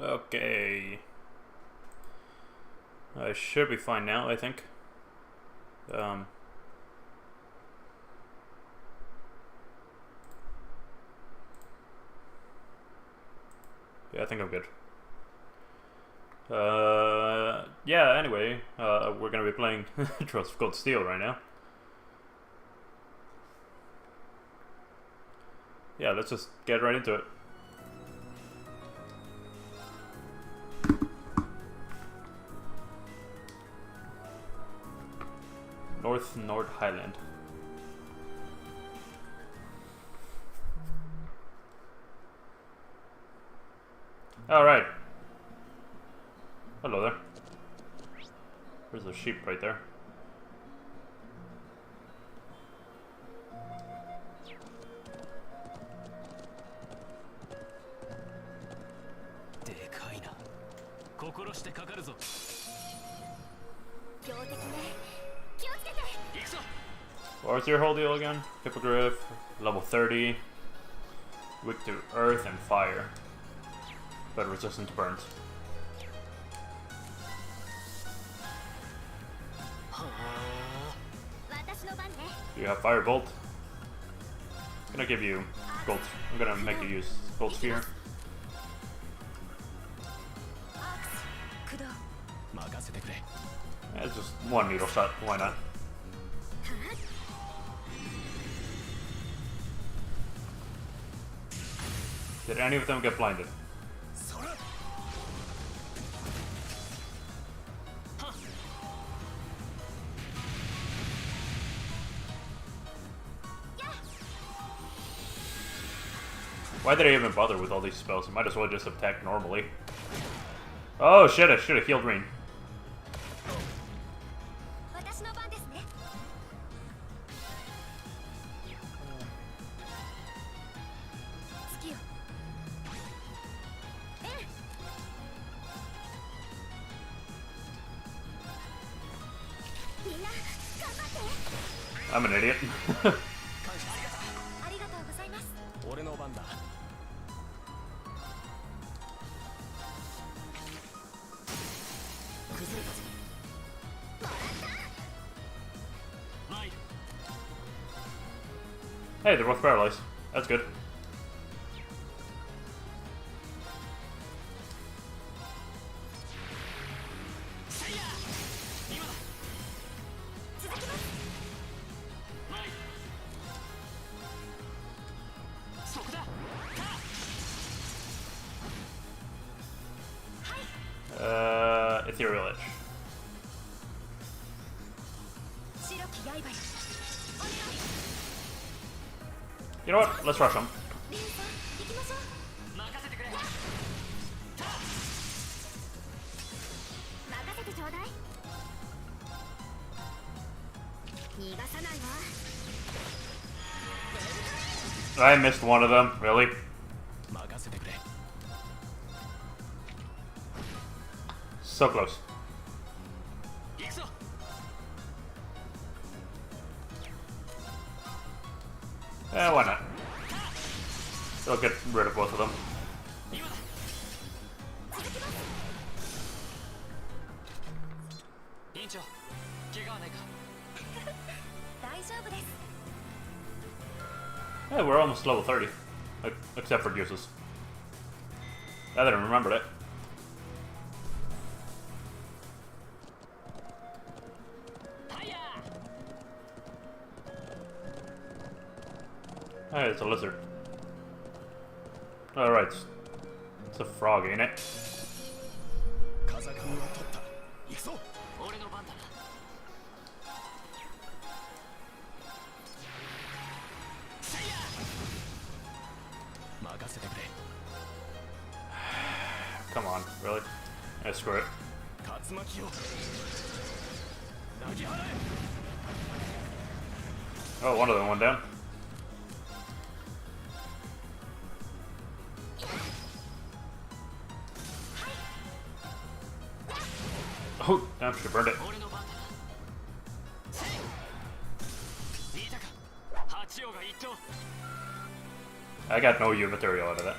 Okay. I should be fine now, I think. Yeah, I think I'm good. Yeah, anyway, we're gonna be playing Trust of Cold Steel right now. Yeah, let's just get right into it. North Highland. Alright. Hello there. There's a sheep right there. What's your whole deal again? Hippogriff, level 30. Weak to earth and fire, but resistant to burns. Do you have Firebolt? I'm gonna give you gold. I'm gonna make you use Gold Sphere. Yeah, it's just one needle shot. Why not? Did any of them get blinded? Why did I even bother with all these spells? I might as well just attack normally. Oh shit, I should have healed Green. I'm an idiot. Hey, they're both paralyzed. That's good. Ethereal Edge. You know what? Let's rush them. I missed one of them, really? So close. Eh, why not? They'll get rid of both of them. Yeah, we're almost level 30. Except for juices. I didn't remember that. Hey, it's a lizard. Alright. It's a frog, ain't it? Come on, really? Yeah, screw it. Oh, one of them went down. Oh, damn, she burned it. I got no U material out of that.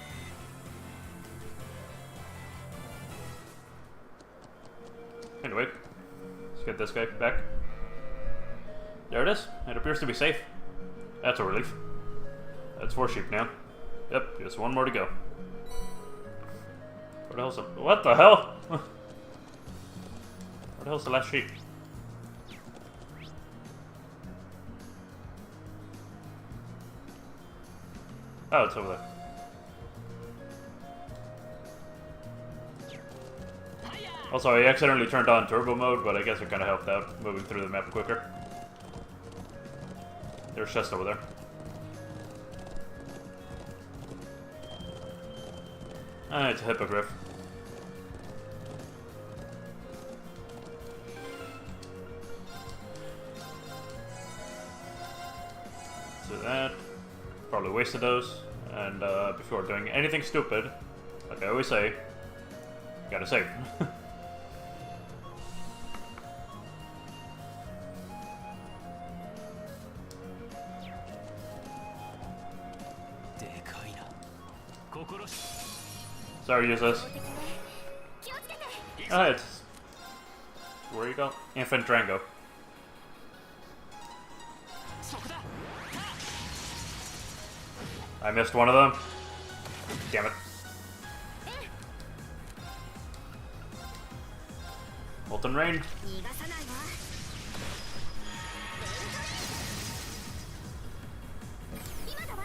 Let's get this guy back. There it is. It appears to be safe. That's a relief. That's 4 sheep now. Yep, just 1 more to go. Where the hell's the... What the hell? Where the hell's the last sheep? Oh, it's over there. Also, I accidentally turned on turbo mode, but I guess it kind of helped out moving through the map quicker. There's chest over there. Ah, it's a hippogriff. So that. Probably wasted those. And before doing anything stupid, like I always say, gotta save. Sorry, use this. Ah, it's... Where you go? Infant Drango. I missed one of them. Damn it. Molten Rain.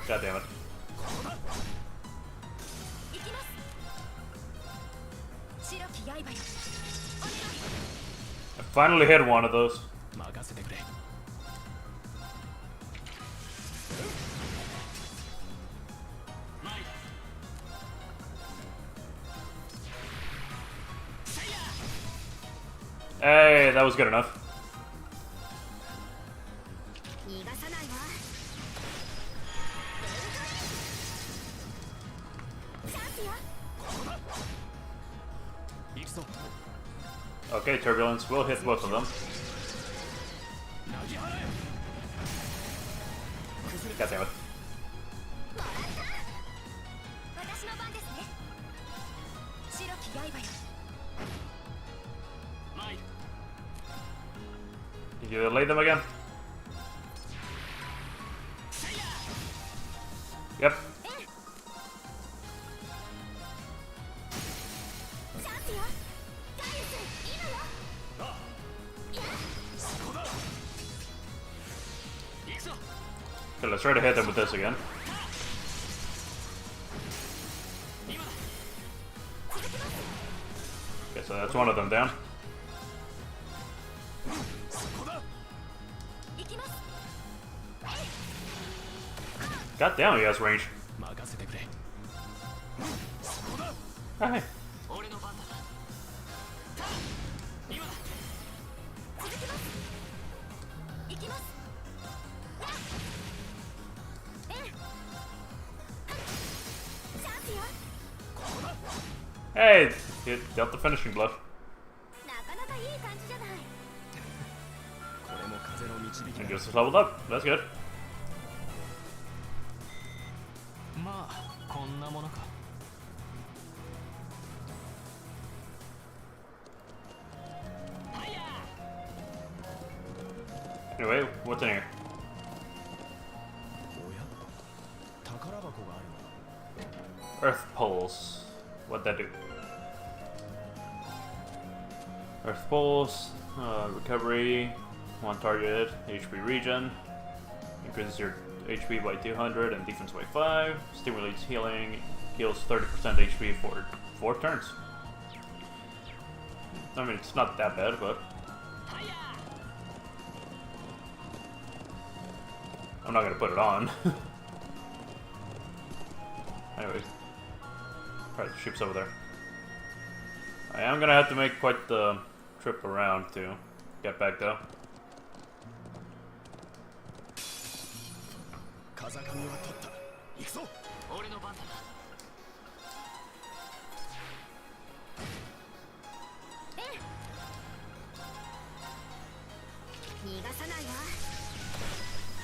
God damn it. I finally hit one of those. Hey, that was good enough. Okay, Turbulence will hit both of them. God damn it. Did you delay them again? Yep. Okay, let's try to hit them with this again. Okay, so that's one of them down. God damn, he has range. Hi. Hey, he dealt the finishing blow. And gets us leveled up. That's good. Anyway, what's in here? Earth Pulse. What'd that do? Earth Pulse, recovery, 1 target, HP regen, increases your HP by 200 and defense by 5, stimulates healing, heals 30% HP for 4 turns. I mean, it's not that bad, but... I'm not gonna put it on. Anyways. Alright, the ship's over there. I am gonna have to make quite the trip around to get back though.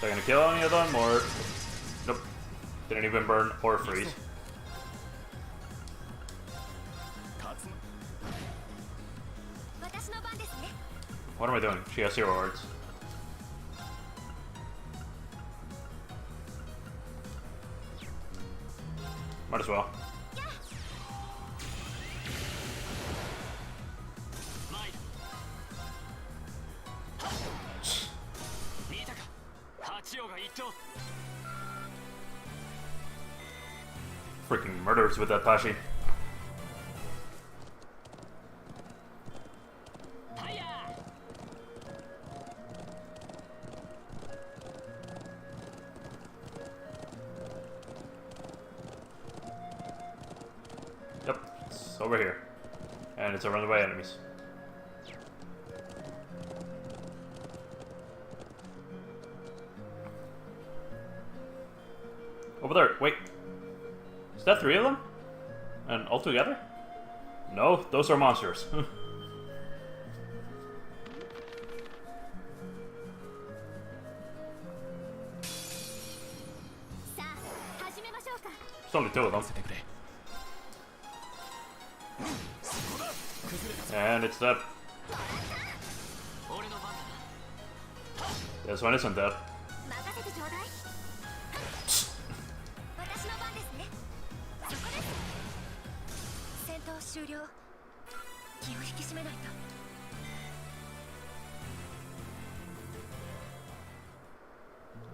They're gonna kill any of them, or... Nope. Didn't even burn or freeze. What am I doing? She has 0 words. Might as well. Freaking murders with that Pashi. Yep, it's over here. And it's surrounded by enemies. Over there, wait. Is that 3 of them? And all together? No, those are monsters. There's only 2 of them. And it's that. This one isn't that.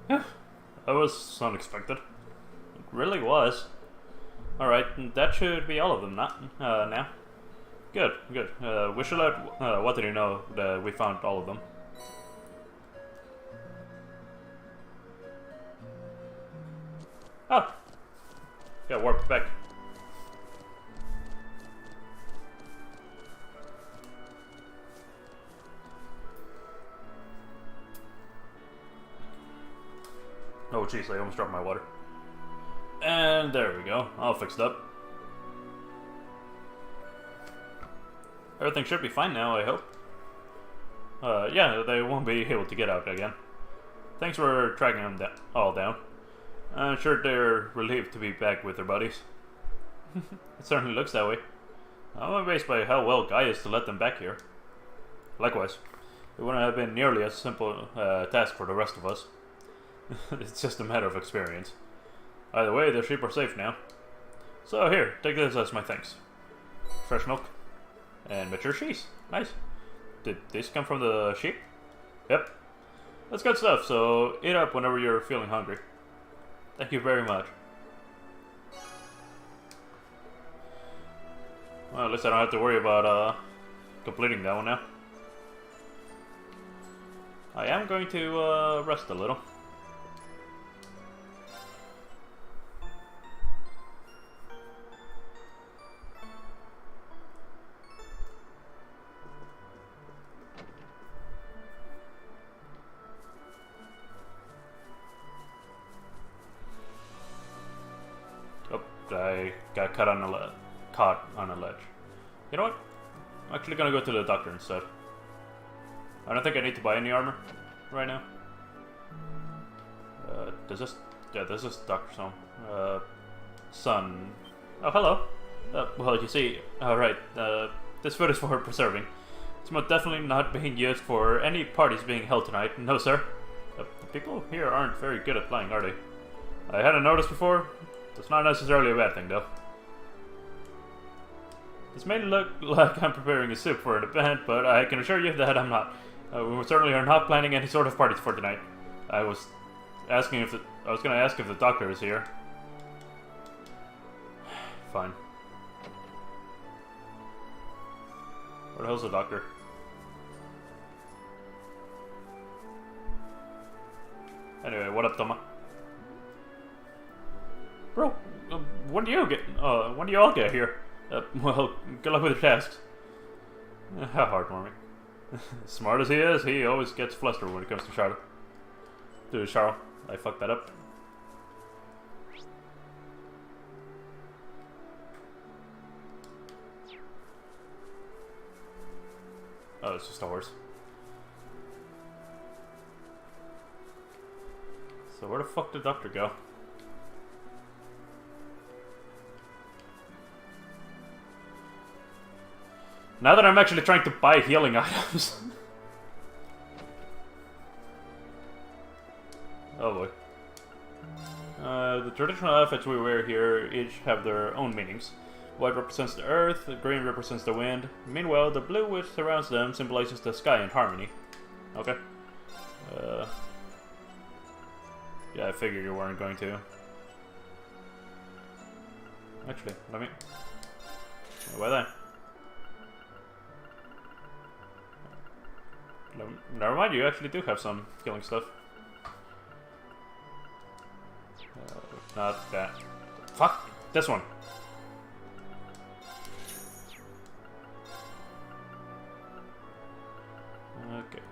Yeah, that was unexpected. It really was. Alright, that should be all of them now. Good, good. We should let Wataru know that we found all of them. Oh! Yeah, warped back. Oh jeez, I almost dropped my water. And there we go, all fixed up. Everything should be fine now, I hope. Yeah, they won't be able to get out again. Thanks for tracking them all down. I'm sure they're relieved to be back with their buddies. It certainly looks that way. I'm amazed by how well Guy is to let them back here. Likewise, it wouldn't have been nearly as simple task for the rest of us. It's just a matter of experience. Either way, the sheep are safe now. So here, take this as my thanks. Fresh milk. And mature cheese. Nice. Did this come from the sheep? Yep. That's good stuff, so eat up whenever you're feeling hungry. Thank you very much. Well, at least I don't have to worry about completing that one now. I am going to rest a little. I got caught on a ledge. You know what? I'm actually gonna go to the doctor instead. I don't think I need to buy any armor right now. Does this? Yeah, this is Doctor's home. Son. Oh, hello. Well, you see, alright, this food is for preserving. It's most definitely not being used for any parties being held tonight. No, sir. The people here aren't very good at flying, are they? I hadn't noticed before. It's not necessarily a bad thing, though. This may look like I'm preparing a soup for an event, but I can assure you that I'm not. We certainly are not planning any sort of parties for tonight. I was going to ask if the doctor is here. Fine. Where the hell's the doctor? Anyway, what up, Toma? Bro, when do you all get here? Well, good luck with your tasks. How heartwarming. Smart as he is, he always gets flustered when it comes to Charlotte. Dude, Charles, I fucked that up. Oh, it's just a horse. So where the fuck did the doctor go? Now that I'm actually trying to buy healing items. Oh boy. The traditional outfits we wear here each have their own meanings. White represents the earth, the green represents the wind. Meanwhile, the blue which surrounds them symbolizes the sky and harmony. Okay. Yeah, I figured you weren't going to. Actually, let me... Why then? Never mind, you actually do have some healing stuff. Not that. Fuck! This one! Okay.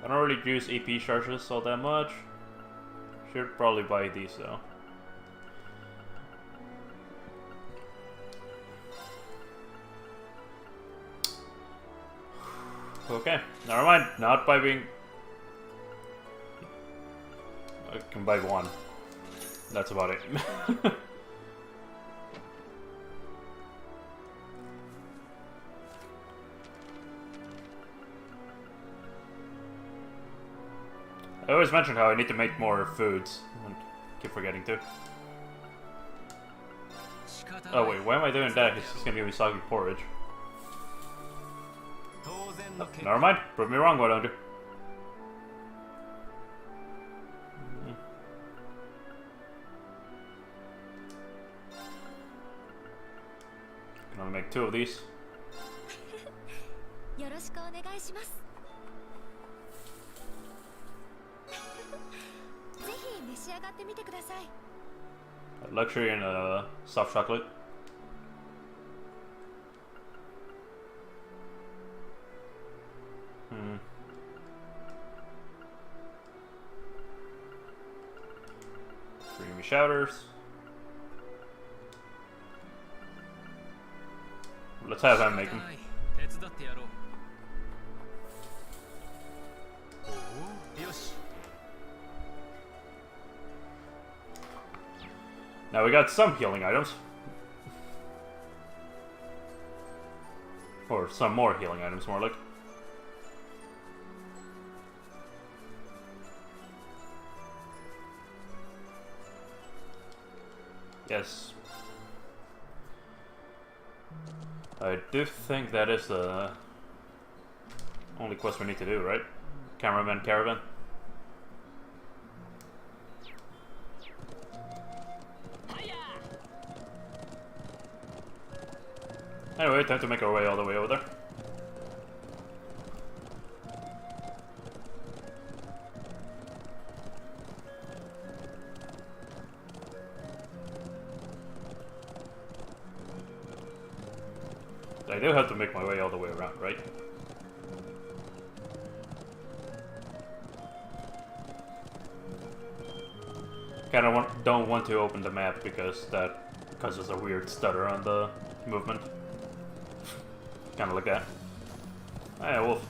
I don't really use EP charges all that much. Should probably buy these though. Okay, never mind. Not by being... I can buy one. That's about it. I always mention how I need to make more foods. I keep forgetting to. Oh wait, why am I doing that? It's just gonna give me soggy porridge. Oh, never mind. Prove me wrong, why don't you? Can only make 2 of these. A luxury and a soft chocolate. Creamy shouters. Let's have him make them. Now we got some healing items. Or some more healing items, more like. Yes. I do think that is the only quest we need to do, right? Cameraman Caravan. Anyway, time to make our way all the way over there. I do have to make my way all the way around, right? Kinda don't want to open the map because that causes a weird stutter on the movement. Kinda like that. Oh, yeah, wolf.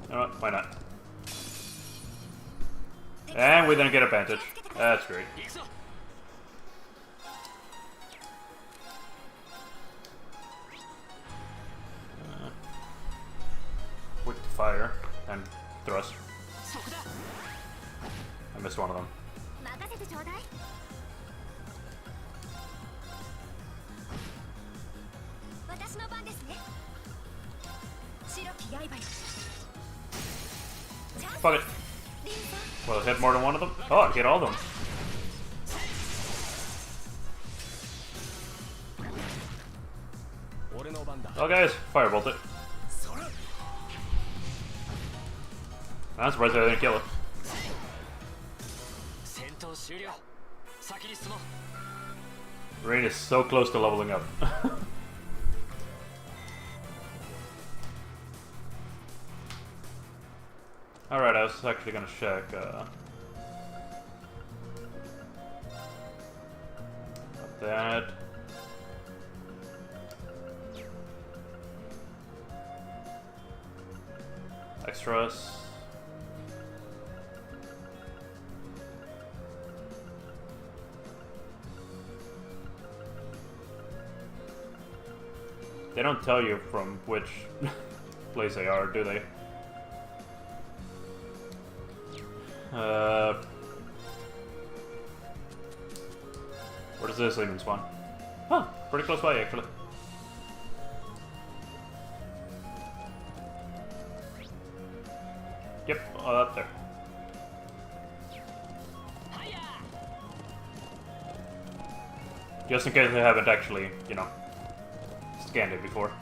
You know what? Why not? And we then get advantage. That's great. Quick to fire and thrust. I missed one of them. Fuck it. Well, I hit more than one of them? Oh, I hit all of them. Oh, guys, firebolt it. I'm surprised I didn't kill it. Rain is so close to leveling up. Alright, I was actually gonna check, that. Extras. They don't tell you from which place they are, do they? Where does this even spawn? Huh, pretty close by actually. Yep, up there. Just in case I haven't actually, you know, scanned it before.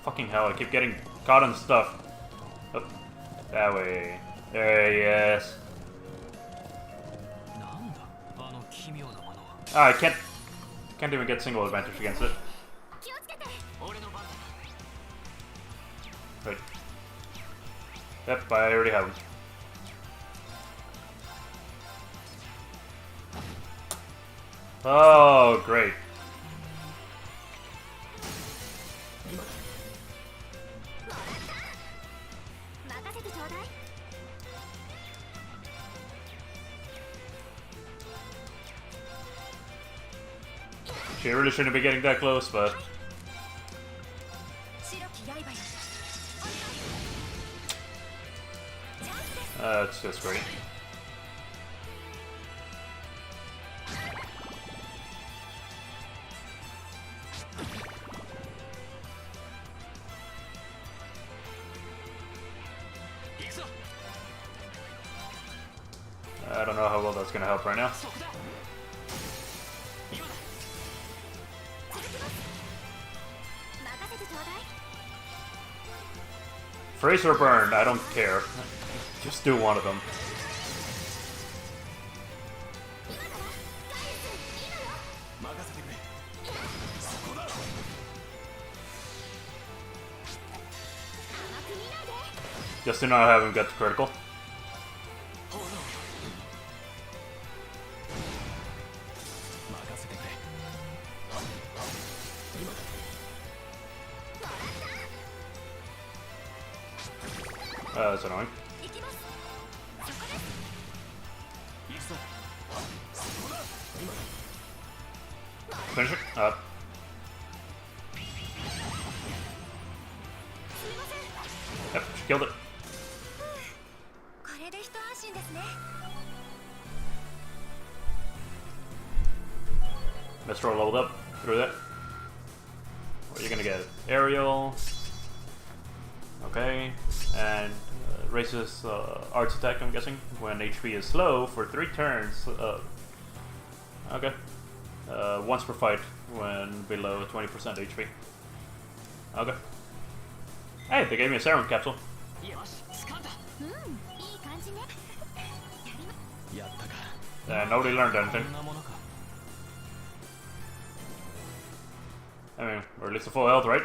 Fucking hell, I keep getting caught on stuff. Oh, that way. There he is. Ah, I can't even get single advantage against it. Right. Yep, I already have him. Oh, great. She really shouldn't be getting that close, but... it's just great. I don't know how well that's gonna help right now. Freeze or burn, I don't care. Just do one of them. Just do not have him get the critical. That's annoying. Finish it. Up. Yep, she killed it. Mistral leveled up through that. What are you gonna get? Aerial. Okay. And raises arts attack, I'm guessing, when HP is low for 3 turns. Okay. Once per fight when below 20% HP. Okay. Hey, they gave me a serum capsule. Nobody learned anything. I mean, we're at least at full health, right?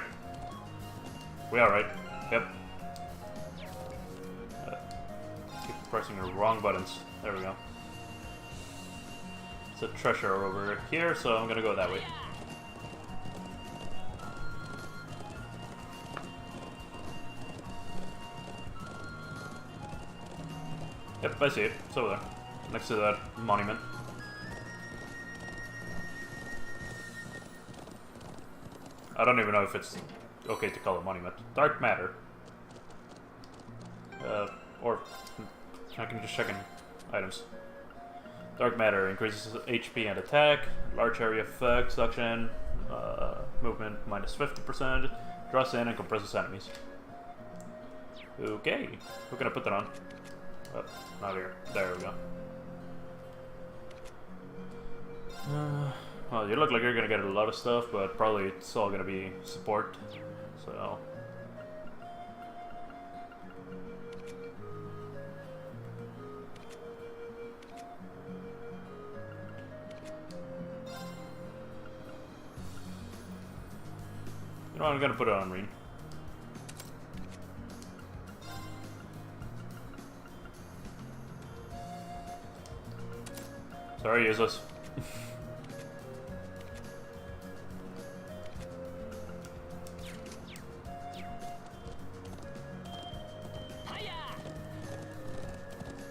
We are, right? Yep. Keep pressing the wrong buttons. There we go. It's a treasure over here, so I'm gonna go that way. Yep, I see it. It's over there. Next to that monument. I don't even know if it's okay to call it monument. Dark matter. Or I can just check in items. Dark matter increases HP and attack, large area effect, suction, movement minus 50%, draws in and compresses enemies. Okay, who can I put that on? Oh, not here. There we go. Well, you look like you're gonna get a lot of stuff, but probably it's all gonna be support, so... You know what, I'm gonna put it on Reen. Sorry, useless.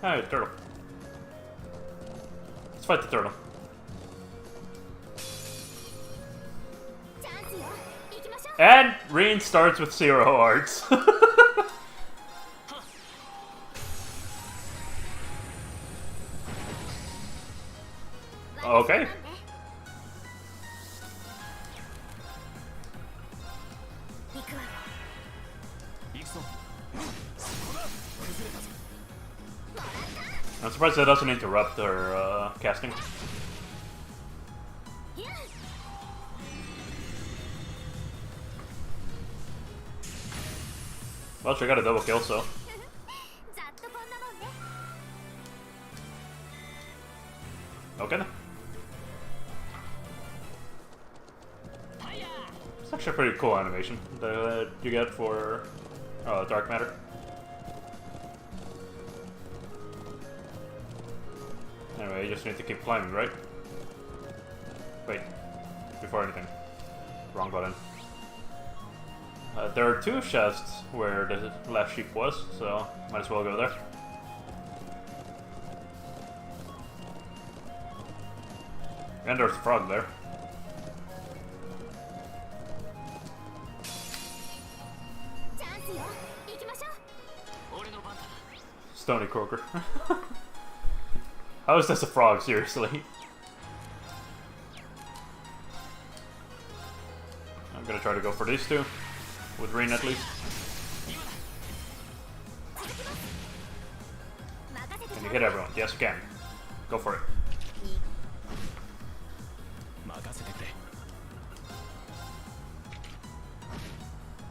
Hey, turtle. Let's fight the turtle. And Reen starts with 0 hearts. Okay. I'm surprised that doesn't interrupt her casting. Well, she got a double kill, so. Okay then. It's actually a pretty cool animation that you get for dark matter. Anyway, you just need to keep climbing, right? Wait, before anything. Wrong button. There are two chests where the last sheep was, so might as well go there. And there's a frog there. Stony Croaker. How is this a frog, seriously? I'm gonna try to go for these two. With Rin at least. Can you hit everyone? Yes, you can. Go for it.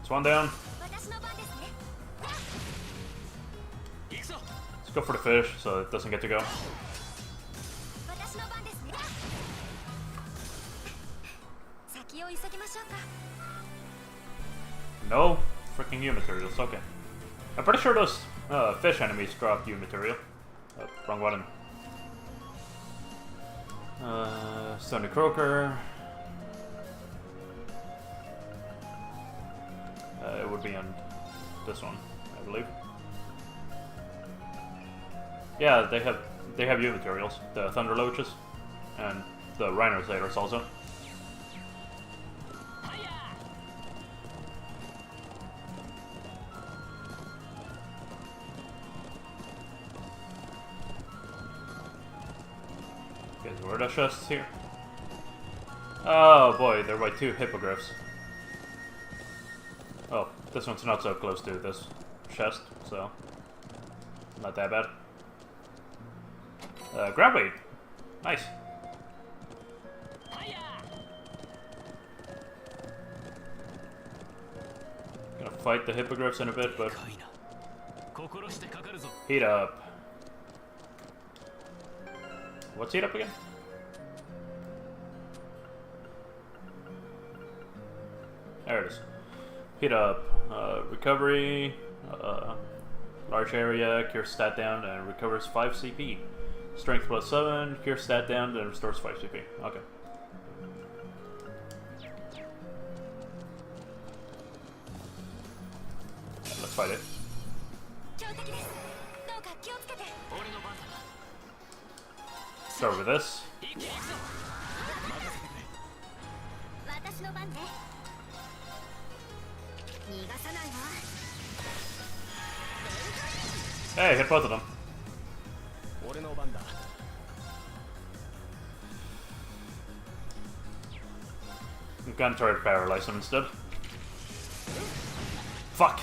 It's one down. Let's go for the fish so it doesn't get to go. No freaking U materials, okay. I'm pretty sure those fish enemies drop U material. Oh, wrong button. Stony Croaker. It would be on this one, I believe. Yeah, they have U materials. The Thunder Loaches and the Rhinoceros also. Okay, so where are the chests here? Oh boy, they're by two hippogriffs. Oh, this one's not so close to this chest, so not that bad. Grab weight. Nice. Gonna fight the hippogriffs in a bit, but heat up. What's heat up again? There it is. Heat up. Recovery. Large area, cures stat down, and recovers 5 CP. Strength plus 7, cures stat down, and restores 5 CP. Okay. Let's fight it. Start with this. Hey, hit both of them. I'm gonna try to paralyze him instead. Fuck!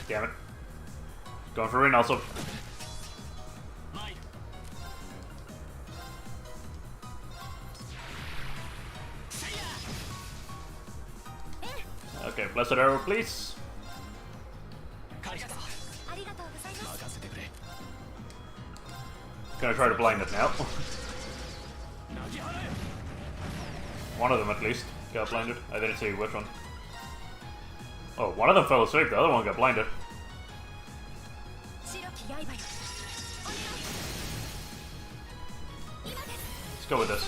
Damn it. Going for Rin also. Okay, blessed arrow, please. Gonna try to blind it now. One of them at least got blinded. I didn't see which one. Oh, one of them fell asleep, the other one got blinded. Let's go with this.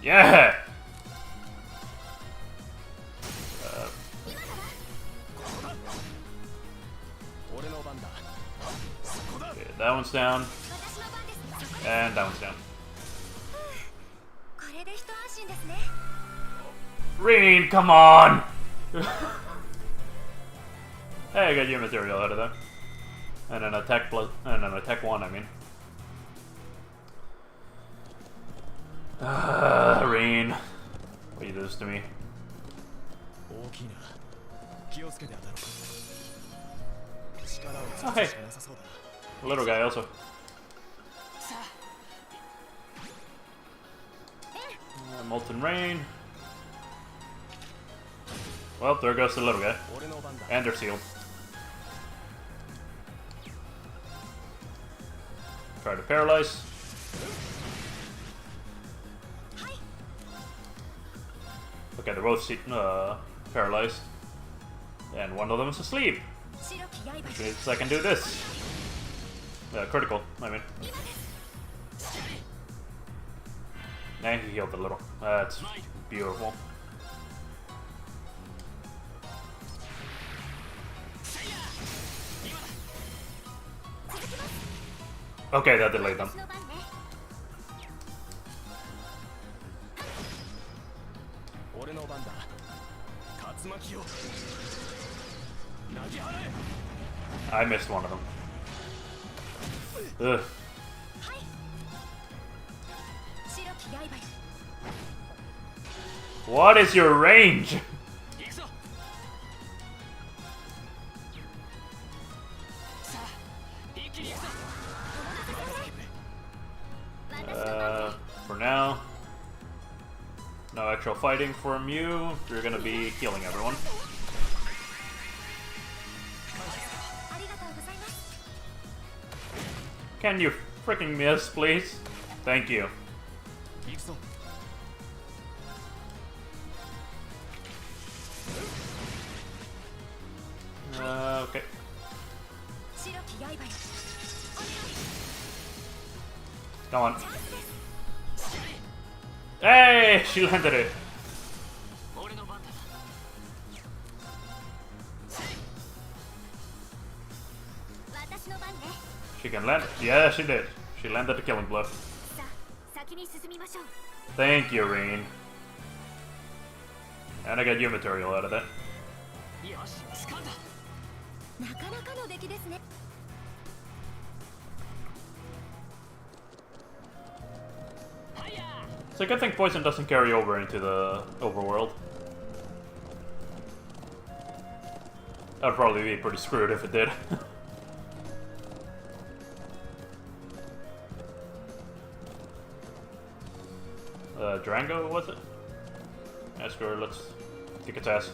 Yeah! down. And that one's down. Reen, come on! Hey, I got your material out of that. And an attack plus, and an attack 1, I mean. Reen. Why you do this to me? Oh, hey. Little guy also. Molten Rain. Well, there goes the little guy. And they're sealed. Try to paralyze. Okay, they're both paralyzed. And one of them is asleep. Which means I can do this. Critical, I mean. And he healed a little. That's beautiful. Okay, that delayed them. I missed one of them. Ugh. What is your range? For now, no actual fighting from you. You're gonna be healing everyone. Can you freaking miss, please? Thank you. Okay. Come on. Hey, she landed it. She can land. Yeah, she did. She landed the killing blow. Thank you, Reen. And I got your material out of that. It's a good thing poison doesn't carry over into the overworld. That would probably be pretty screwed if it did. Drango, was it? Ask her, let's kick its ass.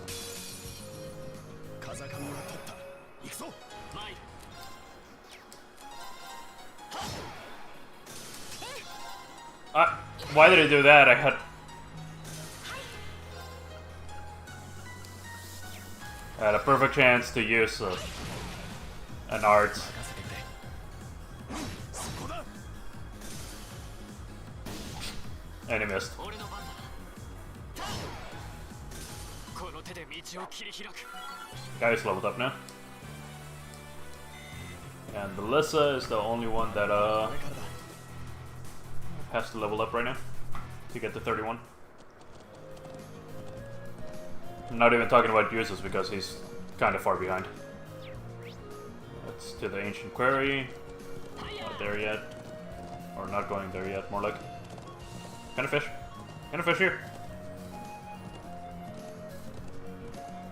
Why did I do that? I had a perfect chance to use an art. And he missed. Guy's leveled up now. And Melissa is the only one that has to level up right now to get to 31. I'm not even talking about uses because he's kind of far behind. Let's do the Ancient Quarry. Not there yet. Or not going there yet, more like. Can I fish? Can I fish here?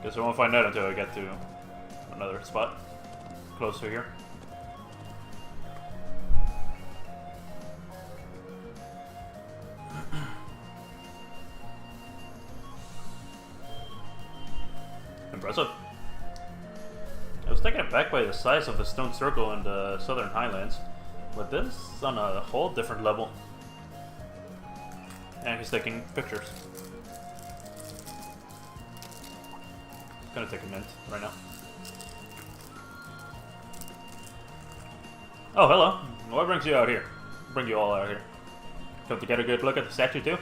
Guess I won't find out until I get to another spot close to here. Impressive. I was taken aback by the size of the stone circle in the southern Highlands, but this is on a whole different level. And he's taking pictures. Gonna take a mint right now. Oh, hello. What brings you out here? Bring you all out here. Come to get a good look at the statue too?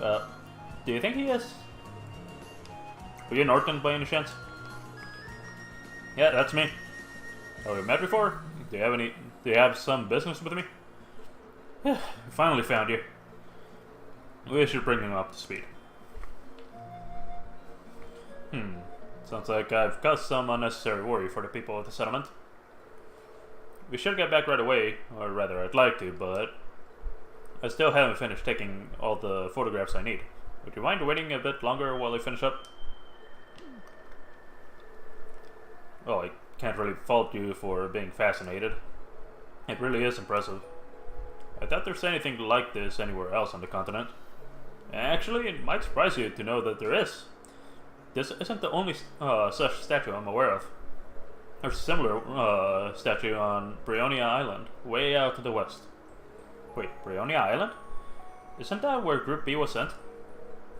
Do you think he is? Were you Norton by any chance? Yeah, that's me. Oh, we met before? Do you have any Do you have some business with me? Finally found you. We should bring him up to speed. Sounds like I've caused some unnecessary worry for the people of the settlement. We should get back right away, or rather I'd like to, but I still haven't finished taking all the photographs I need. Would you mind waiting a bit longer while I finish up? Well, I can't really fault you for being fascinated. It really is impressive. I doubt there's anything like this anywhere else on the continent. Actually, it might surprise you to know that there is. This isn't the only such statue I'm aware of. There's a similar statue on Brionia Island, way out to the west. Wait, Brionia Island? Isn't that where Group B was sent?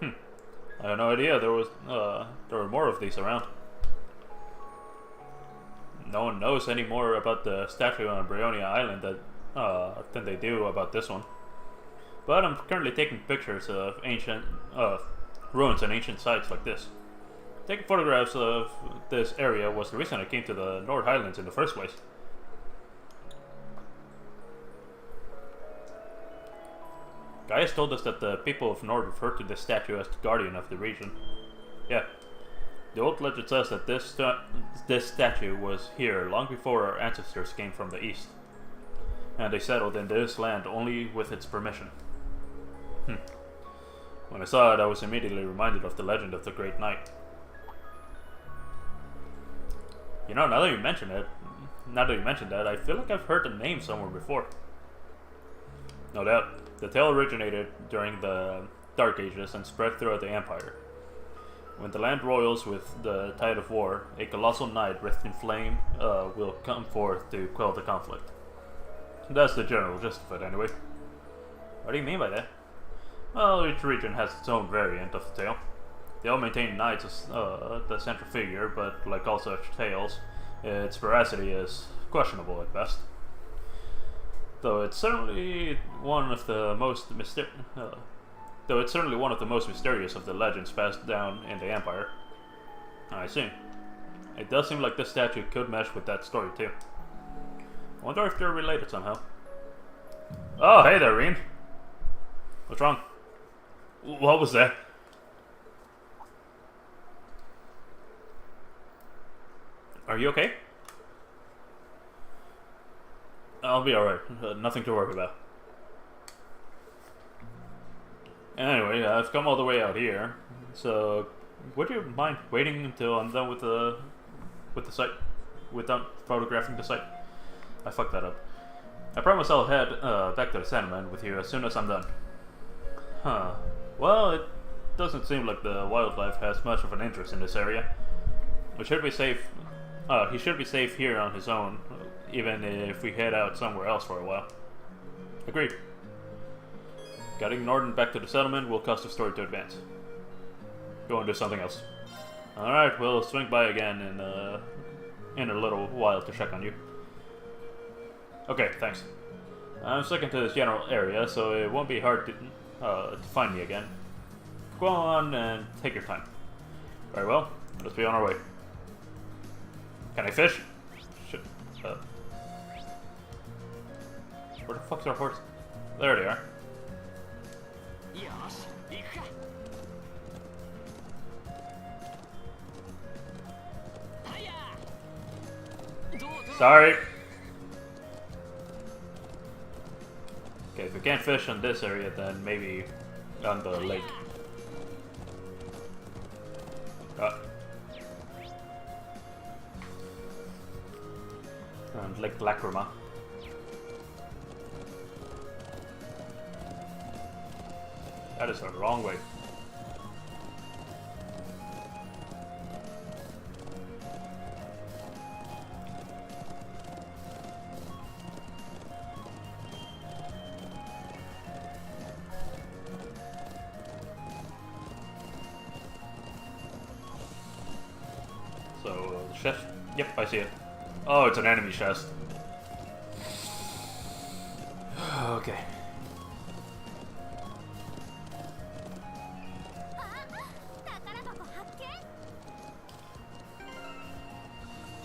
I had no idea there were more of these around. No one knows any more about the statue on Brionia Island than they do about this one. But I'm currently taking pictures of ancient ruins and ancient sites like this. Taking photographs of this area was the reason I came to the North Highlands in the first place. Gaius told us that the people of Nord refer to this statue as the guardian of the region. Yeah. The old legend says that this statue was here long before our ancestors came from the east. And they settled in this land only with its permission. When I saw it, I was immediately reminded of the legend of the Great Knight. You know, now that you mention that, I feel like I've heard the name somewhere before. No doubt, the tale originated during the Dark Ages and spread throughout the Empire. When the land roils with the tide of war, a colossal knight wreathed in flame will come forth to quell the conflict. That's the general gist of it, anyway. What do you mean by that? Well, each region has its own variant of the tale. They all maintain knights as the central figure, but like all such tales, its veracity is questionable at best. Though it's certainly one of the most mysterious of the legends passed down in the Empire. I see. It does seem like this statue could mesh with that story too. I wonder if they're related somehow. Oh, hey there, Reen. What's wrong? What was that? Are you okay? I'll be alright. Nothing to worry about. Anyway, I've come all the way out here, so would you mind waiting until I'm done with the site? Without photographing the site? I fucked that up. I promise I'll head back to the settlement with you as soon as I'm done. Huh. Well, it doesn't seem like the wildlife has much of an interest in this area. We should be safe. He should be safe here on his own, even if we head out somewhere else for a while. Agreed. Getting Norton back to the settlement will cause the story to advance. Go and do something else. Alright, we'll swing by again in a little while to check on you. Okay, thanks. I'm sticking to this general area, so it won't be hard to find me again. Go on and take your time. Very well, let's be on our way. Can I fish? Shit. Where the fuck's our horse? There they are. Sorry. Okay, if we can't fish in this area, then maybe on the lake. And Lake Lacrima. That is the wrong way. So, the chest. Yep, I see it. Oh, it's an enemy chest. Okay.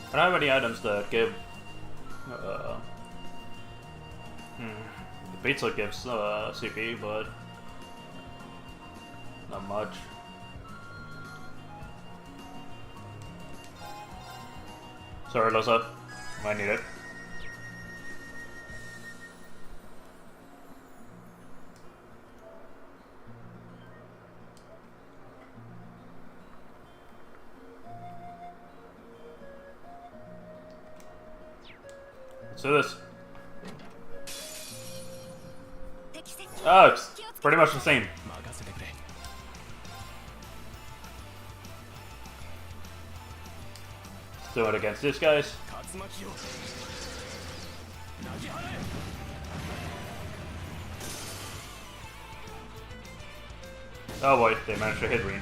I don't have any items that give pizza gives CP, but not much. Sorry, Losa. I need it. Let's do this. Oh, it's pretty much the same. Let's do it against these guys. Oh boy, they managed to hit Reen.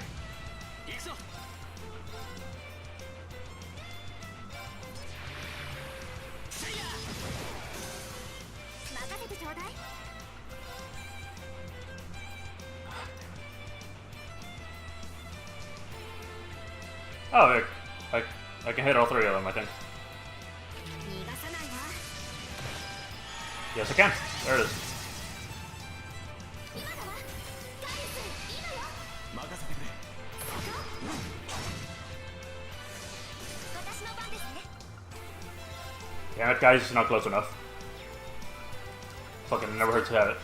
Oh, I can hit all three of them, I think. Yes, I can. There it is. Damn it, guys, it's not close enough. Fucking never hurts to have it.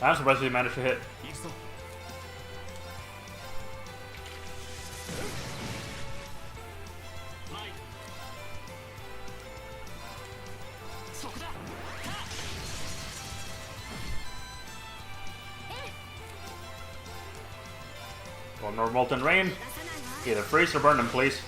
I'm surprised he managed to hit. One more Molten Rain. Either freeze or burn them, please.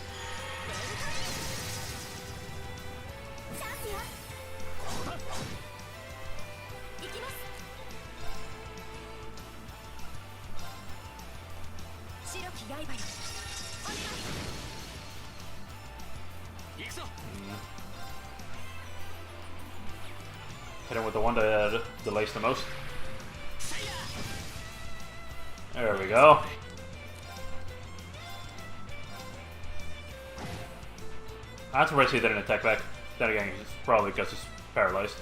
Hit him with the one that delays the most. There we go. I'm surprised he didn't attack back. Then again, it's probably because he's paralyzed.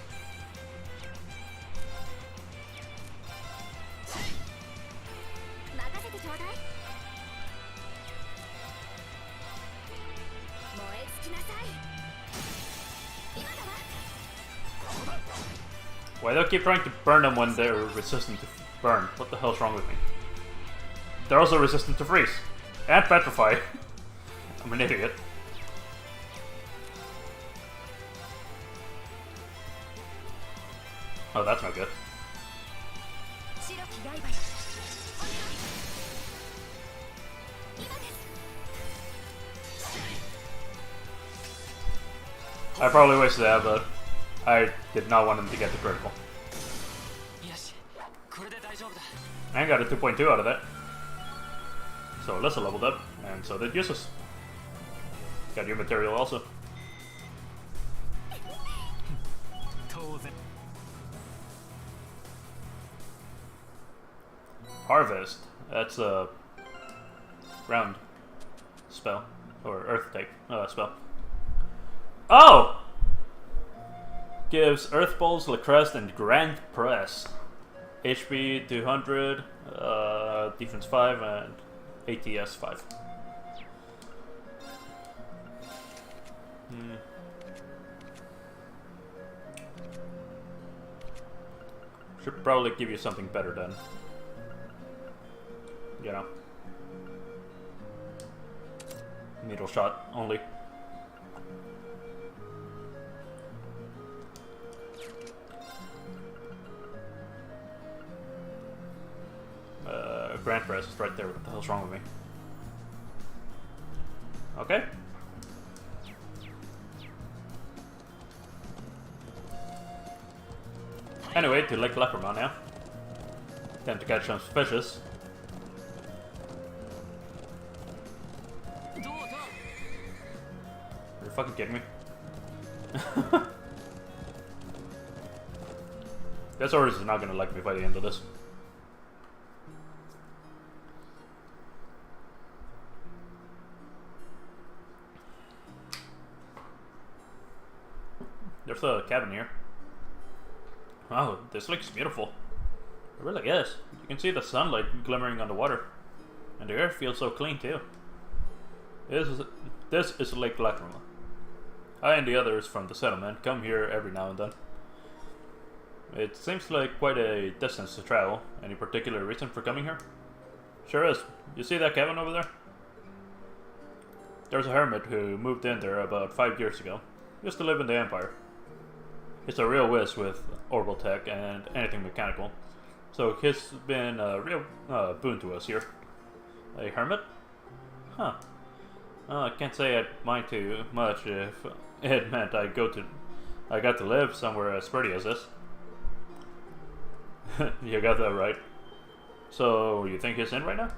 Why do I keep trying to burn them when they're resistant to burn? What the hell's wrong with me? They're also resistant to freeze. And petrify. I'm an idiot. Oh, that's not good. I probably wasted that, but I did not want him to get the critical. I got a 2.2 out of that. So Alyssa leveled up, and so did Usus. Got your material also. Harvest. That's a ground spell. Or earth type spell. Oh! Gives Earth Balls, Lacrest, and Grand Press. HP 200, defense 5, and ATS 5. Should probably give you something better then. You know. Needle shot only. Grand Press is right there. What the hell's wrong with me? Okay. Anyway, to Lake Leprechaun now. Time to catch some fishes. Are you fucking kidding me? Guess Oris is not gonna like me by the end of this. There's a cabin here. Wow, this looks beautiful. It really is. You can see the sunlight glimmering on the water. And the air feels so clean too. This is Lake Lacrima. I and the others from the settlement come here every now and then. It seems like quite a distance to travel. Any particular reason for coming here? Sure is. You see that cabin over there? There's a hermit who moved in there about 5 years ago. Used to live in the Empire. He's a real whiz with orbital tech and anything mechanical. So he's been a real boon to us here. A hermit? Huh. I can't say I'd mind too much if it meant I got to live somewhere as pretty as this. You got that right. So, you think he's in right now?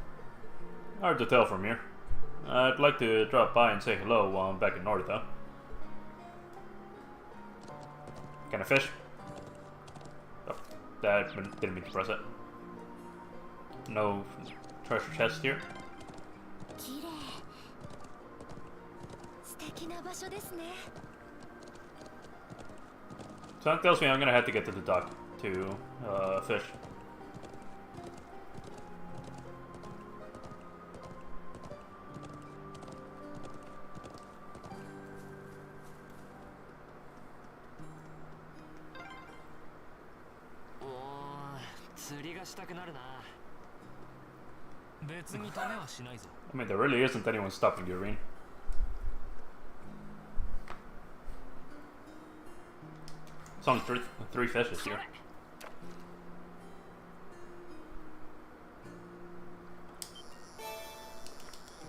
Hard to tell from here. I'd like to drop by and say hello while I'm back in North, though. Can I fish? Oh, that didn't mean to press it. No treasure chest here. Something tells me I'm gonna have to get to the dock to fish. I mean, there really isn't anyone stopping you, Irene. It's only three fishes here.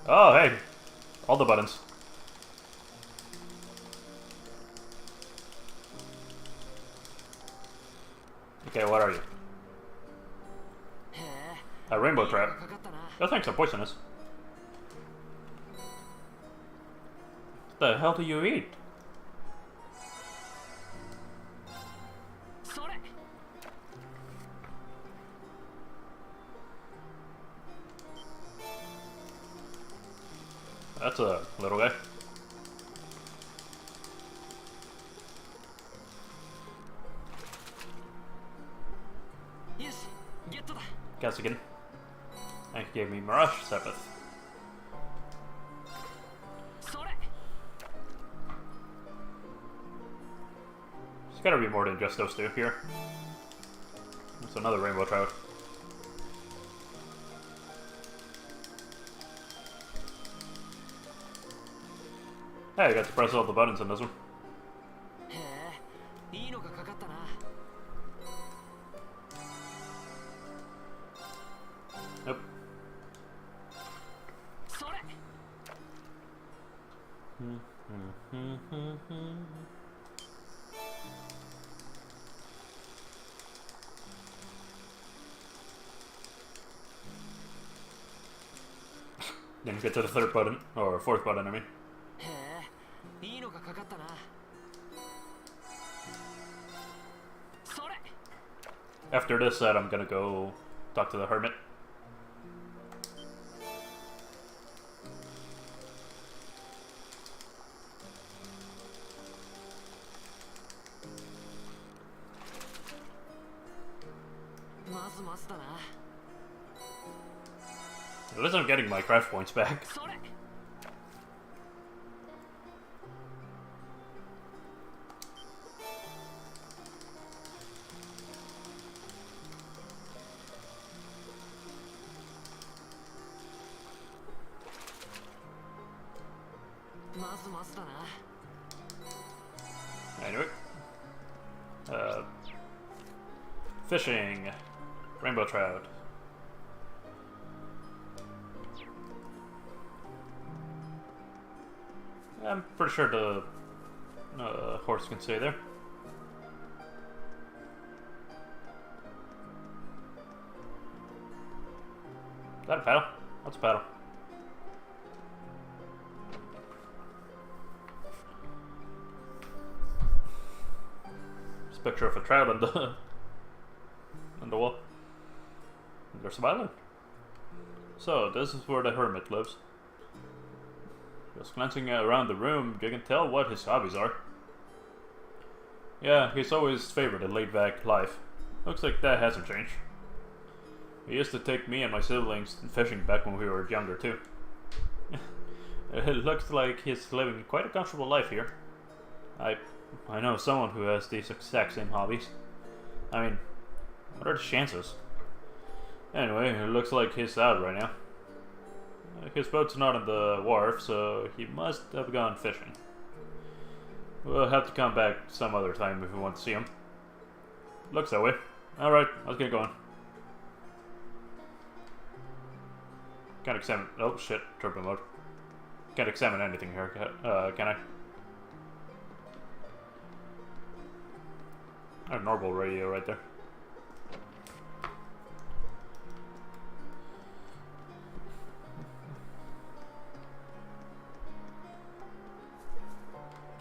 Oh, hey! All the buttons. Okay, what are you? A rainbow trap. Those things are poisonous. What the hell do you eat? That's a little guy. Guess again. And he gave me Mirage Sabbath. There's gotta be more than just those two here. There's another rainbow trout. Hey, I got to press all the buttons on this one. Nope. Didn't get to the third button, or fourth button, I mean. After this set, I'm gonna go talk to the hermit. At least I'm getting my craft points back. Anyway. Fishing. Rainbow trout. I'm pretty sure the horse can stay there. Is that a paddle? What's a paddle? It's a picture of a trout on the wall. There's some island. So this is where the hermit lives. Just glancing around the room, you can tell what his hobbies are. Yeah, he's always favored a laid-back life. Looks like that hasn't changed. He used to take me and my siblings fishing back when we were younger too. It looks like he's living quite a comfortable life here. I know someone who has these exact same hobbies. I mean, what are the chances? Anyway, it looks like he's out right now. His boat's not on the wharf, so he must have gone fishing. We'll have to come back some other time if we want to see him. Looks that way. Alright, let's get going. Can't examine... Oh shit, turbo mode. Can't examine anything here, can I? A normal radio right there.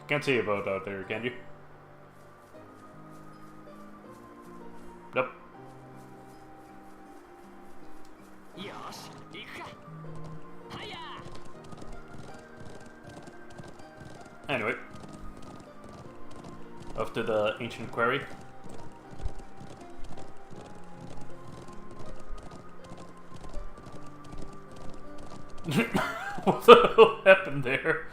Can't see a boat out there, can you? Nope. Anyway. Off to the ancient quarry. What the hell happened there?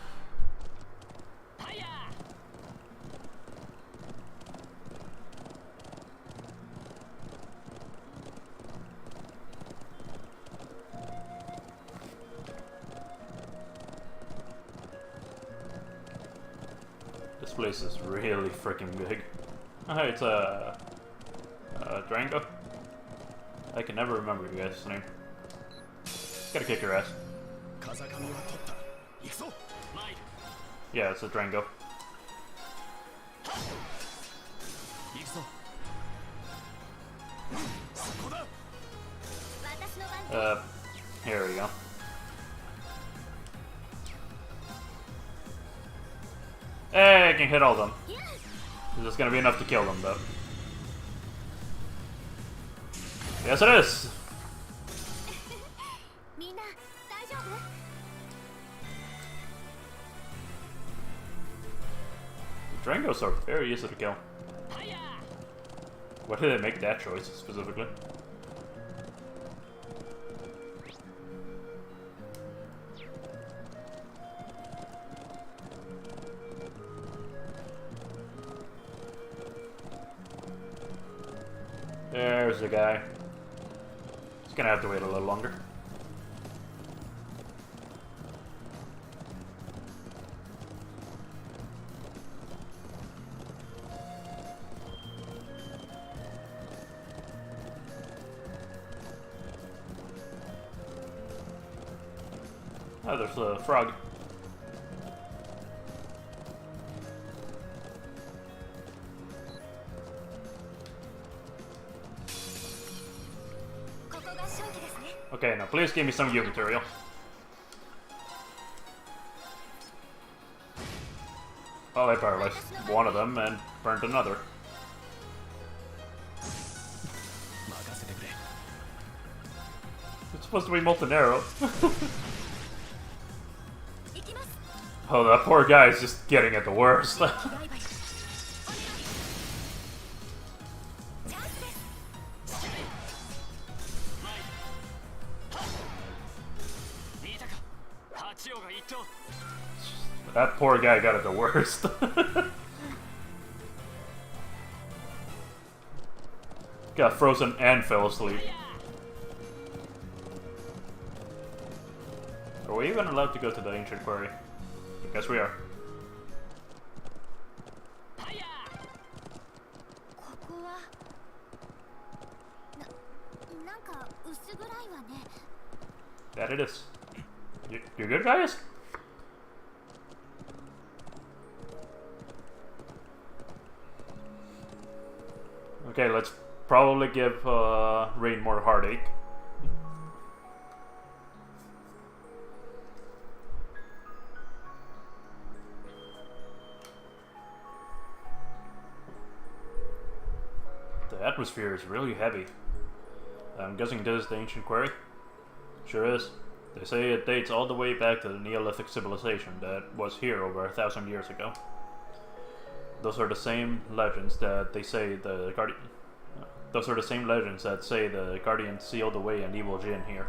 This place is really freaking big. Oh, hey, it's a Drango. I can never remember you guys' name. Gotta kick your ass. Yeah, it's a Drango. Here we go. Hey, I can hit all of them. Is this gonna be enough to kill them, though? Yes, it is! The Drangos are very easy to kill. Why did they make that choice, specifically? There's the guy. He's gonna have to wait a little longer. Oh, there's a frog. Okay, now please give me some U material. Well, I paralyzed one of them and burnt another. It's supposed to be molten arrow. Oh, that poor guy is just getting it the worst. That poor guy got it the worst. Got frozen and fell asleep. Are we even allowed to go to the ancient quarry? I guess we are. That it is. You good, guys? Okay, let's probably give Rain more heartache. The atmosphere is really heavy. I'm guessing this is the ancient quarry? Sure is. They say it dates all the way back to the Neolithic civilization that was here over 1,000 years ago. those are the same legends that they say the Guardian... Those are the same legends that say the Guardian sealed away an evil djinn here.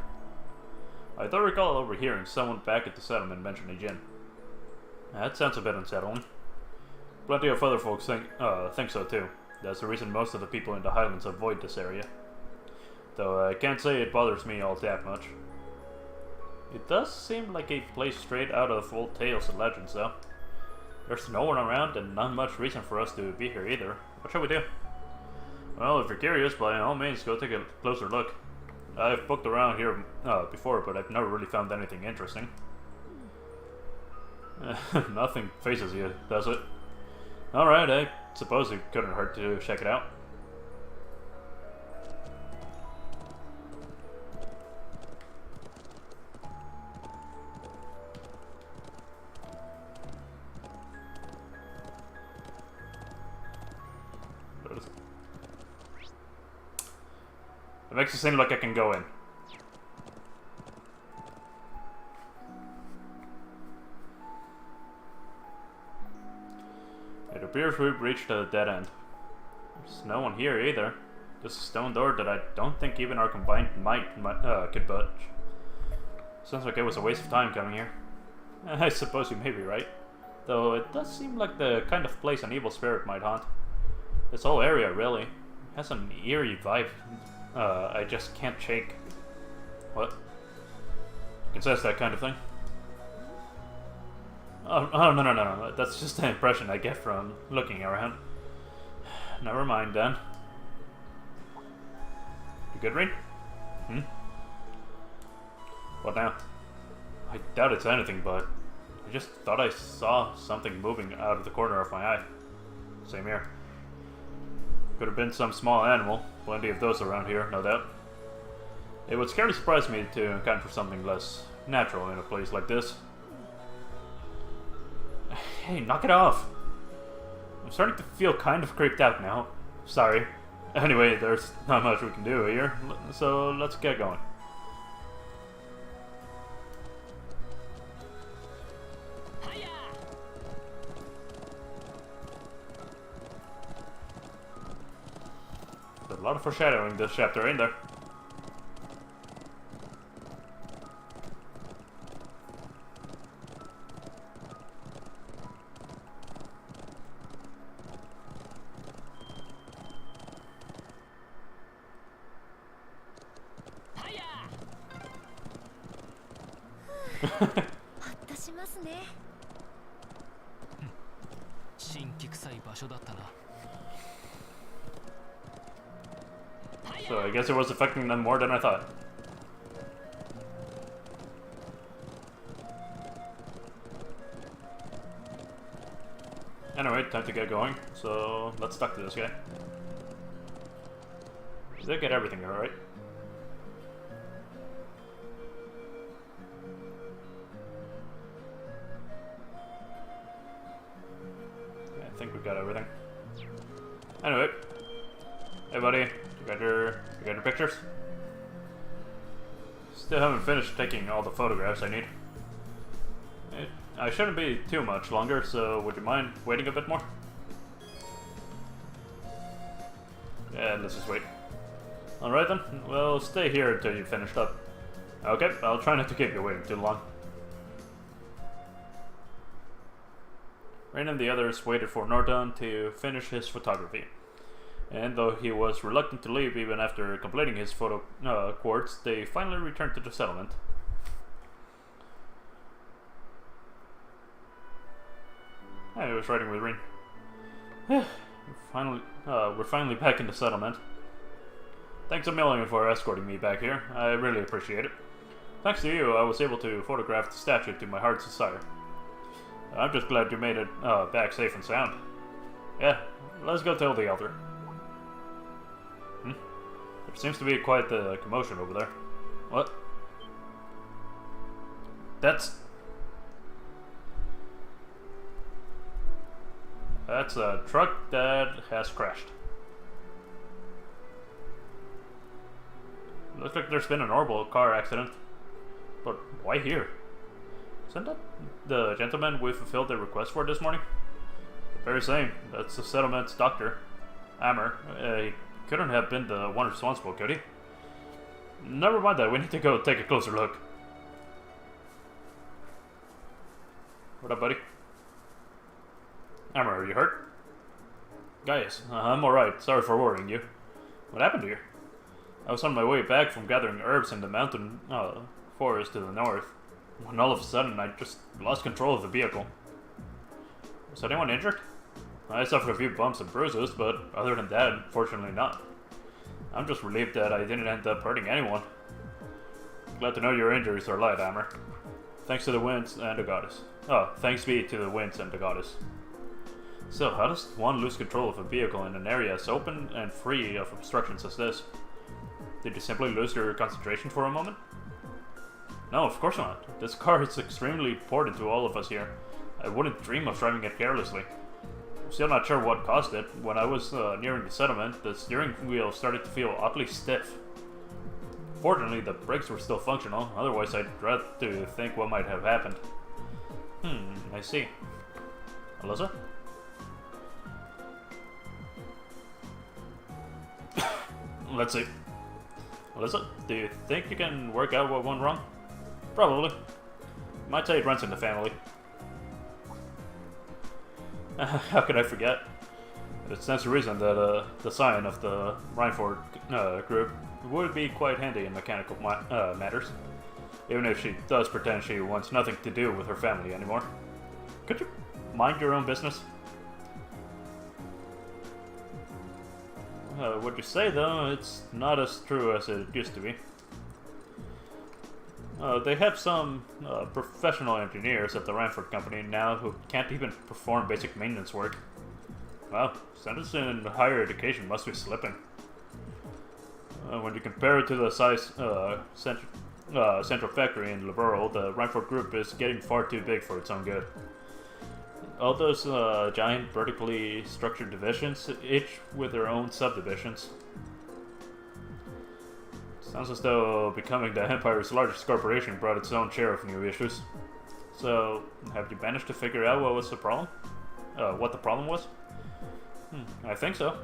I don't recall overhearing someone back at the settlement mention a djinn. That sounds a bit unsettling. Plenty of other folks think so too. That's the reason most of the people in the Highlands avoid this area. Though I can't say it bothers me all that much. It does seem like a place straight out of old tales and legends though. There's no one around and not much reason for us to be here either. What shall we do? Well, if you're curious, by all means go take a closer look. I've booked around here before, but I've never really found anything interesting. Nothing faces you, does it? Alright, I suppose it couldn't hurt to check it out. It makes it seem like I can go in. It appears we've reached a dead end. There's no one here either. Just a stone door that I don't think even our combined might could budge. Sounds like it was a waste of time coming here. I suppose you may be right. Though it does seem like the kind of place an evil spirit might haunt. This whole area really has an eerie vibe I just can't shake. What? You can sense that kind of thing? Oh, no. That's just the impression I get from looking around. Never mind, then. You good, Rean? What now? I doubt it's anything, but I just thought I saw something moving out of the corner of my eye. Same here. Could have been some small animal. Plenty of those around here, no doubt. It would scarcely surprise me to encounter something less natural in a place like this. Hey, knock it off! I'm starting to feel kind of creeped out now. Sorry. Anyway, there's not much we can do here, so let's get going. There's a lot of foreshadowing this chapter, ain't there? So I guess it was affecting them more than I thought. Anyway, time to get going, so let's talk to this guy. Did I get everything alright? I think we got everything. Anyway. Hey buddy, you got your pictures? Still haven't finished taking all the photographs I need. I shouldn't be too much longer, so would you mind waiting a bit more? Yeah, let's just wait. Alright then, well stay here until you've finished up. Okay, I'll try not to keep you waiting too long. Rain and the others waited for Nordon to finish his photography. And though he was reluctant to leave even after completing his photo quartz, they finally returned to the settlement. I was riding with Rean. We're finally back in the settlement. Thanks a million for escorting me back here. I really appreciate it. Thanks to you, I was able to photograph the statue to my heart's desire. I'm just glad you made it back safe and sound. Yeah, let's go tell the elder. There seems to be quite the commotion over there. What? That's a truck that has crashed. Looks like there's been an horrible car accident. But why here? Isn't that the gentleman we fulfilled the request for this morning? Very same. That's the settlement's doctor, Ammer. He couldn't have been the one responsible, could he? Never mind that, we need to go take a closer look. What up, buddy? Ammer, are you hurt? Guys, I'm alright. Sorry for worrying you. What happened here? I was on my way back from gathering herbs in the mountain forest to the north, when all of a sudden I just lost control of the vehicle. Was anyone injured? I suffered a few bumps and bruises, but other than that, fortunately not. I'm just relieved that I didn't end up hurting anyone. Glad to know your injuries are light, Ammer. Thanks to the winds and the goddess. Oh, thanks be to the winds and the goddess. So, how does one lose control of a vehicle in an area as open and free of obstructions as this? Did you simply lose your concentration for a moment? No, of course not. This car is extremely important to all of us here. I wouldn't dream of driving it carelessly. I'm still not sure what caused it. When I was nearing the settlement, the steering wheel started to feel oddly stiff. Fortunately, the brakes were still functional, otherwise I'd dread to think what might have happened. I see. Alyssa? Let's see. Alyssa, do you think you can work out what went wrong? Probably. Might say it runs in the family. How could I forget? It stands to reason that the sign of the Rhineford group would be quite handy in mechanical matters, even if she does pretend she wants nothing to do with her family anymore. Could you mind your own business? What you say, though, it's not as true as it used to be. They have some professional engineers at the Rhineford Company now who can't even perform basic maintenance work. Wow, standards in higher education must be slipping. When you compare it to the size central factory in Liberal, the Rhineford Group is getting far too big for its own good. All those giant vertically structured divisions, each with their own subdivisions. Sounds as though becoming the Empire's largest corporation brought its own share of new issues. So, have you managed to figure out what was the problem? What the problem was? I think so.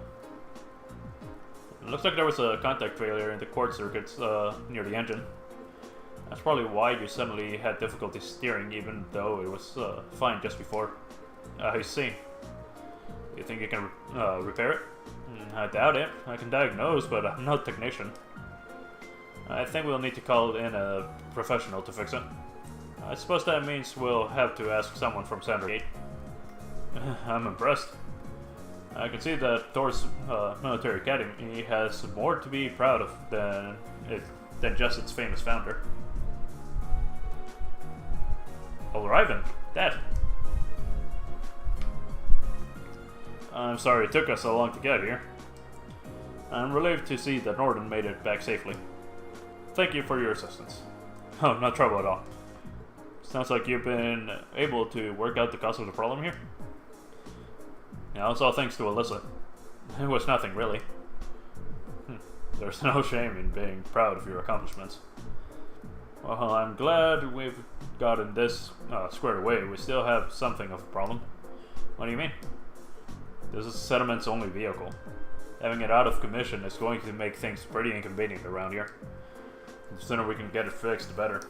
It looks like there was a contact failure in the cord circuits near the engine. That's probably why you suddenly had difficulty steering, even though it was fine just before. I see. You think you can repair it? I doubt it. I can diagnose, but I'm no technician. I think we'll need to call in a professional to fix it. I suppose that means we'll have to ask someone from Sandergate. I'm impressed. I can see that Thor's military academy has more to be proud of than just its famous founder. Ulriven, Dad. I'm sorry it took us so long to get here. I'm relieved to see that Norden made it back safely. Thank you for your assistance. Oh, no trouble at all. Sounds like you've been able to work out the cause of the problem here. Yeah, it's all thanks to Alyssa. It was nothing, really. There's no shame in being proud of your accomplishments. Well, I'm glad we've gotten this squared away. We still have something of a problem. What do you mean? This is the settlement's only vehicle. Having it out of commission is going to make things pretty inconvenient around here. The sooner we can get it fixed, the better.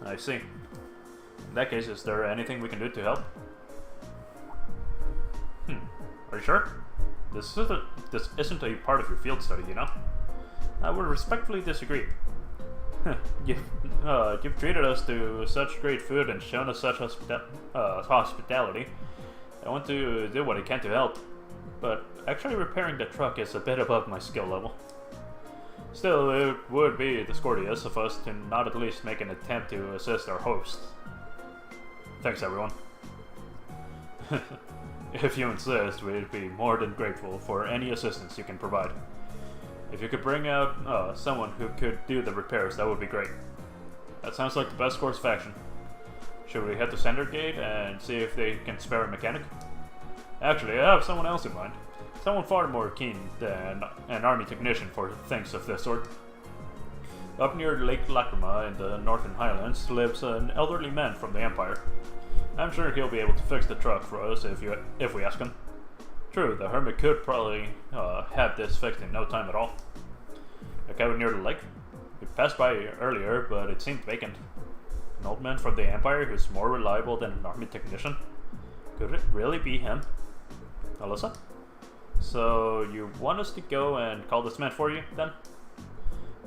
I see. In that case, is there anything we can do to help? Are you sure? This isn't a part of your field study, you know? I would respectfully disagree. You've treated us to such great food and shown us such hospitality. I want to do what I can to help, but actually repairing the truck is a bit above my skill level. Still, it would be discourteous of us to not at least make an attempt to assist our host. Thanks, everyone. If you insist, we'd be more than grateful for any assistance you can provide. If you could bring out someone who could do the repairs, that would be great. That sounds like the best course of action. Should we head to Sandergate and see if they can spare a mechanic? Actually, I have someone else in mind. Someone far more keen than an army technician for things of this sort. Up near Lake Lacrima in the northern Highlands lives an elderly man from the Empire. I'm sure he'll be able to fix the truck for us if we ask him. True, the hermit could probably have this fixed in no time at all. A cabin near the lake? We passed by earlier, but it seemed vacant. An old man from the Empire who's more reliable than an army technician? Could it really be him? Alyssa? So, you want us to go and call this man for you, then?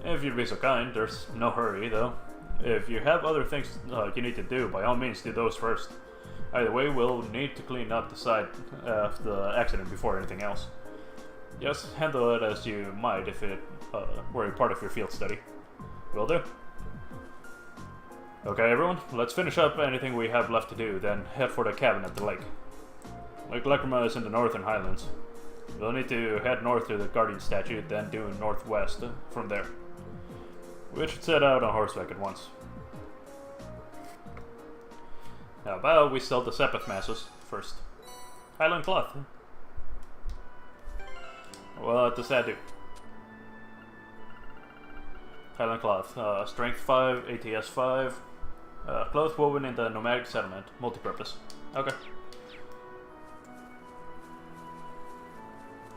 If you'd be so kind, there's no hurry, though. If you have other things you need to do, by all means do those first. Either way, we'll need to clean up the site of the accident before anything else. Just handle it as you might if it were a part of your field study. Will do. Okay, everyone, let's finish up anything we have left to do, then head for the cabin at the lake. Lake Lacrima is in the northern Highlands. We'll need to head north to the Guardian statue, then due northwest from there. We should set out on horseback at once. How about we sell the Sepith masses first? Highland cloth. What does that do? Highland cloth. Strength 5, ATS 5. Cloth woven in the nomadic settlement. Multi-purpose. Okay.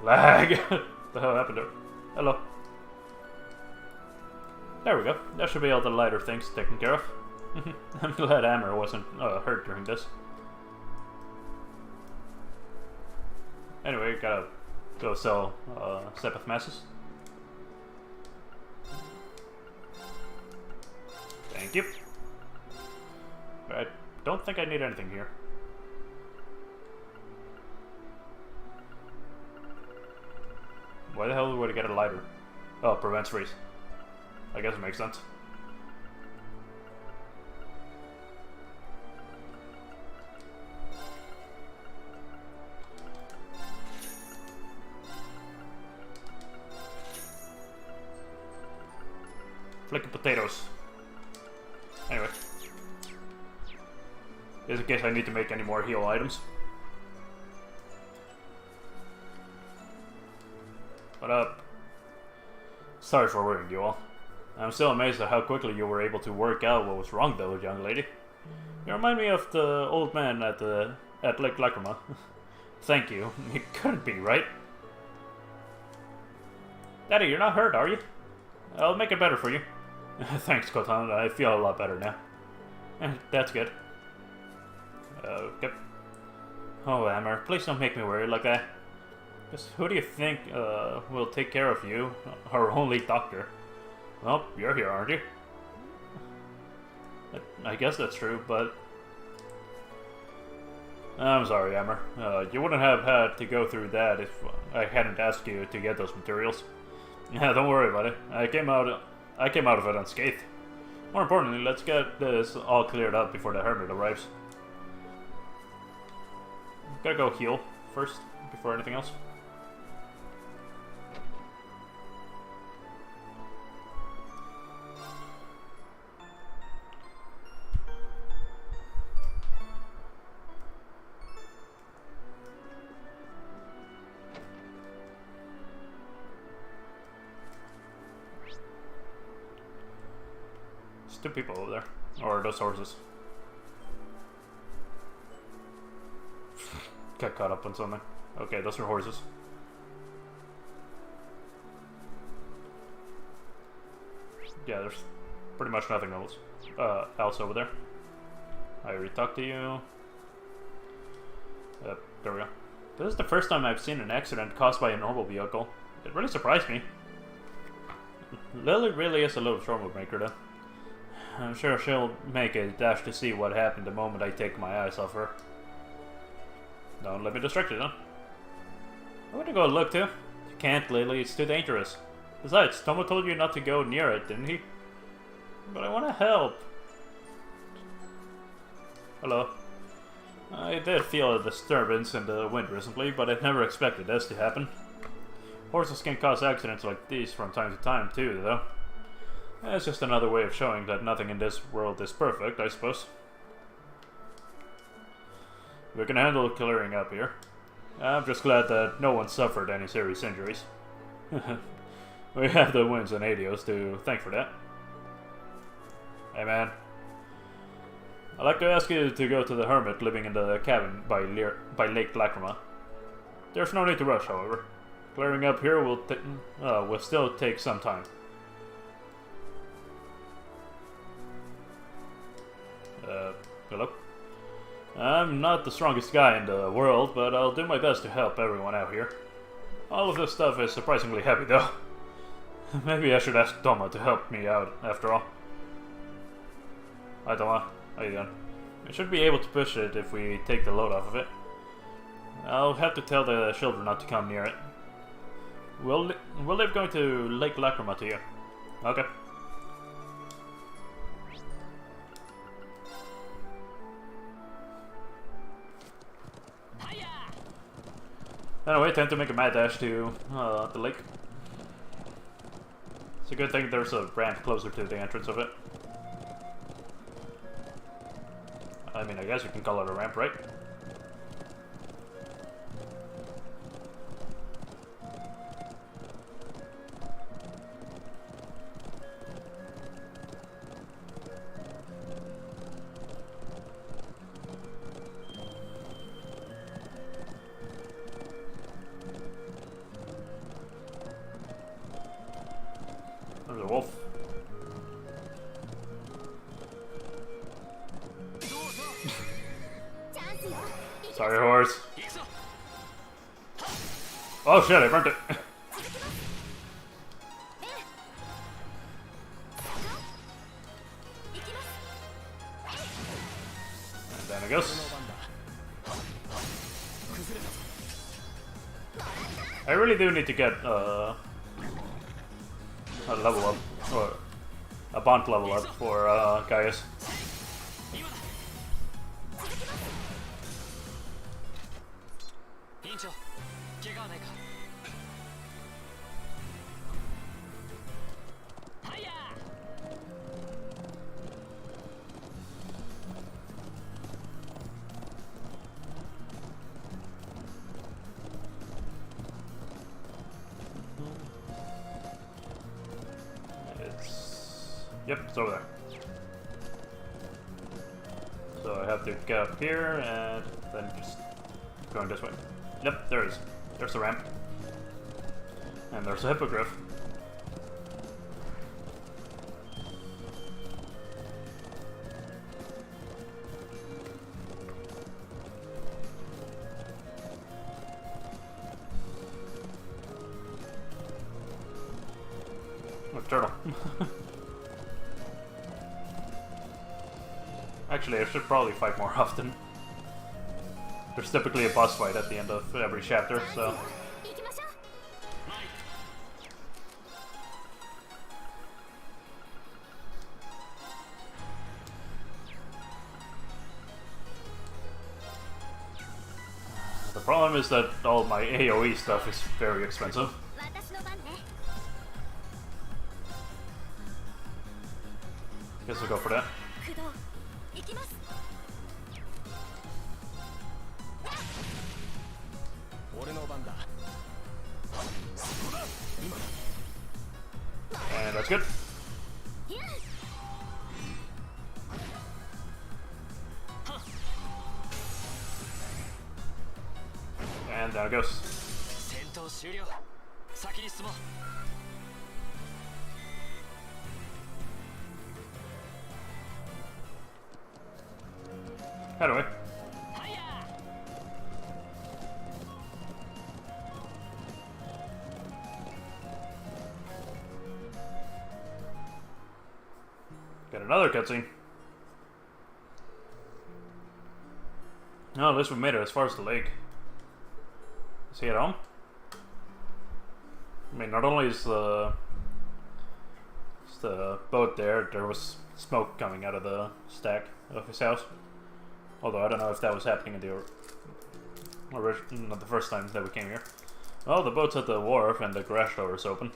Lag! The hell happened there? Hello. There we go. That should be all the lighter things taken care of. I'm glad Amber wasn't hurt during this. Anyway, gotta go sell Sepith masses. Thank you. I don't think I need anything here. Why the hell would I get a lighter? Oh, prevents freeze. I guess it makes sense. Flicking potatoes. Anyway. Just in case I need to make any more heal items. What up? Sorry for worrying you all. I'm still amazed at how quickly you were able to work out what was wrong though, young lady. You remind me of the old man at Lake Lacrima. Thank you. It couldn't be, right? Daddy, you're not hurt, are you? I'll make it better for you. Thanks, Kotan. I feel a lot better now. That's good. Okay. Oh, Amber, please don't make me worry like that. Just who do you think will take care of you, our only doctor? Well, you're here, aren't you? I guess that's true, but... I'm sorry, Amber. You wouldn't have had to go through that if I hadn't asked you to get those materials. Yeah, don't worry about it. I came out of it unscathed. More importantly, let's get this all cleared up before the hermit arrives. Gotta go heal first, before anything else. There's 2 people over there. Or those horses. Got caught up on something. Okay, those are horses. Yeah, there's pretty much nothing else over there. I already talked to you. Yep, there we go. This is the first time I've seen an accident caused by a normal vehicle. It really surprised me. Lily really is a little troublemaker, though. I'm sure she'll make a dash to see what happened the moment I take my eyes off her. Don't let me distract you, then. I want to go look, too. You can't, Lily. It's too dangerous. Besides, Tomo told you not to go near it, didn't he? But I want to help. Hello. I did feel a disturbance in the wind recently, but I never expected this to happen. Horses can cause accidents like these from time to time, too, though. It's just another way of showing that nothing in this world is perfect, I suppose. We can handle clearing up here. I'm just glad that no one suffered any serious injuries. We have the Winds and Adios to thank for that. Hey man. I'd like to ask you to go to the hermit living in the cabin by Lake Lacrima. There's no need to rush, however. Clearing up here will still take some time. Hello? I'm not the strongest guy in the world, but I'll do my best to help everyone out here. All of this stuff is surprisingly heavy, though. Maybe I should ask Toma to help me out, after all. Hi, Toma. How you doing? We should be able to push it if we take the load off of it. I'll have to tell the children not to come near it. We'll live going to Lake Lacrima to you. Okay. Anyway, time to make a mad dash to the lake. It's a good thing there's a ramp closer to the entrance of it. I mean, I guess you can call it a ramp, right? There's a wolf. Sorry, horse. Oh shit, I burnt it. And then it goes. I really do need to get a level up, or a bond level up for Gaius. Yep, it's over there. So I have to get up here and then just going this way. Yep, there it is. There's the ramp. And there's a hippogriff. Oh, turtle. Actually, I should probably fight more often. There's typically a boss fight at the end of every chapter, so... The problem is that all my AoE stuff is very expensive. Guess we'll go for that. And that's good. And down it goes. Anyway. Got another cutscene. Oh, at least we made it as far as the lake. Is he at home? I mean, not only is the boat there, there was smoke coming out of the stack of his house. Although I don't know if that was happening in not the first time that we came here. Well, the boat's at the wharf and the garage door is open.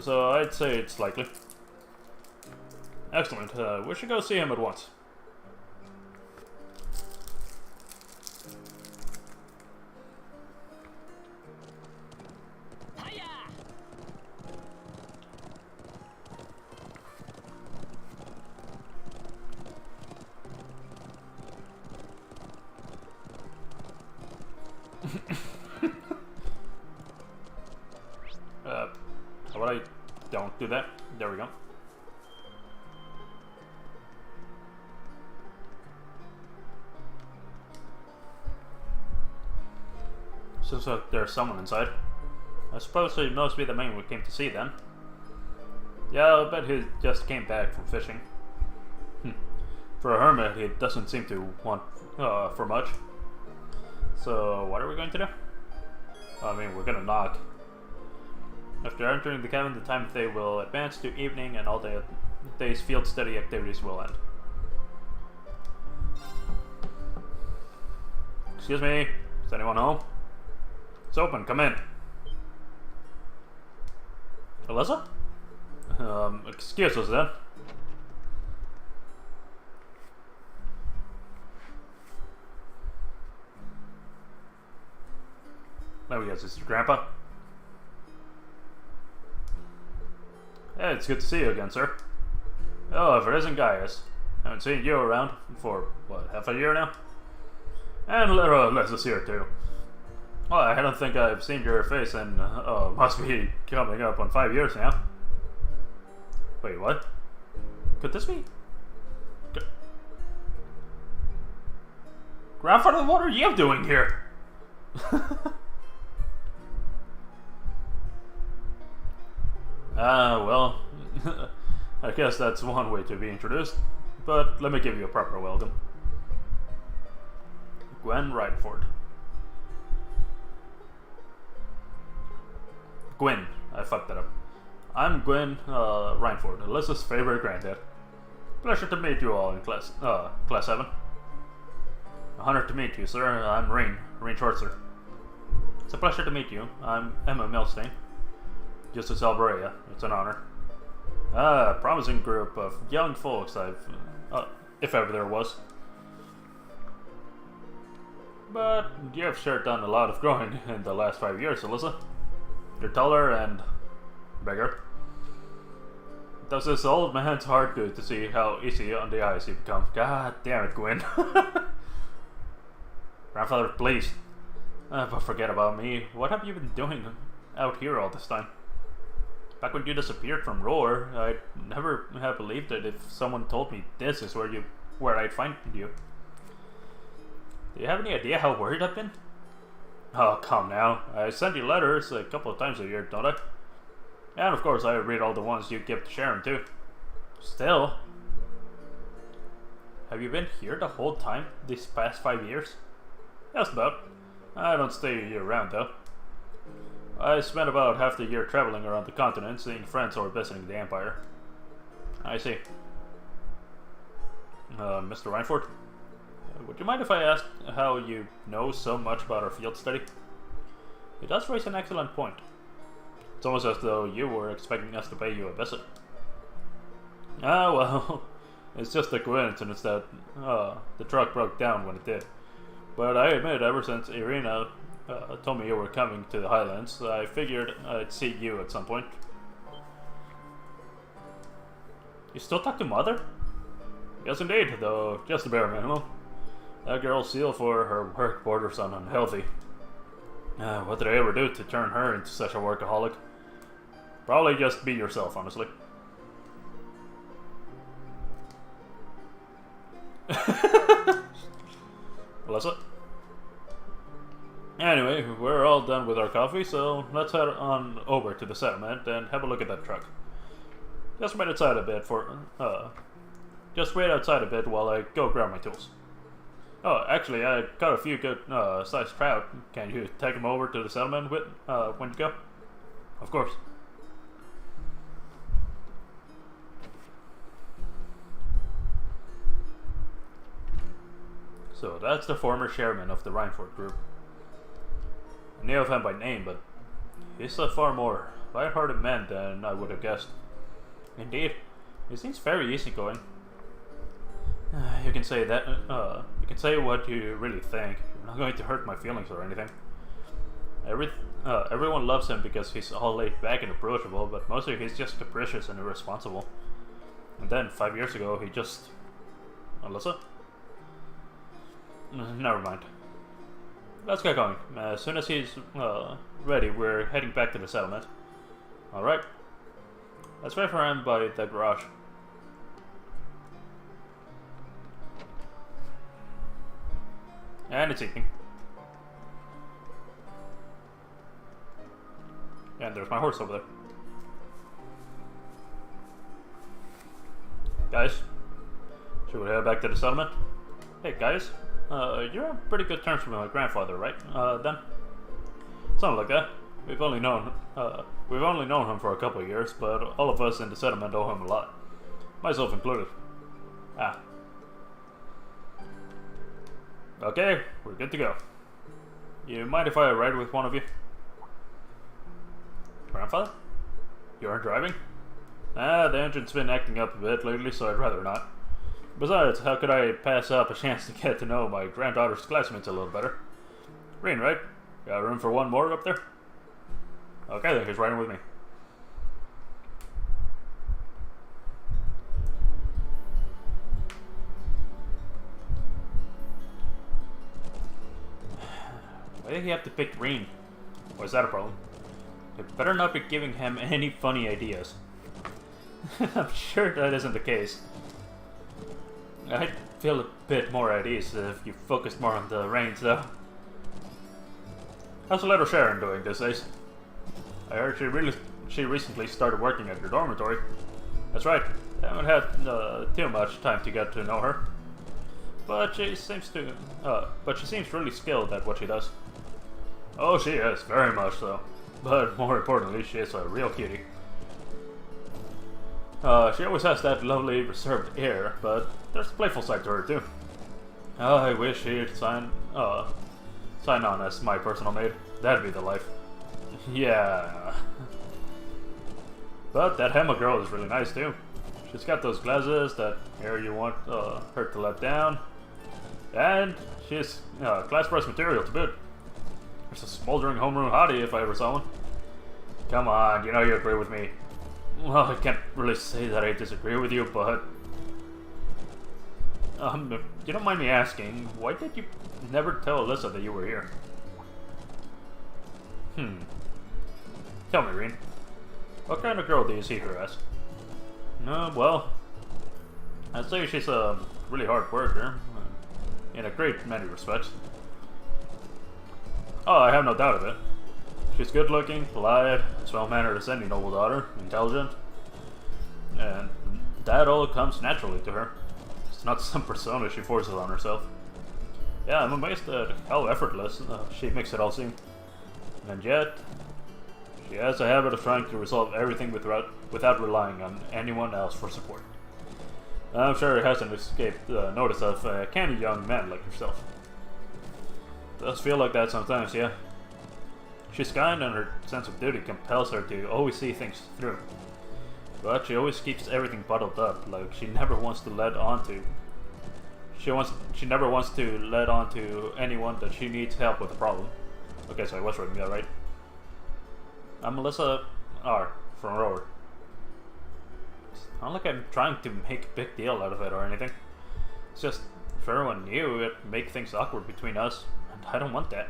So I'd say it's likely. Excellent. We should go see him at once. How about I don't do that? There we go. So there's someone inside. I suppose he must be the man we came to see then. Yeah, I bet he just came back from fishing. For a hermit, he doesn't seem to want for much. So, what are we going to do? I mean, we're gonna knock. After entering the cabin, the time they will advance to evening and all day's field study activities will end. Excuse me, is anyone home? It's open, come in. Alyssa? Excuse us then. There we go, this is your grandpa. Hey, it's good to see you again, sir. Oh, if it isn't Gaius. I haven't seen you around for, what, half a year now? And Alyssa's here too. Well, I don't think I've seen your face in, must be coming up on 5 years now. Wait, what? Could this be? Grandfather, what are you doing here? Well, I guess that's one way to be introduced, but let me give you a proper welcome. Gwen Reinford. Gwen, I fucked that up. I'm Gwen Reinford, Alyssa's favorite granddad. Pleasure to meet you all in class 7. Honored to meet you, sir. I'm Rain Schwartzer. It's a pleasure to meet you. I'm Emma Milstein. Justice Alberea. It's an honor. Promising group of young folks if ever there was. But you have sure done a lot of growing in the last 5 years, Alyssa. You're taller and bigger. Does this old man's heart good to see how easy on the eyes you become. God damn it, Gwen. Grandfather, please. But forget about me. What have you been doing out here all this time? Back when you disappeared from Roar, I'd never have believed it if someone told me this is where I'd find you. Do you have any idea how worried I've been? Oh, come now. I send you letters a couple of times a year, don't I? And of course I read all the ones you give to Sharon too. Still. Have you been here the whole time, these past 5 years? Just about. I don't stay year round though. I spent about half the year traveling around the continent, seeing friends or visiting the Empire. I see. Mr. Reinford? Would you mind if I asked how you know so much about our field study? It does raise an excellent point. It's almost as though you were expecting us to pay you a visit. Ah, well, it's just a coincidence that the truck broke down when it did. But I admit, ever since Irina told me you were coming to the Highlands, I figured I'd see you at some point. You still talk to Mother? Yes, indeed, though just the bare minimum. That girl's seal for her work borders on unhealthy. What did I ever do to turn her into such a workaholic? Probably just be yourself, honestly. Alyssa? Anyway, we're all done with our coffee, so let's head on over to the settlement and have a look at that truck. Just wait outside a bit while I go grab my tools. Oh, actually, I caught a few good sized trout. Can you take them over to the settlement when you go? Of course. So that's the former chairman of the Reinford group. I knew of him by name, but he's a far more light-hearted man than I would have guessed. Indeed, he seems very easygoing. You can say that. You can say what you really think. You're not going to hurt my feelings or anything. Everyone loves him because he's all laid back and approachable, but mostly he's just capricious and irresponsible. And then 5 years ago, he just... Alyssa? Never mind. let's get going. As soon as he's ready, we're heading back to the settlement. Alright. Let's wait for him by the garage. And it's evening. And there's my horse over there. Guys, should we head back to the settlement? Hey guys, you're on pretty good terms with my grandfather, right? Then? Something like that. We've only known him for a couple of years, but all of us in the settlement owe him a lot. Myself included. Ah. Okay, we're good to go. You mind if I ride with one of you? Grandfather? You aren't driving? The engine's been acting up a bit lately, so I'd rather not. Besides, how could I pass up a chance to get to know my granddaughter's classmates a little better? Green, right? Got room for one more up there? Okay, then he's riding with me. Why did he have to pick Green? Or is that a problem? You better not be giving him any funny ideas. I'm sure that isn't the case. I'd feel a bit more at ease if you focused more on the reins, though. How's the little Sharon doing these days? I heard she recently started working at your dormitory. That's right. I haven't had too much time to get to know her, but she seems really skilled at what she does. Oh, she is very much so. But more importantly, she is a real cutie. She always has that lovely, reserved air, but there's a playful side to her too. I wish she'd sign on as my personal maid. That'd be the life. Yeah. But that Hema girl is really nice too. She's got those glasses, that hair you want her to let down, and she's class press material to boot. There's a smoldering homeroom hottie if I ever saw one. Come on, you know you agree with me. Well, I can't really say that I disagree with you, but if you don't mind me asking, why did you never tell Alyssa that you were here? Tell me, Reen. What kind of girl do you see her as? Well, I'd say she's a really hard worker, in a great many respects. Oh, I have no doubt of it. She's good looking, polite, as well mannered as any noble daughter, intelligent, and that all comes naturally to her. It's not some persona she forces on herself. Yeah, I'm amazed at how effortless she makes it all seem. And yet, she has a habit of trying to resolve everything without relying on anyone else for support. I'm sure it hasn't escaped notice of a canny young man like yourself. Does feel like that sometimes, yeah. She's kind and her sense of duty compels her to always see things through. But she always keeps everything bottled up, like she never wants to let on to. She never wants to let on to anyone that she needs help with a problem. Okay, so I was reading that right. I'm Melissa R. from Rower. It's not like I'm trying to make a big deal out of it or anything. It's just, if everyone knew, it'd make things awkward between us, and I don't want that.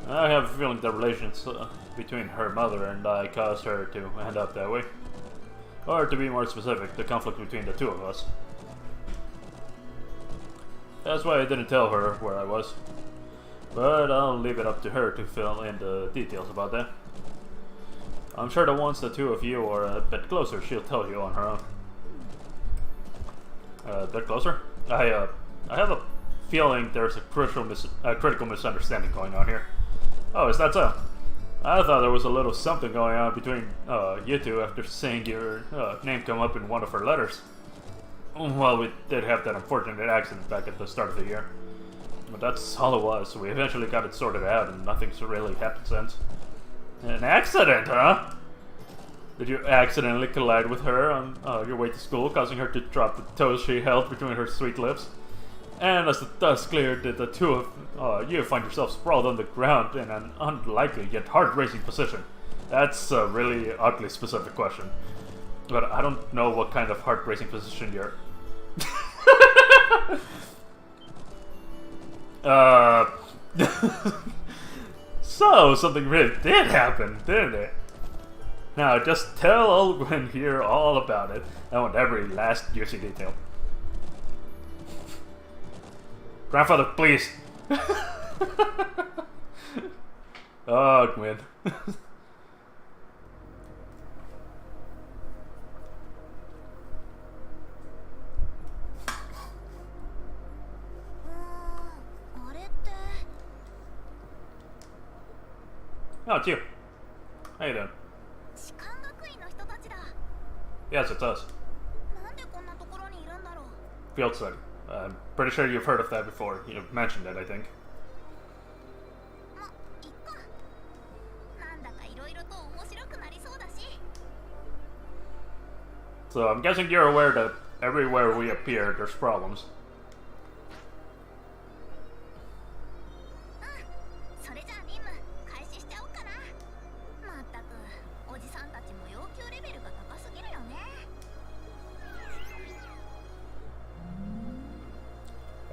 I have a feeling the relations between her mother and I caused her to end up that way. Or to be more specific, the conflict between the two of us. That's why I didn't tell her where I was. But I'll leave it up to her to fill in the details about that. I'm sure that once the two of you are a bit closer, she'll tell you on her own. A bit closer? I have a feeling there's a critical misunderstanding going on here. Oh, is that so? I thought there was a little something going on between you two after seeing your name come up in one of her letters. Well, we did have that unfortunate accident back at the start of the year. But that's all it was. We eventually got it sorted out and nothing's really happened since. An accident, huh? Did you accidentally collide with her on your way to school, causing her to drop the toes she held between her sweet lips? And as the dust cleared, did the two of you find yourself sprawled on the ground in an unlikely yet heart-racing position? That's a really oddly specific question. But I don't know what kind of heart-racing position you're... Uh. So, something really did happen, didn't it? Now, just tell old Gwen here all about it. I want every last juicy detail. Grandfather, please. Oh, Gwen. あ、it's you. How you doing? Yes, it's us. Field study. I'm pretty sure you've heard of that before. You've mentioned it, I think. So I'm guessing you're aware that everywhere we appear, there's problems.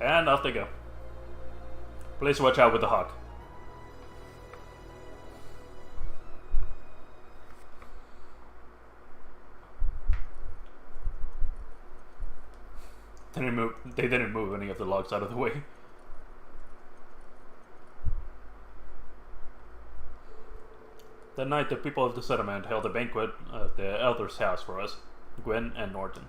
And off they go. Please watch out with the hawk. They didn't move any of the logs out of the way. That night, the people of the settlement held a banquet at the elder's house for us, Gwen and Norton.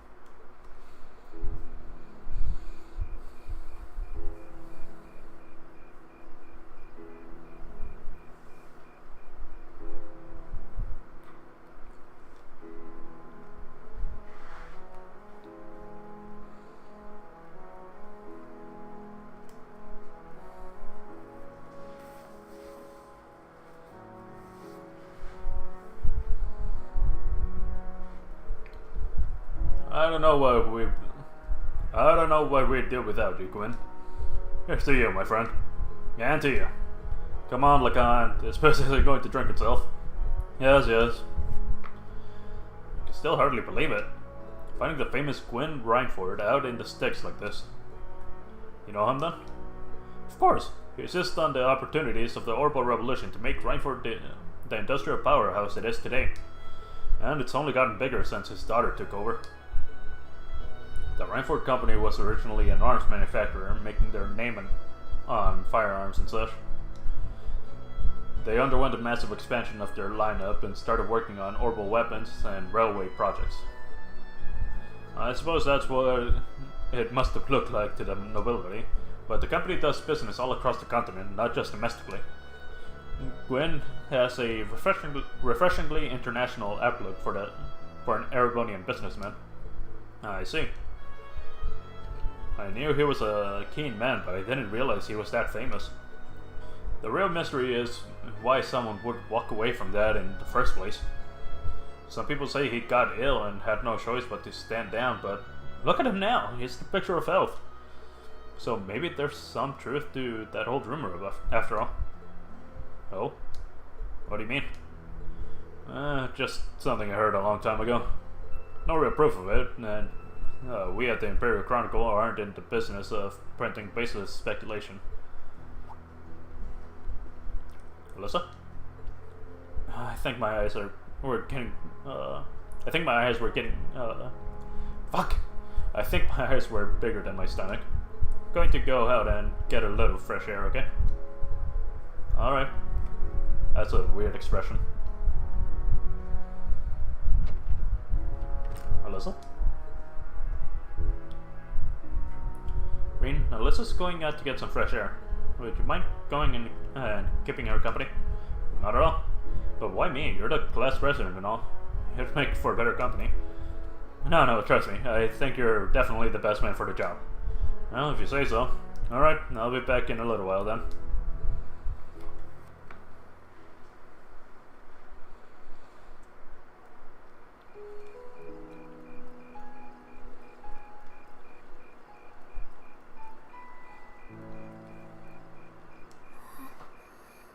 I don't know what we'd do without you, Gwen. Here's to you, my friend. And to you. Come on, Lacan. This place isn't going to drink itself. Yes, yes. I can still hardly believe it. Finding the famous Gwen Reinford out in the sticks like this. You know him then? Of course. He insists on the opportunities of the Orbital Revolution to make Reinford the industrial powerhouse it is today. And it's only gotten bigger since his daughter took over. The Reinford Company was originally an arms manufacturer, making their name on firearms and such. They underwent a massive expansion of their lineup and started working on orbital weapons and railway projects. I suppose that's what it must have looked like to the nobility, but the company does business all across the continent, not just domestically. Gwen has a refreshingly international outlook for an Aragonian businessman. I see. I knew he was a keen man, but I didn't realize he was that famous. The real mystery is why someone would walk away from that in the first place. Some people say he got ill and had no choice but to stand down, but look at him now. He's the picture of health. So maybe there's some truth to that old rumor after all. Oh? What do you mean? Just something I heard a long time ago. No real proof of it, and we at the Imperial Chronicle aren't in the business of printing baseless speculation. Alyssa? I think my eyes were getting, fuck! I think my eyes were bigger than my stomach. I'm going to go out and get a little fresh air, okay? Alright. That's a weird expression. Alyssa? Reen, Alyssa's going out to get some fresh air. Would you mind going in and keeping her company? Not at all. But why me? You're the class president and all. It'd make for better company. No, trust me. I think you're definitely the best man for the job. Well, if you say so. Alright, I'll be back in a little while then.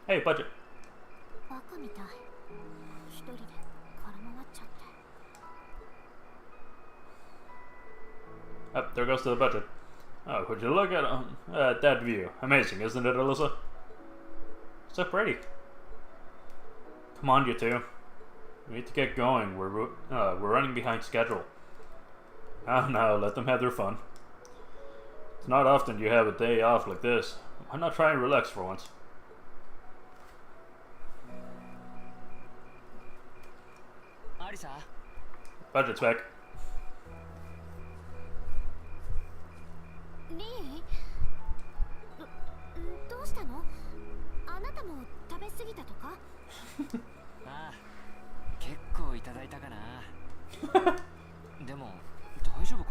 Hey, budget. Oh, there goes to the budget. Oh, would you look at that view? Amazing, isn't it, Alyssa? So pretty. Come on, you two. We need to get going. We're running behind schedule. Oh no, let them have their fun. It's not often you have a day off like this. Why not try and relax for once? Budget's back. Lee? どうしたの？あなたも食べ過ぎたとか？ああ、結構いただいたかな。でも大丈夫か？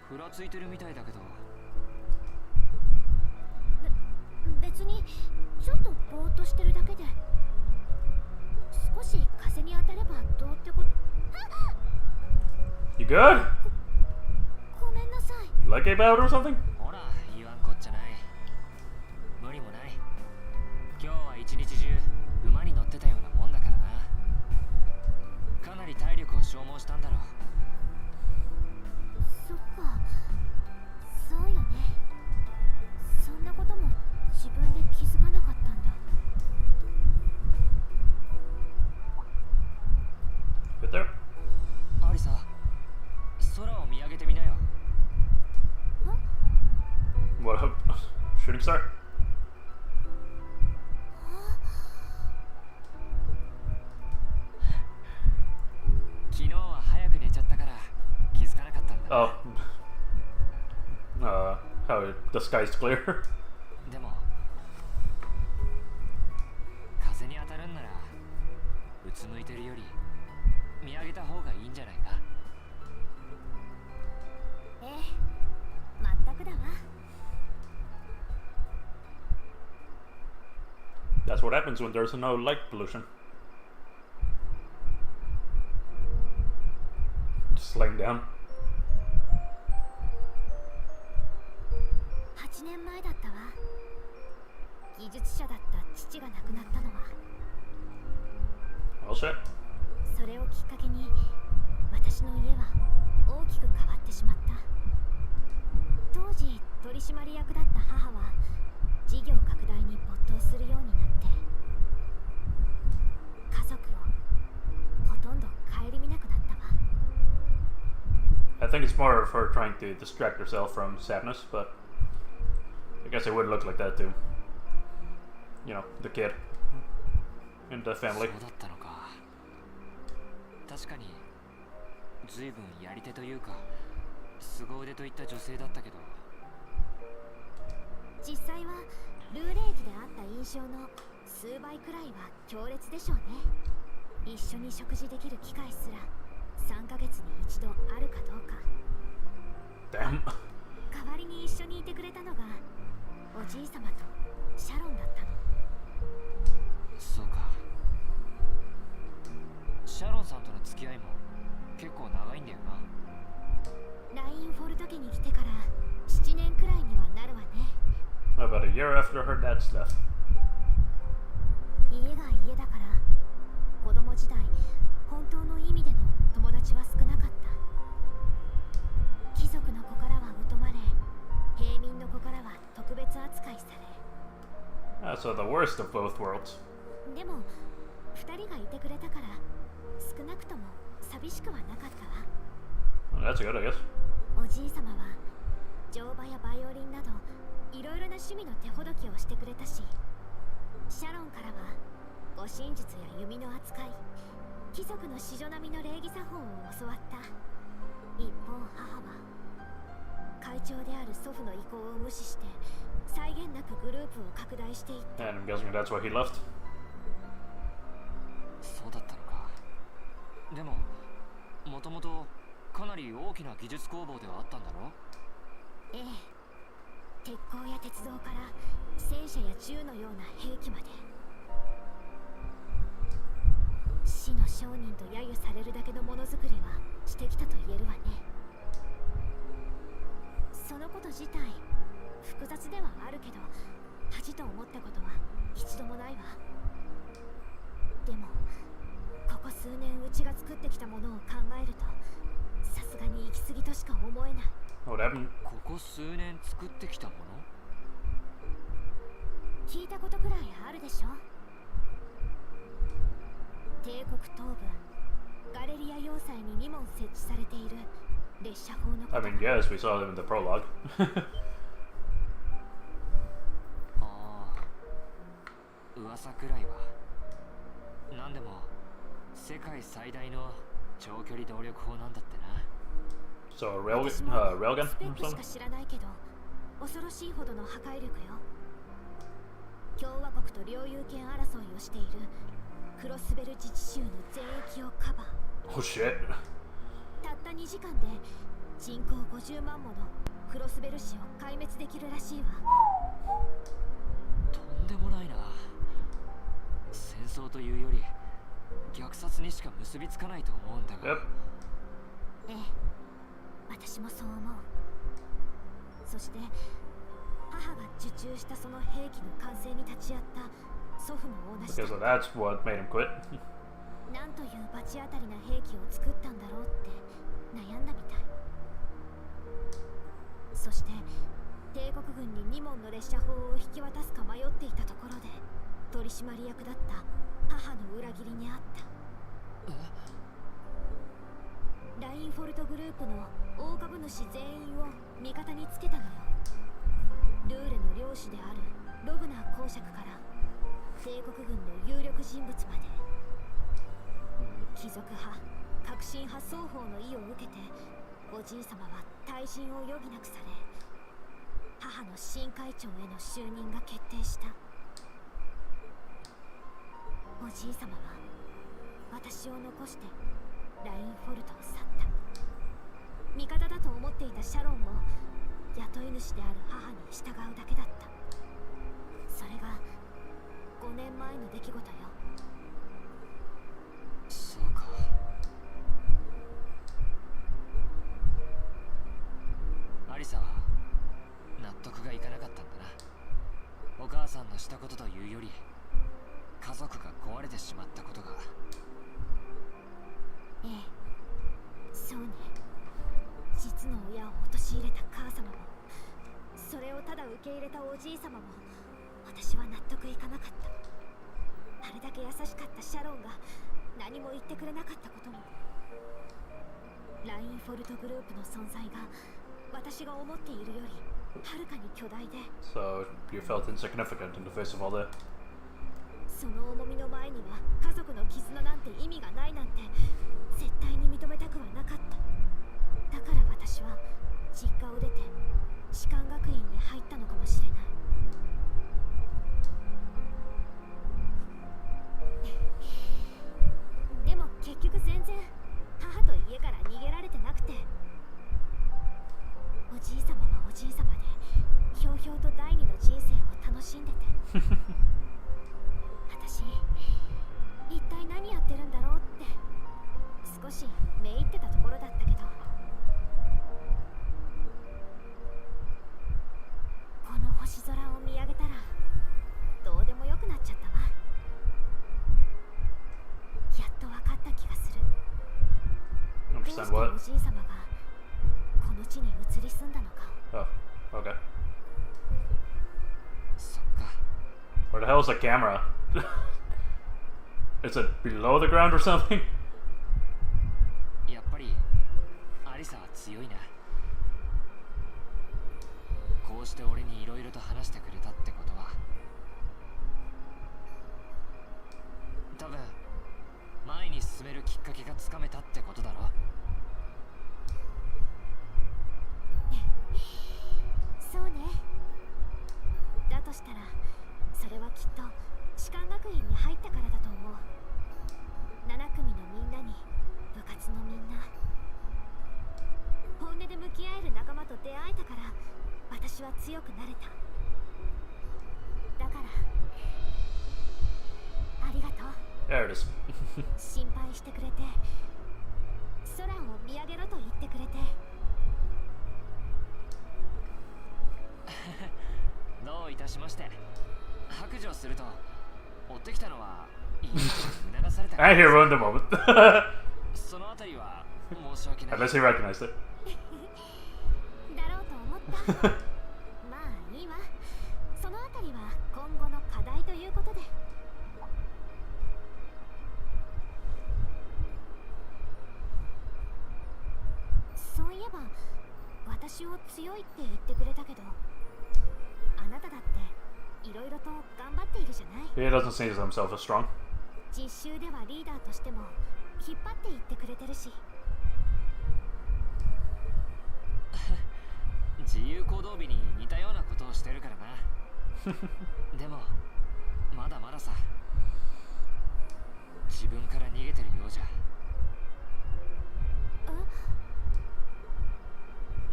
ふらついてるみたいだけど。別にちょっとぼーっとしてるだけで。少し風に当たればどうってこと。You good? ごめんなさい。Like a bout or something? ほら、言わんこっちゃない。無理もない。今日は一日中馬に乗ってたようなもんだからな。かなり体力を消耗したんだろう。そっか、そうよね。そんなことも自分で気づかなかったんだ。Good there. アリサ、空を見上げてみなよ。What up? Shooting star? 昨日は早く寝ちゃったから気づかなかったんだ。Oh. How the sky's clear. でも風に当たるんならうつむいてるより見上げた方がいいんじゃないか。ええ、まったくだわ。That's what happens when there's no light pollution. Just laying down. 8年前だったわ。技術者だった父が亡くなったのは。All set. それをきっかけに私の家は大きく変わってしまった。当時取締役だった母は事業拡大に没頭するようになって家族をほとんど顧みなくなったわ。 I think it's more of her trying to distract herself from sadness, but I guess it would look like that too. You know, the kid and the family. そうだったのか。確かに随分やり手というか凄腕といった女性だったけど。実際はルーレーキであった印象の数倍くらいは強烈でしょうね。一緒に食事できる機会すら3ヶ月に一度あるかどうか。 Damn. 代わりに一緒にいてくれたのがおじいさまとシャロンだったの。そうか。シャロンさんとの付き合いも結構長いんだよな。ラインフォルト家に来てから7年くらいにはなるわね。About a year after her dad's death. 家が家だから子供時代本当の意味での友達は少なかった。貴族の子からは疎まれ、平民の子からは特別扱いされ。So the worst of both worlds. でも2人がいてくれたから少なくとも寂しくはなかったわ。 Well, that's good, I guess. おじいさまは乗馬やバイオリンなどいろいろな趣味の手ほどきをしてくれたし、シャロンからは護身術や弓の扱い、貴族の子女並みの礼儀作法を教わった。一方母は会長である祖父の意向を無視して際限なくグループを拡大していった。 And I'm guessing that's why he left. そうだったのか。でももともとかなり大きな技術工房ではあったんだろ。ええ、鉄鋼や鉄道から戦車や銃のような兵器まで。死の商人と揶揄されるだけのものづくりはしてきたと言えるわね。そのこと自体複雑ではあるけど恥と思ったことは一度もないわ。でもここ数年うちが作ってきたものを考えるとさすがに行き過ぎとしか思えない。What happened? ここ数年作ってきたもの？聞いたことくらいあるでしょ。帝国東部ガレリア要塞に2門設置されている列車砲のこと。 I mean, yes, we saw them in the prologue. ああ、噂くらいは。なんでも世界最大の長距離動力砲なんだってな。 So a railgun ス or ペックし something? か知らないけど恐ろしいほどの破壊力よ。共和国と領有権争いをしているクロスベル自治州の全域をカバー。 Oh shit. たった2時間で人口50万ものクロスベル市を壊滅できるらしいわ。とんでもないな。戦争というより虐殺にしか結びつかないと思うんだが。 Yep. ええ、私もそう思う。そして母が受注したその兵器の完成に立ち会った祖父も同じ Okay, だ。 so that's what made him quit. なんという罰当たりな兵器を作ったんだろうって悩んだみたい。そして帝国軍に2門の列車砲を引き渡すか迷っていたところで取締役だった母の裏切りにあった。ラインフォルトグループの大株主全員を味方につけたのよ。ルーレの領主であるログナー公爵から帝国軍の有力人物まで、貴族派革新派双方の意を受けておじい様は退陣を余儀なくされ、母の新会長への就任が決定した。おじい様は私を残してラインフォルトを去った。味方だと思っていたシャロンも雇い主である母に従うだけだった。それが5年前の出来事よ。そうか。アリサは納得がいかなかったんだな。お母さんのしたことというより家族が壊れてしまったことが。ええ、そうね。実の親を陥れた母様もそれをただ受け入れたおじい様も私は納得いかなかった。あれだけ優しかったシャロンが何も言ってくれなかったことも。ラインフォルトグループの存在が私が思っているよりはるかに巨大で、 So you felt insignificant in the face of all that. その重みの前には家族の絆なんて意味がないなんて絶対に認めたくはなかった。だから私は実家を出て士官学院に入ったのかもしれない。でも結局全然母と家から逃げられてなくて、おじい様はおじい様でひょうひょうと第二の人生を楽しんでて私一体何やってるんだろうって少しめいってたところだったけど、この星空を見上げたらどうでもよくなっちゃったわ。やっと分かった気がする。どうして Understand お what? じい様がこの地に移り住んだのか。 Oh, okay. そっか。 Where the hell is the camera? Is it below the ground or something? やっぱりアリサは強いな。こうして俺に色々と話してくれたってことは、多分前に進めるきっかけがつかめたってことだろ。そうね。だとしたらそれはきっと士官学院に入ったからだと思う。7組のみんなに部活のみんな、本音で向き合える仲間と出会えたから私は強くなれた。だからありがとう。 There it is. 心配してくれて空を見上げろと言ってくれて。どういたしまして。白状すると追ってきたのはいいことに促されたから I hear one the moment. そのあたりは申し訳ない。 Unless he recognized it. 誰まあいいわ。そのあたりは今後の課題ということで。そういえば私を強いって言ってくれたけど、あなただっていろいろと頑張っているじゃない。 He doesn't see himself as strong. 実習ではリーダーとしても引っ張っていってくれてるし。自由行動日に似たようなことをしてるからな。でもまだまださ。自分から逃げてるようじゃ。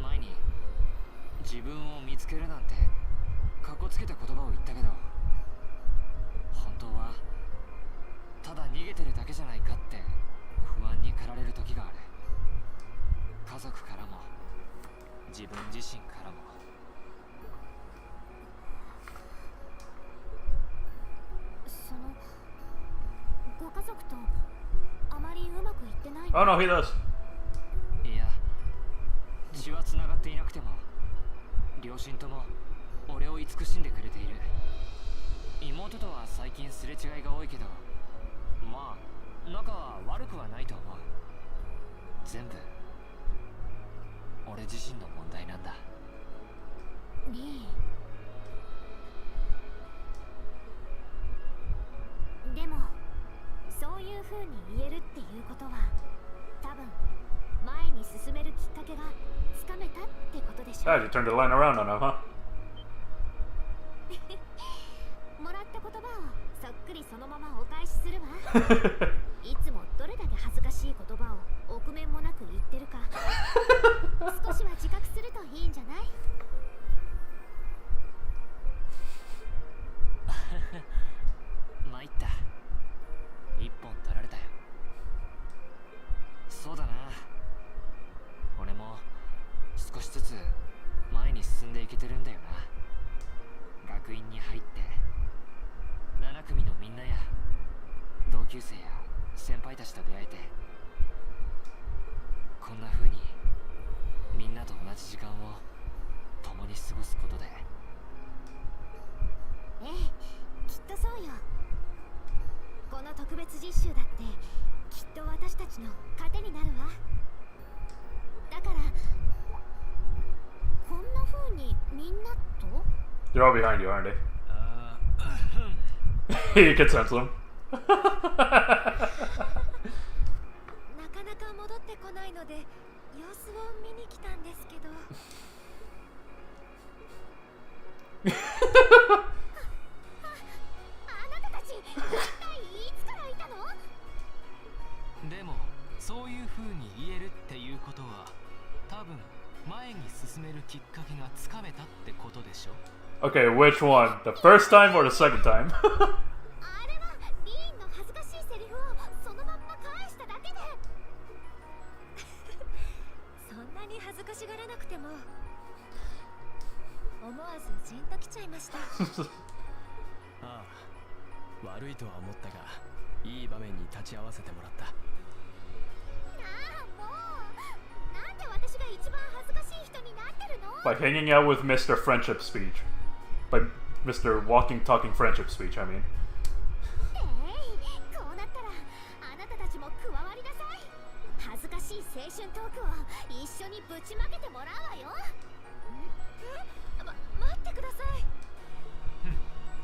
前に自分を見つけるなんてかっこつけた言葉を言ったけど、本当はただ逃げてるだけじゃないかって不安に駆られる時がある。家族からも自分自身からも。そのご家族とあまりうまくいってないの？ Oh no, he does. いや、血はつながっていなくても両親とも俺を慈しんでくれている。妹とは最近すれ違いが多いけど、まあ仲は悪くはないと思う。全部俺自身の問題なんだ。リー、でもそういう風に言えるっていうことは多分前に進めるきっかけがつかめたってことでしょ。 Ah, you turned the line around on him, huh? もらった言葉をそっくりそのままお返しするわ。いつもどれだけ恥ずかしい言葉を臆面もなく言ってるか少しは自覚するといいんじゃない？参った。一本取られたよ。そうだな、俺も少しずつ前に進んでいけてるんだよな。学院に入って7組のみんなや同級生や先輩たちと出会えて、こんな風にみんなと同じ時間を共に過ごすことで。ええ、きっとそうよ。この特別実習だってきっと私たちの糧になるわ。だからこんな風にみんなと They're all behind you, aren't they? You can sense them. なかなか戻ってこないので様子を見に来たんですけど。あなたたち一体いつからいたの？でもそういう風に言えるっていうことは多分前に進めるきっかけがつかめたってことでしょ。 Okay, which one? The first time or the second time? あれはリーンの恥ずかしいセリフをそのまんま返しただけで。そんなに恥ずかしがらなくても思わずジーンときちゃいました。ああ、悪いとは思ったがいい場面に立ち会わせてもらった。ああ、もうなんで私が一番恥ずかしい人になってるの？ By hanging out with Mr. Friendship Speech. By Mr. Walking, Talking Friendship Speech, I mean. こうなったらあなたたちも加わりなさい。恥ずかしい青春トークを一緒にぶちまけてもらうわよ。待ってください。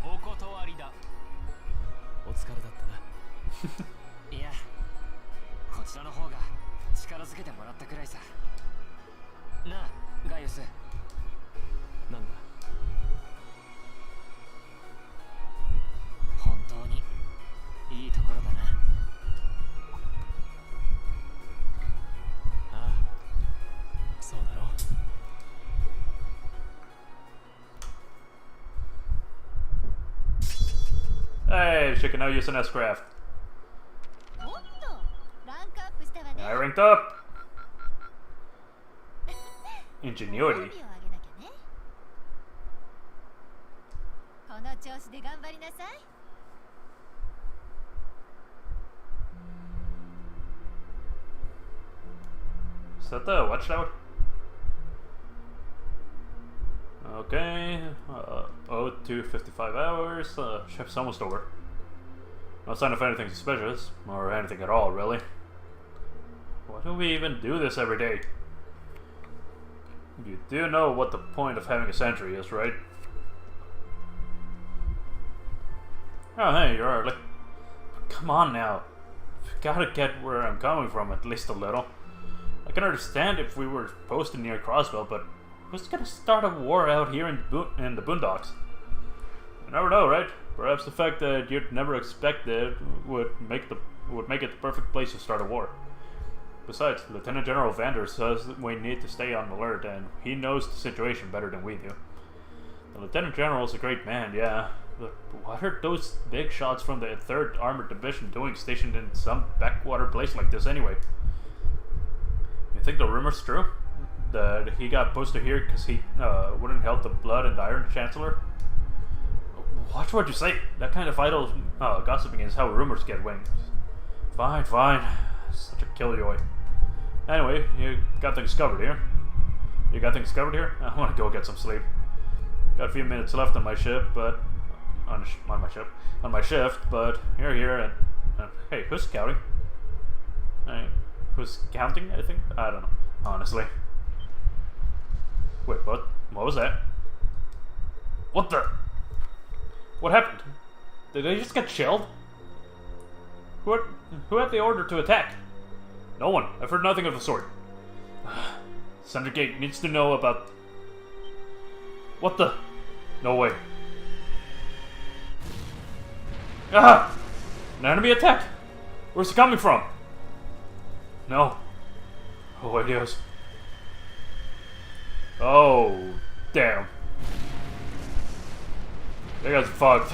お断りだ。お疲れだったな。いや、こちらの方が力づけてもらったくらいさ。なあ、ガイウス。なんだ。本当にいいところだな。ああ、そうだろう。Hey, she can now use an S-craft. おっと、ランクアップしたわね。 I ranked up. ご Ingenuity. 褒美をあげなきゃね。この調子で頑張りなさい。Is that the watchtower? Okay. Oh, 55 hours. Shift's almost over. No sign of anything suspicious, or anything at all, really. Why do we even do this every day? You do know what the point of having a sentry is, right? Oh, hey, you're early. Come on now. You've gotta get where I'm coming from, at least a little. I can understand if we were posted near Crossbell, but who's gonna start a war out here in the boondocks? You never know, right? Perhaps the fact that you'd never expect it would make it the perfect place to start a war. Besides, Lieutenant General Vander says that we need to stay on alert, and he knows the situation better than we do. The Lieutenant General is a great man, yeah, but what are those big shots from the 3rd Armored Division doing stationed in some backwater place like this anyway? You think the rumor's true? That he got posted here because he wouldn't help the Blood and Iron Chancellor? Watch what you say. That kind of idle gossiping is how rumors get wings. Fine, fine. Such a killjoy. Anyway, you got things covered here. You got things covered here? I want to go get some sleep. Got a few minutes left on my ship, but on my shift. But here, and hey, who's scouting? Who's counting? I think I don't know. Honestly. Wait, what? What was that? What the? What happened? Did they just get shelled? Who had the order to attack? No one. I've heard nothing of the sort. Gate needs to know about... What the? No way. Ah! An enemy attack! Where's it coming from? No. Oh, it is. Oh, damn. They got fucked.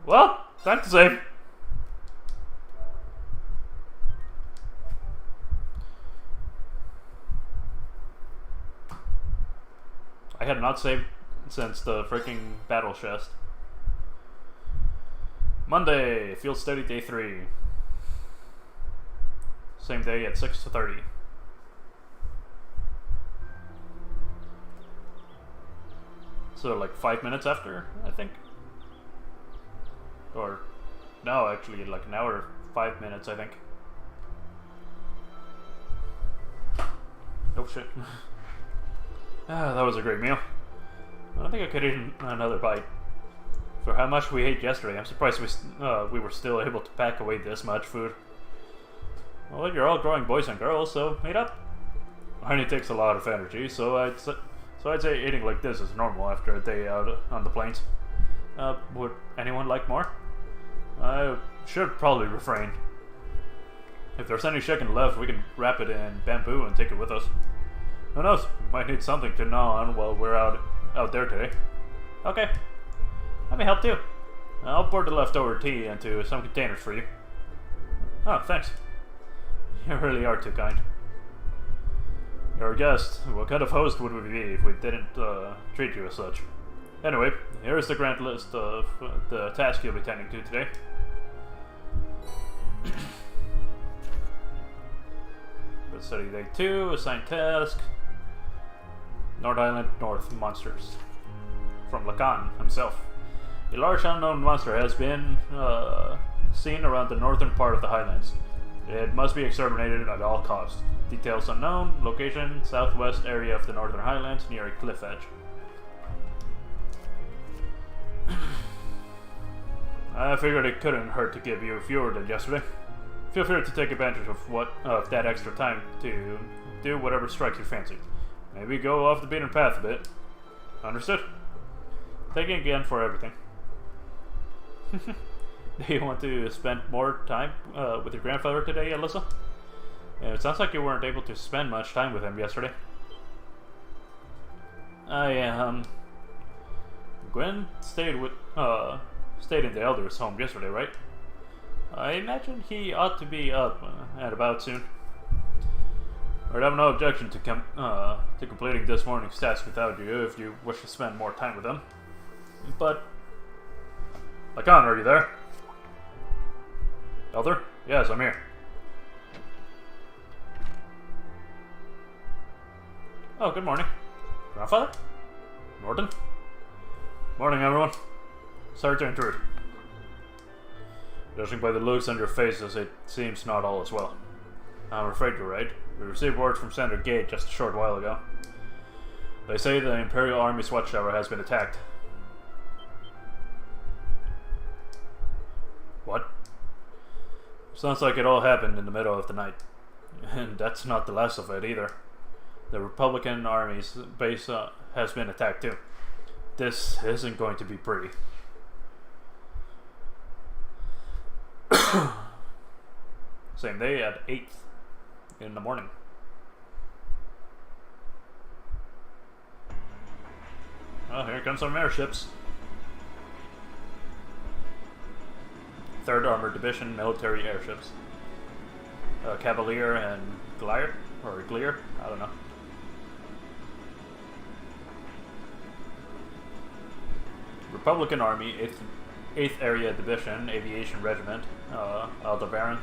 Well, time to save. I had not saved since the freaking battle chest. Monday, field study day 3. Same day at 6:30. So like 5 minutes after, I think. Or no, actually like an hour, 5 minutes, I think. Oh shit. Ah, that was a great meal. I don't think I could eat another bite. For how much we ate yesterday, I'm surprised we were still able to pack away this much food. Well, you're all growing boys and girls, so eat up. Honey takes a lot of energy, so I'd say eating like this is normal after a day out on the plains. Would anyone like more? I should probably refrain. If there's any chicken left, we can wrap it in bamboo and take it with us. Who knows? We might need something to gnaw on while we're out there today. Okay. Let me help too. I'll pour the leftover tea into some containers for you. Oh, thanks. You really are too kind. You're a guest. What kind of host would we be if we didn't treat you as such? Anyway, here's the grand list of the tasks you'll be tending to today. Let's study day 2, assigned task. North Island North monsters. From Lacan himself. A large unknown monster has been seen around the northern part of the Highlands. It must be exterminated at all costs. Details unknown. Location, southwest area of the Northern Highlands near a cliff edge. I figured it couldn't hurt to give you fewer than yesterday. Feel free to take advantage of that extra time to do whatever strikes your fancy. Maybe go off the beaten path a bit. Understood? Thank you again for everything. Do you want to spend more time with your grandfather today, Alyssa? It sounds like you weren't able to spend much time with him yesterday. Gwen stayed in the Elder's home yesterday, right? I imagine he ought to be up and about soon. I'd have no objection to completing this morning's task without you if you wish to spend more time with him. But, Lacan, are you there? Elder? Yes, I'm here. Oh, good morning. Grandfather? Norton? Morning, everyone. Sorry to intrude. Judging by the looks on your faces, it seems not all is well. I'm afraid you're right. We received word from Center Gate just a short while ago. They say the Imperial Army's watchtower has been attacked. What? Sounds like it all happened in the middle of the night. And that's not the last of it either. The Republican Army's base has been attacked too. This isn't going to be pretty. Same day at 8 in the morning. Oh, here comes some airships. 3rd Armored Division military airships. Cavalier and Glier? Or Glier? I don't know. Republican Army, 8th Area Division, Aviation Regiment, Aldebaran.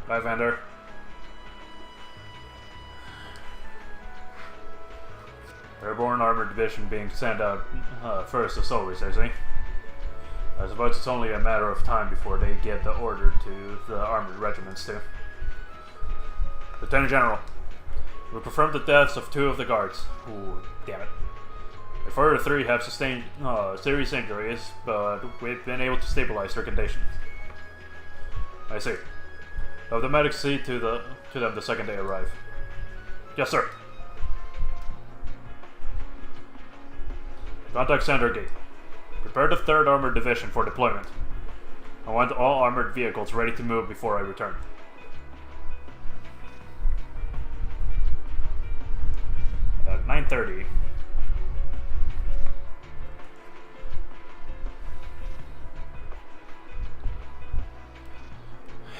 Bye, Vander. Airborne Armored Division being sent out first as always, I see. I suppose it's only a matter of time before they get the order to the armored regiments too. Lieutenant General, we confirmed the deaths of 2 of the guards. Ooh, damn it. A further 3 have sustained serious injuries, but we've been able to stabilize their condition. I see. Have the medics see to them the second they arrive. Yes, sir. Contact Center Gate. Prepare the 3rd Armored Division for deployment. I want all armored vehicles ready to move before I return. At 9:30.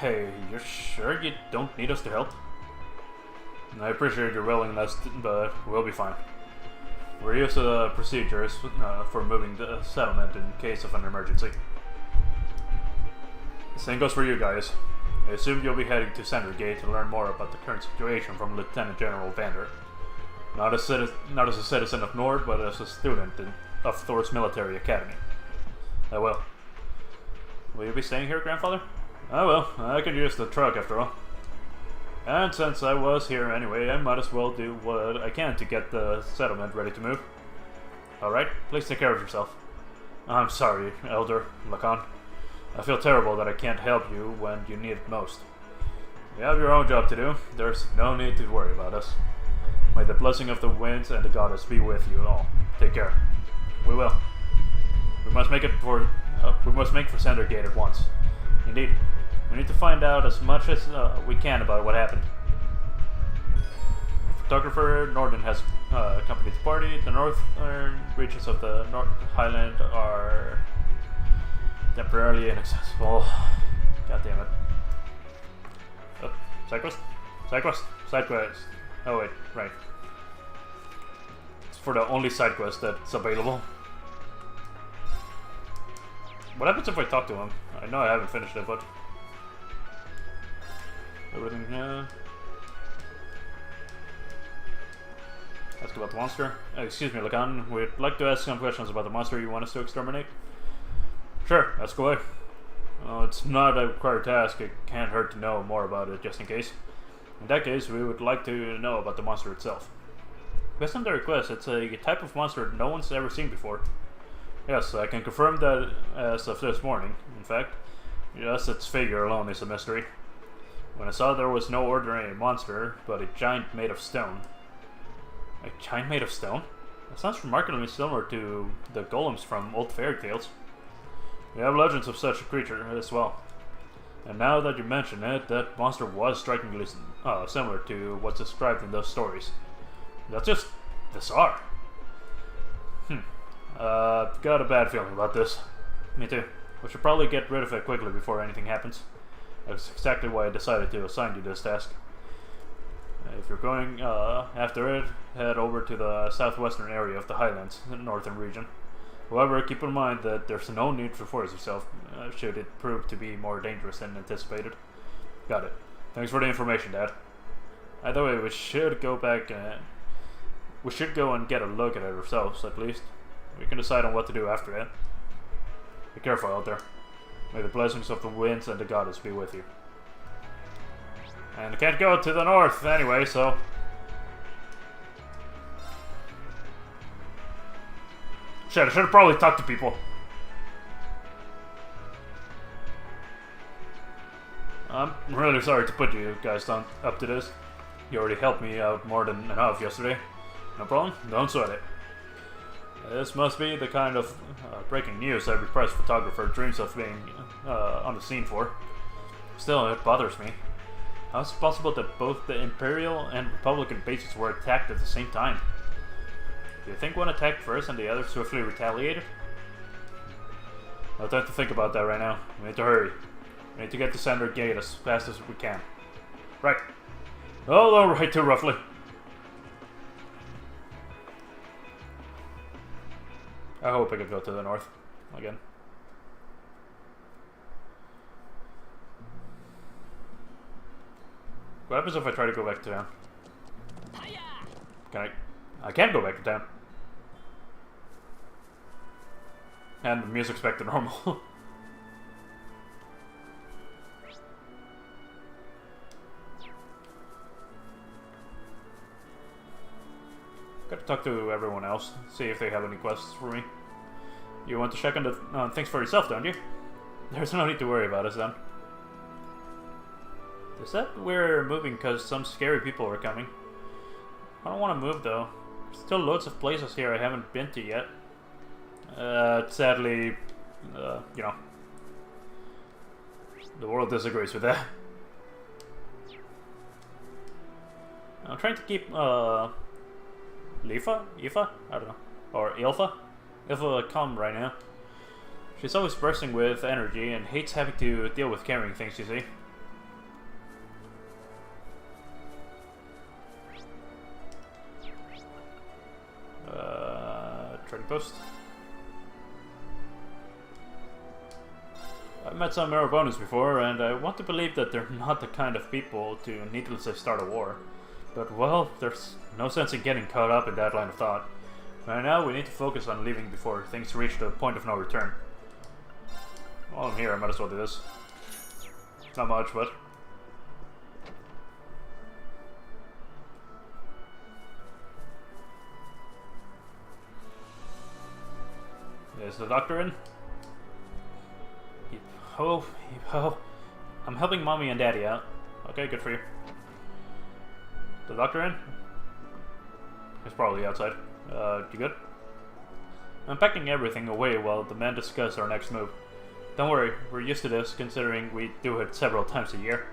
Hey, you're sure you don't need us to help? I appreciate your willingness, but we'll be fine. We're used to the procedures for moving the settlement in case of an emergency. The same goes for you guys. I assume you'll be heading to Center Gate to learn more about the current situation from Lieutenant General Vander. Not as a citizen of Nord, but as a student of Thor's military academy. I will. Will you be staying here, Grandfather? I will. I can use the truck after all. And since I was here anyway, I might as well do what I can to get the settlement ready to move. Alright, please take care of yourself. I'm sorry, Elder Lacan. I feel terrible that I can't help you when you need it most. You have your own job to do. There's no need to worry about us. May the blessing of the winds and the goddess be with you all. Take care. We will. We must make for Center Gate at once. Indeed. We need to find out as much as we can about what happened. Photographer Norden has accompanied the party. The northern reaches of the Highland are temporarily inaccessible. God damn it. Oh, side quest? Side quest? Side quest. Oh wait, right. It's for the only side quest that's available. What happens if I talk to him? I know I haven't finished it, but... Everything, Ask about the monster. Excuse me, Lacan. We'd like to ask some questions about the monster you want us to exterminate. Sure, ask away. Well, it's not a required task. It can't hurt to know more about it, just in case. In that case, we would like to know about the monster itself. Based on the request, it's a type of monster no one's ever seen before. Yes, I can confirm that as of this morning. In fact, just its figure alone is a mystery. When I saw there was no ordinary monster, but a giant made of stone. A giant made of stone? That sounds remarkably similar to the golems from old fairy tales. We have legends of such a creature as well. And now that you mention it, that monster was strikingly similar to what's described in those stories. That's just bizarre. Got a bad feeling about this. Me too. We should probably get rid of it quickly before anything happens. That's exactly why I decided to assign you this task. If you're going after it, head over to the southwestern area of the Highlands, the northern region. However, keep in mind that there's no need to force yourself should it prove to be more dangerous than anticipated. Got it. Thanks for the information, Dad. Either way, we should go back and we should go and get a look at it ourselves, at least. We can decide on what to do after that. Be careful out there. May the blessings of the winds and the goddess be with you. And I can't go to the north anyway, so... Shit, I should have probably talked to people. I'm really sorry to put you guys up to this. You already helped me out more than enough yesterday. No problem, don't sweat it. This must be the kind of breaking news every press photographer dreams of being on the scene for. Still, it bothers me. How is it possible that both the Imperial and Republican bases were attacked at the same time? Do you think one attacked first and the other swiftly retaliated? No time to think about that right now. We need to hurry. We need to get to Center Gate as fast as we can. Right. Oh, alright too roughly. I hope I could go to the north again. What happens if I try to go back to town? I can't go back to town. And the music's back to normal. Gotta talk to everyone else, see if they have any questions for me. You want to check on the things for yourself, don't you? There's no need to worry about us then. Is that we're moving because some scary people are coming? I don't want to move though. There's still loads of places here I haven't been to yet. Sadly, you know, the world disagrees with that. I'm trying to keep, Lifa? Ifa? I don't know. Or Ilfa? Ilfa calm right now. She's always bursting with energy and hates having to deal with carrying things, you see. Trading post. I've met some Marabonans before, and I want to believe that they're not the kind of people to needlessly start a war. But, well, there's no sense in getting caught up in that line of thought. Right now, we need to focus on leaving before things reach the point of no return. While I'm here, I might as well do this. Not much, but... Is the doctor in? Oh, I'm helping mommy and daddy out. Okay, good for you. The doctor in? He's probably outside. You good? I'm packing everything away while the men discuss our next move. Don't worry, we're used to this, considering we do it several times a year.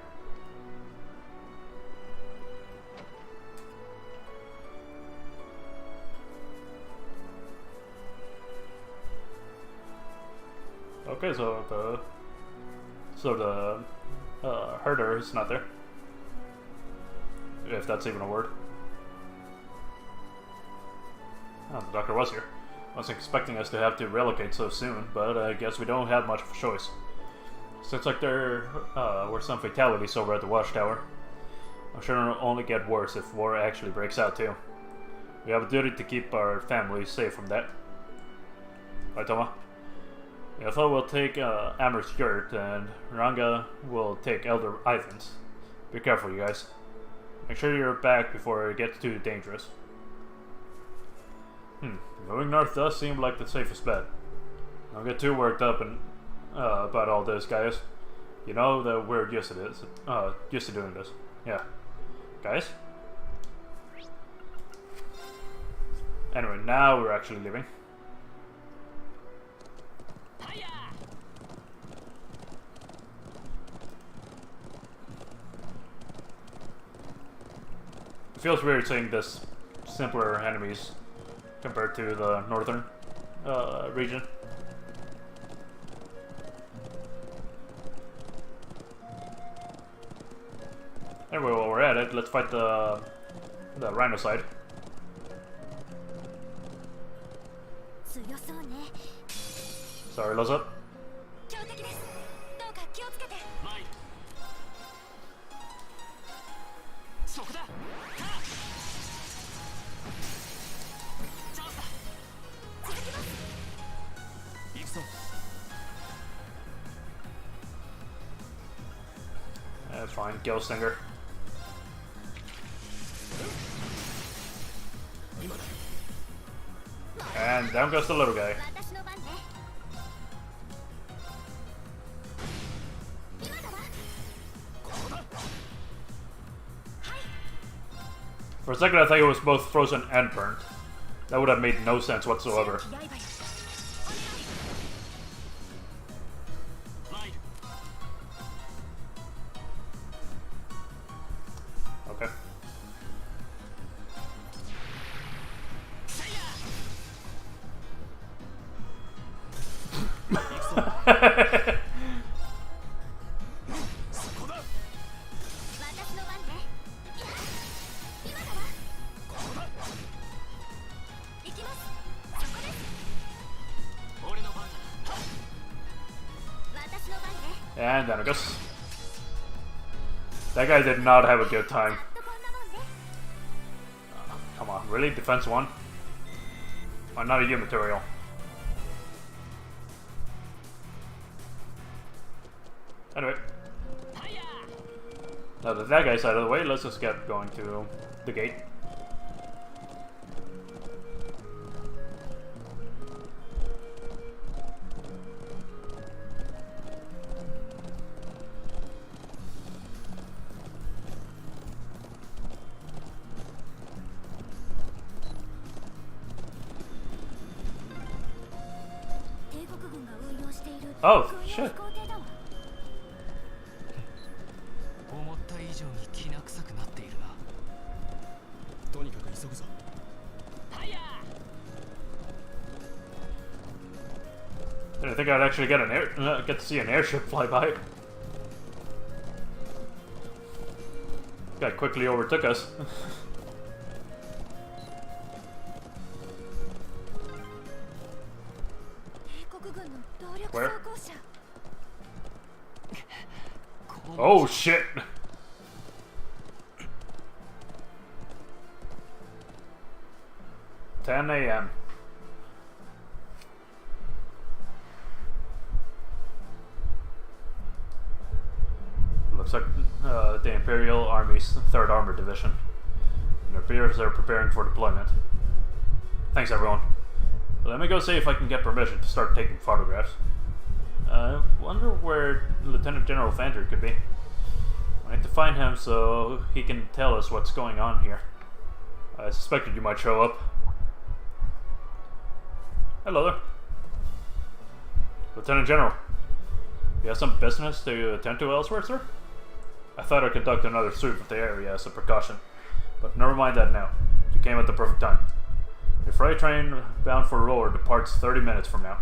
Okay, so the herder is not there. If that's even a word. Oh, the doctor was here. Wasn't expecting us to have to relocate so soon, but I guess we don't have much of a choice. Looks like there were some fatalities over at the watchtower. I'm sure it'll only get worse if war actually breaks out too. We have a duty to keep our families safe from that. Right, Toma? Yatho will take Amer's yurt, and Ranga will take Elder Ivan's. Be careful, you guys. Make sure you're back before it gets too dangerous. Moving north does seem like the safest bet. Don't get too worked up and about all this, guys. You know that we're used to this, used to doing this. Yeah, guys. Anyway, now we're actually leaving. It feels weird seeing this simpler enemies compared to the northern region. Anyway, while we're at it, let's fight the rhino side. 強そうね。 Sorry, Loza. 強敵です。どうか気をつけて。前そこだ。チャンスだ。続きます。行くぞ。 That's fine. Ghost Stinger. And down goes the little guy. 私の番ね。今だわ。 For a second, I thought it was both frozen and burnt. That would have made no sense whatsoever. 刃よ。 参る。 Okay. せいや。 そこだ。私の番ね。今だわ。ここだ。行きます。そこです。俺の番だ。私の番ね。 And down it goes. That guy did not have a good time. とこんなもんね。 Come on, really? Defense 1? Why not a U material? Anyway, はいや。 now that that guy's out of the way, let's just get going to the gate. Oh, shit. 思った以上にきな臭くなっているな。とにかく急ぐぞ。はいや。 Didn't think I'd actually get to see an airship fly by. Guy quickly overtook us. Where? Oh shit! $10 a.m. Looks like the Imperial Army's 3rd Armored Division. And it appears they're preparing for deployment. Thanks, everyone. Let me go see if I can get permission to start taking photographs. I wonder where Lieutenant General Fanter could be. I need to find him so he can tell us what's going on here. I suspected you might show up. Hello there. Lieutenant General, you have some business to attend to elsewhere, sir? I thought I'd conduct another sweep of the area as a precaution, but never mind that now. You came at the perfect time. The freight train bound for Roar departs 30 minutes from now.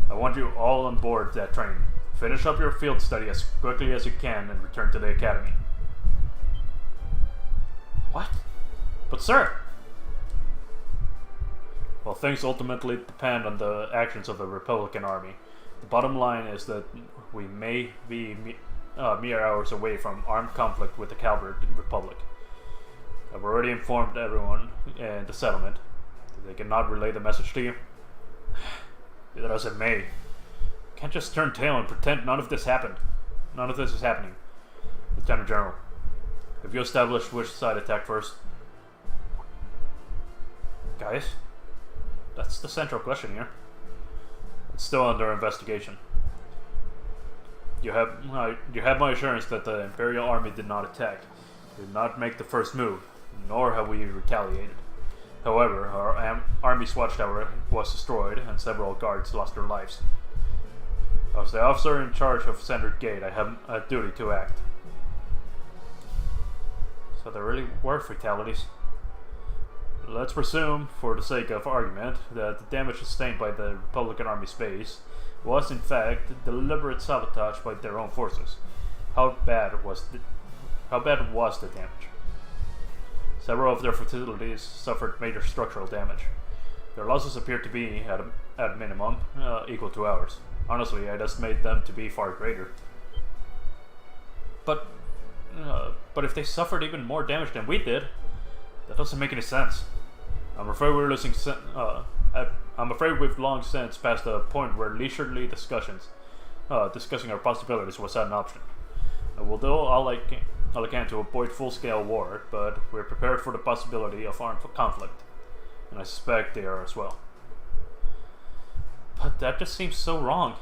I want you all on board that train. Finish up your field study as quickly as you can and return to the academy. What? But sir! Well, things ultimately depend on the actions of the Republican Army. The bottom line is that we may be mere hours away from armed conflict with the Calvert Republic. I've already informed everyone in the settlement. They cannot relay the message to you. Be that as it may, can't just turn tail and pretend none of this happened. None of this is happening. Lieutenant General, have you established which side attacked first? Guys, that's the central question here. It's still under investigation. You have my assurance that the Imperial Army did not attack, did not make the first move, nor have we retaliated. However, our Army's watchtower was destroyed and several guards lost their lives. As the officer in charge of Center Gate, I have a duty to act. So there really were fatalities. Let's presume, for the sake of argument, that the damage sustained by the Republican Army's base was in fact deliberate sabotage by their own forces. How bad was How bad was the damage? Several of their facilities suffered major structural damage. Their losses appear to be, at a minimum, equal to ours. Honestly, I'd estimate them to be far greater. But if they suffered even more damage than we did, that doesn't make any sense. I'm afraid we're losing. I'm afraid we've long since passed the point where leisurely discussion our possibilities was an option. We'll do all I can to avoid full-scale war, but we're prepared for the possibility of armed conflict, and I suspect they are as well. But that just seems so wrong.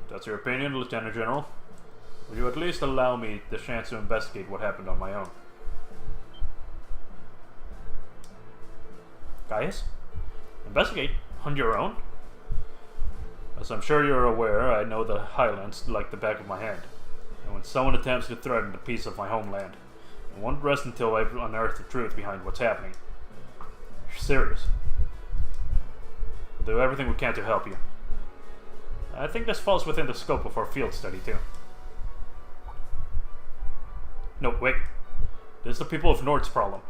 That's your opinion, Lieutenant General. Will you at least allow me the chance to investigate what happened on my own? Gaius? Investigate? On your own? As I'm sure you're aware, I know the Highlands like the back of my hand. And when someone attempts to threaten the peace of my homeland, I won't rest until I've unearthed the truth behind what's happening. You're serious. We'll do everything we can to help you. I think this falls within the scope of our field study, too. No, wait. This is the people of Nord's problem.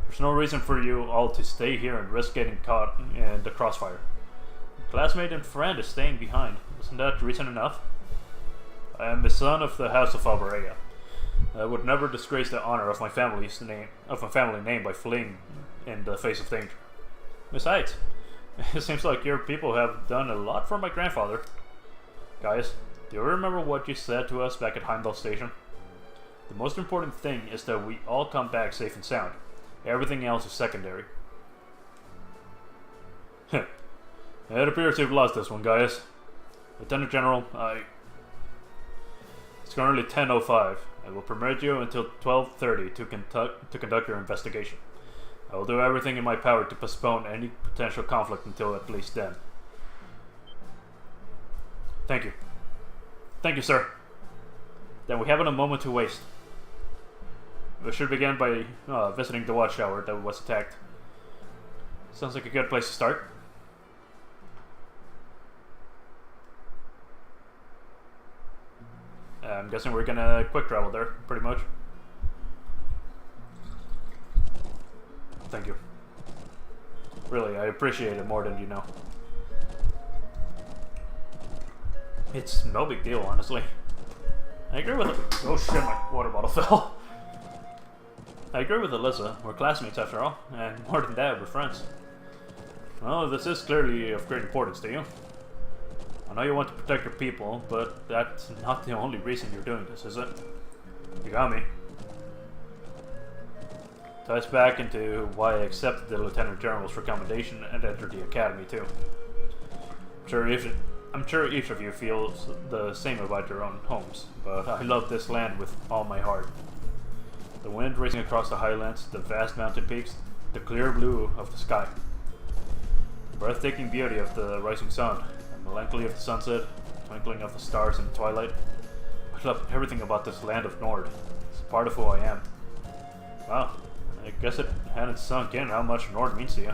There's no reason for you all to stay here and risk getting caught in the crossfire. Your classmate and friend is staying behind. Isn't that reason enough? I am the son of the House of Alberea. I would never disgrace the honor of my family name by fleeing in the face of danger. Besides, it seems like your people have done a lot for my grandfather. Guys, do you remember what you said to us back at Heimdall Station? The most important thing is that we all come back safe and sound. Everything else is secondary. It appears you've lost this one, Gaius. Lieutenant General, It's currently 10:05. I will permit you until 12:30 to conduct your investigation. I will do everything in my power to postpone any potential conflict until at least then. Thank you. Thank you, sir. Then we haven't a moment to waste. We should begin by visiting the watchtower that was attacked. Sounds like a good place to start. I'm guessing we're gonna quick travel there, pretty much. Thank you. Really, I appreciate it more than you know. It's no big deal, honestly. I agree with it. Oh shit, my water bottle fell. I agree with Alyssa. We're classmates after all, and more than that, we're friends. Well, this is clearly of great importance to you. I know you want to protect your people, but that's not the only reason you're doing this, is it? You got me. Ties back into why I accepted the Lieutenant General's recommendation and entered the academy too. I'm sure each of you feels the same about your own homes, but I love this land with all my heart. The wind racing across the highlands, the vast mountain peaks, the clear blue of the sky, the breathtaking beauty of the rising sun, the melancholy of the sunset, the twinkling of the stars in the twilight. I love everything about this land of Nord. It's a part of who I am. Wow, I guess it hadn't sunk in how much Nord means to you.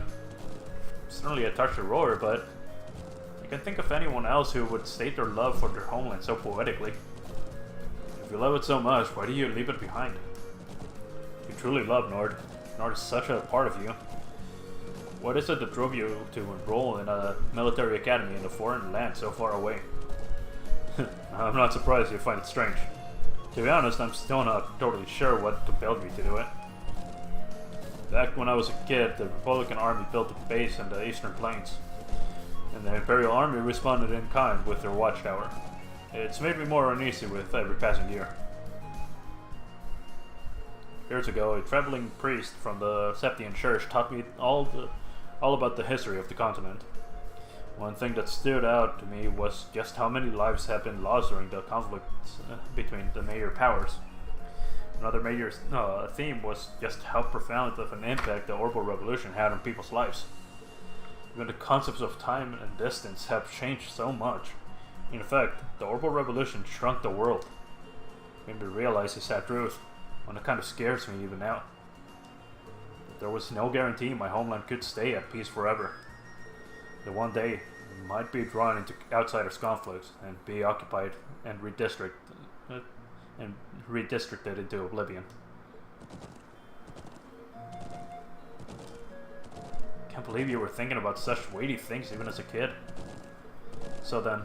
Certainly a touch of roar, but I can't think of anyone else who would state their love for their homeland so poetically. If you love it so much, why do you leave it behind? You truly love Nord. Nord is such a part of you. What is it that drove you to enroll in a military academy in a foreign land so far away? I'm not surprised you find it strange. To be honest, I'm still not totally sure what compelled me to do it. Back when I was a kid, the Republican Army built a base in the Eastern Plains, and the Imperial Army responded in kind with their watchtower. It's made me more uneasy with every passing year. Years ago, a traveling priest from the Septian Church taught me all about the history of the continent. One thing that stood out to me was just how many lives have been lost during the conflicts between the major powers. Another major theme was just how profound of an impact the Orbital Revolution had on people's lives. Even the concepts of time and distance have changed so much. In fact, the Orbital Revolution shrunk the world. Made me realize the sad truth, one that kind of scares me even now. There was no guarantee my homeland could stay at peace forever. That one day, might be drawn into outsiders' conflicts and be occupied and redistricted into oblivion. Can't believe you were thinking about such weighty things even as a kid. So then,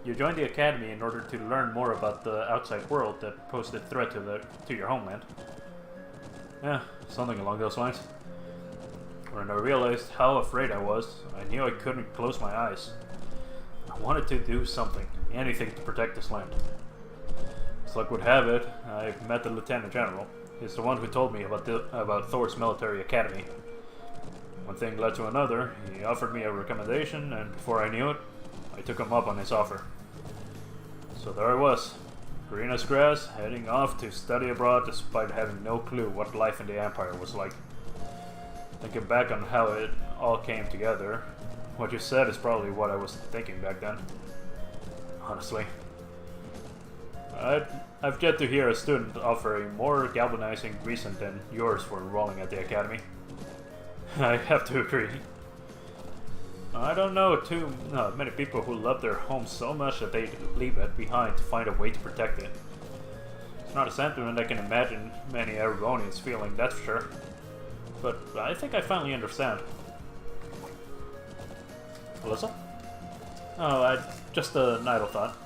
you joined the academy in order to learn more about the outside world that posed a threat to your homeland. Yeah, something along those lines. When I realized how afraid I was, I knew I couldn't close my eyes. I wanted to do something, anything to protect this land. As luck would have it, I met the Lieutenant General. He's the one who told me about Thor's military academy. One thing led to another. He offered me a recommendation, and before I knew it, I took him up on his offer. So there I was, green as grass, heading off to study abroad despite having no clue what life in the Empire was like. Thinking back on how it all came together, what you said is probably what I was thinking back then. Honestly. I've yet to hear a student offer a more galvanizing reason than yours for enrolling at the academy. I have to agree. I don't know too many people who love their home so much that they leave it behind to find a way to protect it. It's not a sentiment I can imagine many Erebonians feeling, that's for sure. But I think I finally understand. Alyssa? Oh, just an idle thought.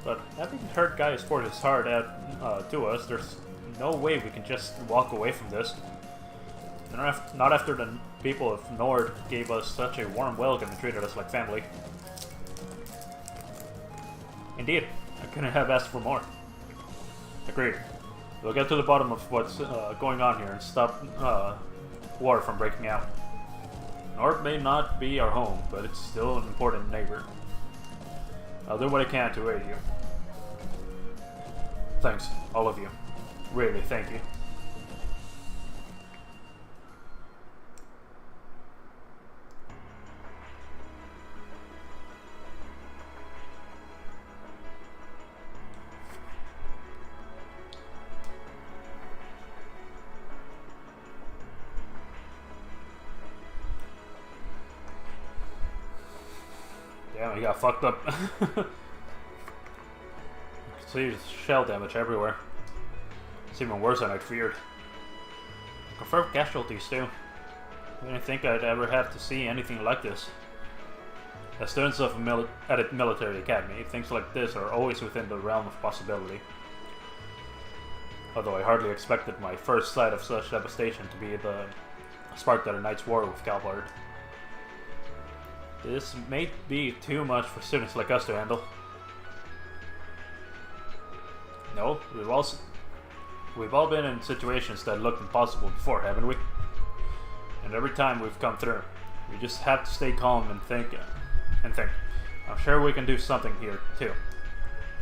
But having heard Gaius pour his heart out to us, there's no way we can just walk away from this. Not after the people of Nord gave us such a warm welcome and treated us like family. Indeed, I couldn't have asked for more. Agreed. We'll get to the bottom of what's going on here and stop war from breaking out. Nord may not be our home, but it's still an important neighbor. I'll do what I can to aid you. Thanks, all of you. Really, thank you. Damn, he got fucked up. See shell damage everywhere. It's even worse than I'd feared. Confirmed casualties too. I didn't think I'd ever have to see anything like this. As students of a military academy, things like this are always within the realm of possibility. Although I hardly expected my first sight of such devastation to be the spark that ignites war with Calvard. This may be too much for students like us to handle. No, we've all been in situations that looked impossible before, haven't we? And every time we've come through, we just have to stay calm and think. I'm sure we can do something here too.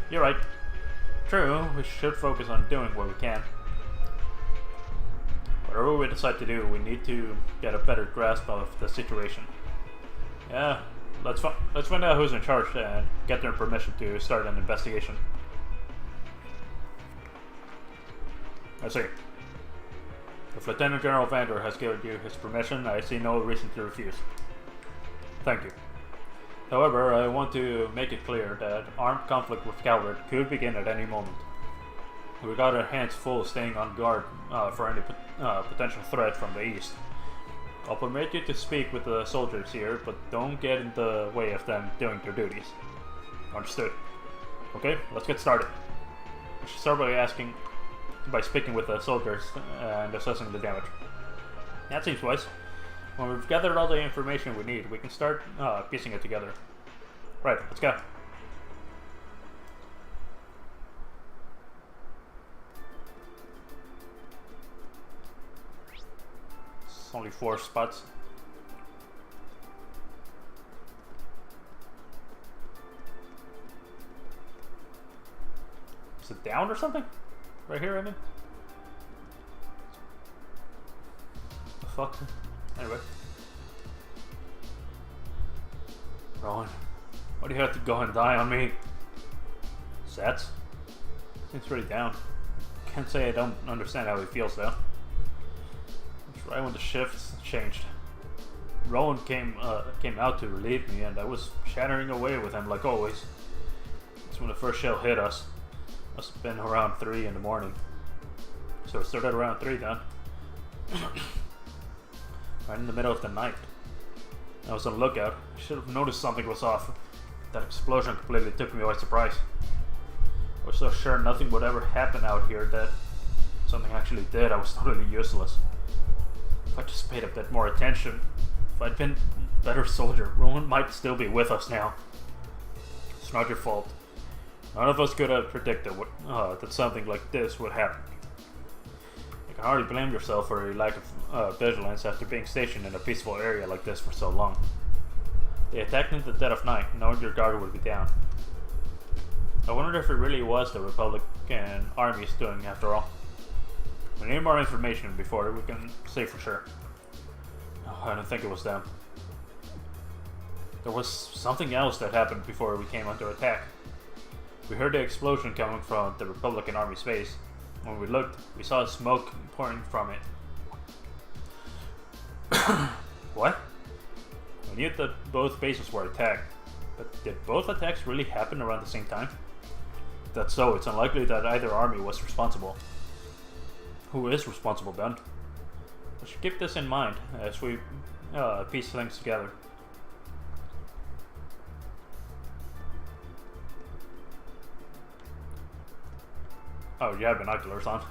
You're right. True, we should focus on doing what we can. Whatever we decide to do, we need to get a better grasp of the situation. Yeah, let's find out who's in charge and get their permission to start an investigation. I see. If Lieutenant General Vander has given you his permission, I see no reason to refuse. Thank you. However, I want to make it clear that armed conflict with Calvert could begin at any moment. We got our hands full staying on guard for any potential threat from the east. I'll permit you to speak with the soldiers here, but don't get in the way of them doing their duties. Understood. Okay, let's get started. We should start by speaking with the soldiers and assessing the damage. That seems wise. When we've gathered all the information we need, we can start piecing it together. Right, let's go. It's only 4 spots. Is it down or something? Right here, I mean? The fuck? Anyway. Rowan, why do you have to go and die on me? Sets? Seems pretty down. Can't say I don't understand how he feels though. It's right when the shifts changed. Rowan came out to relieve me, and I was shattering away with him like always. That's when the first shell hit us. Must have been around 3 in the morning. So it started around 3 then. Right in the middle of the night. I was on the lookout. I should have noticed something was off. That explosion completely took me by surprise. I was so sure nothing would ever happen out here that something actually did. I was totally useless. If I just paid a bit more attention, if I'd been a better soldier, Rowan might still be with us now. It's not your fault. None of us could have predicted that something like this would happen. You can hardly blame yourself for a lack of vigilance after being stationed in a peaceful area like this for so long. They attacked in the dead of night, knowing your guard would be down. I wondered if it really was the Republican army's doing after all. We need more information before we can say for sure. Oh, I don't think it was them. There was something else that happened before we came under attack. We heard the explosion coming from the Republican Army base. When we looked, we saw smoke pouring from it. What? We knew that both bases were attacked, but did both attacks really happen around the same time? If that's so, it's unlikely that either army was responsible. Who is responsible then? We should keep this in mind as we piece things together. Oh, you have binoculars on.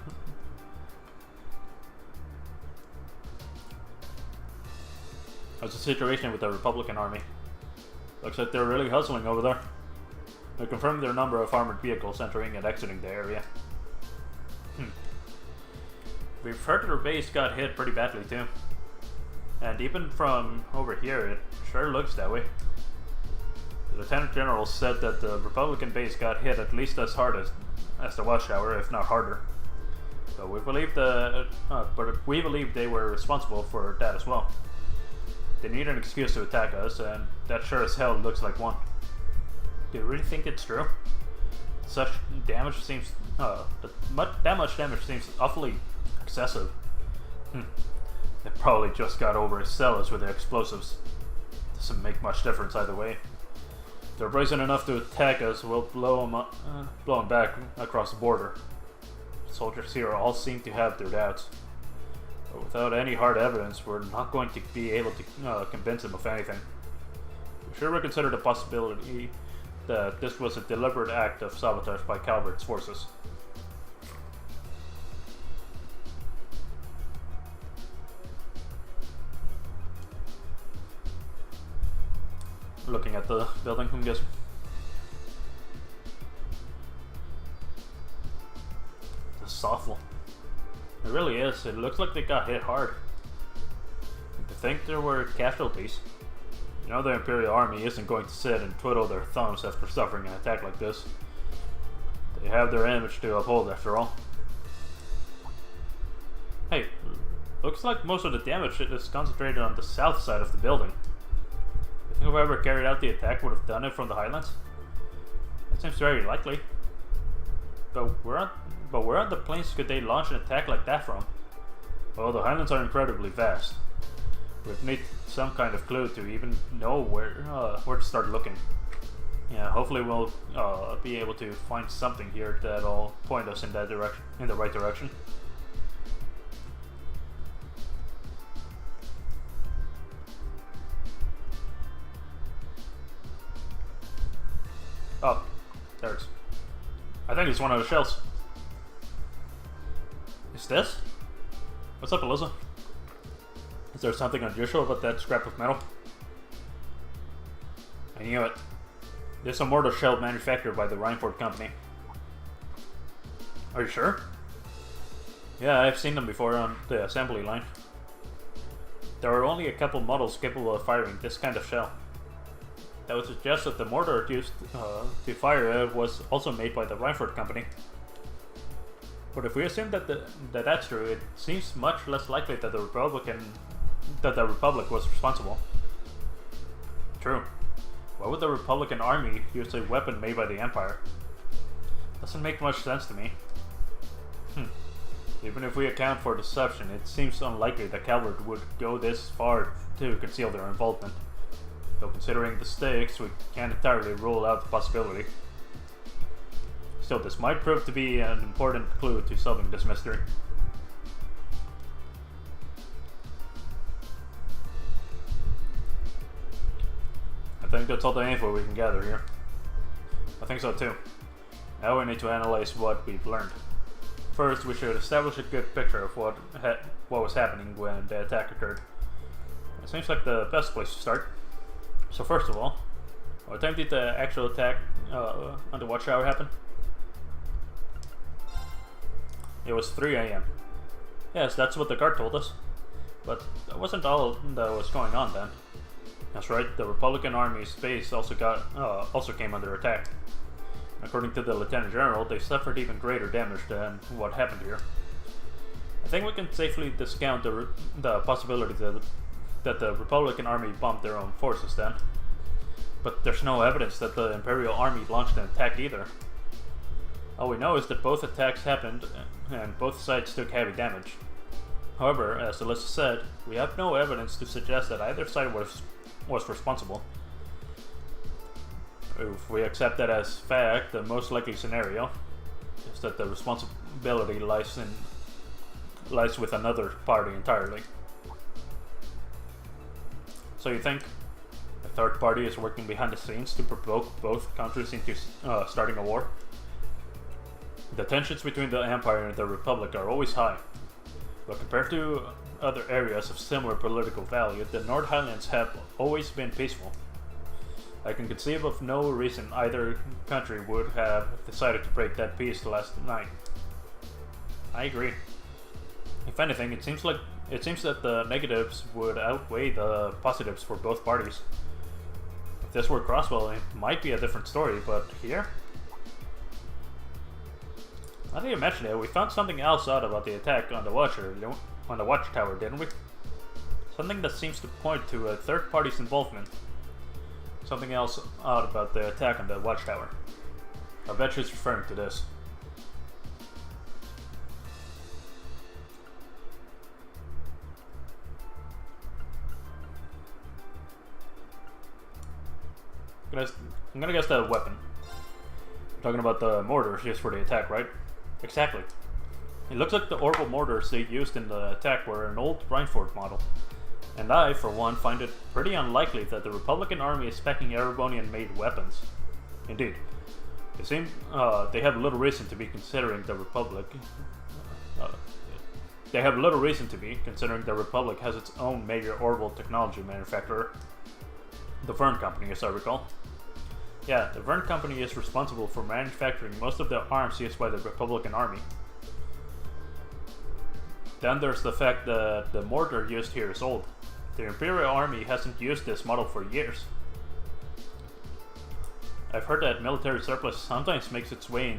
How's the situation with the Republican Army? Looks like they're really hustling over there. They confirmed their number of armored vehicles entering and exiting the area. We've heard their base got hit pretty badly too. And even from over here, it sure looks that way. The Lieutenant General said that the Republican base got hit at least as hard as the Watchtower, if not harder. So we believe but we believe they were responsible for that as well. They need an excuse to attack us, and that sure as hell looks like one. Do you really think it's true? Such damage seems that much damage seems awfully excessive. They probably just got over as zealous with the explosives. Doesn't make much difference either way. If they're brazen enough to attack us, we'll blow them back across the border. Soldiers here all seem to have their doubts. But without any hard evidence, we're not going to be able to convince them of anything. We should reconsider the possibility that this was a deliberate act of sabotage by Calvert's forces. Looking at the building, I'm guessing. This is awful. It really is. It looks like they got hit hard. To think there were casualties. You know the Imperial Army isn't going to sit and twiddle their thumbs after suffering an attack like this. They have their image to uphold after all. Hey, looks like most of the damage is concentrated on the south side of the building. You think whoever carried out the attack would have done it from the Highlands? That seems very likely. But where on the plains could they launch an attack like that from? Well, the Highlands are incredibly vast. We'd need some kind of clue to even know where to start looking. Yeah, hopefully we'll be able to find something here that'll point us in that direction, in the right direction. Oh, there it is. I think it's one of the shells. Is this? What's up, Alyssa? Is there something unusual about that scrap of metal? I knew it. This is a mortar shell manufactured by the Reinford Company. Are you sure? Yeah, I've seen them before on the assembly line. There are only a couple models capable of firing this kind of shell. That would suggest that the mortar used to fire it was also made by the Reinford Company. But if we assume that that's true, it seems much less likely that the Republic was responsible. True. Why would the Republican Army use a weapon made by the Empire? Doesn't make much sense to me. Even if we account for deception, it seems unlikely that Calvert would go this far to conceal their involvement. Though considering the stakes, we can't entirely rule out the possibility. Still, this might prove to be an important clue to solving this mystery. I think that's all the info we can gather here. I think so too. Now we need to analyze what we've learned. First, we should establish a good picture of what was happening when the attack occurred. It seems like the best place to start. So first of all, what time did the actual attack on the watchtower happen? It was 3 AM. Yes, that's what the guard told us. But that wasn't all that was going on then. That's right, the Republican Army's base also came under attack. According to the Lieutenant General, they suffered even greater damage than what happened here. I think we can safely discount the possibility that the Republican Army bombed their own forces then. But there's no evidence that the Imperial Army launched an attack either. All we know is that both attacks happened and both sides took heavy damage. However, as Alyssa said, we have no evidence to suggest that either side was responsible. If we accept that as fact, the most likely scenario is that the responsibility lies with another party entirely. So you think a third party is working behind the scenes to provoke both countries into starting a war? The tensions between the Empire and the Republic are always high, but compared to other areas of similar political value, the North Highlands have always been peaceful. I can conceive of no reason either country would have decided to break that peace last night. I agree. If anything, it seems that the negatives would outweigh the positives for both parties. If this were Crosswell, it might be a different story, but here? Now that you mention it, we found something else out about the attack on the watchtower, didn't we? Something that seems to point to a third party's involvement. Something else odd about the attack on the watchtower. I bet she's referring to this. I'm gonna guess the weapon. You're talking about the mortars used for the attack, right? Exactly. It looks like the orbital mortars they used in the attack were an old Reinford model. And I, for one, find it pretty unlikely that the Republican Army is packing Erebonian-made weapons. Indeed. They have little reason to be considering the Republic. They have little reason to be, considering the Republic has its own major orbital technology manufacturer. The Verne Company, as I recall. Yeah, the Verne Company is responsible for manufacturing most of the arms used by the Republican Army. Then there's the fact that the mortar used here is old. The Imperial Army hasn't used this model for years. I've heard that military surplus sometimes makes its way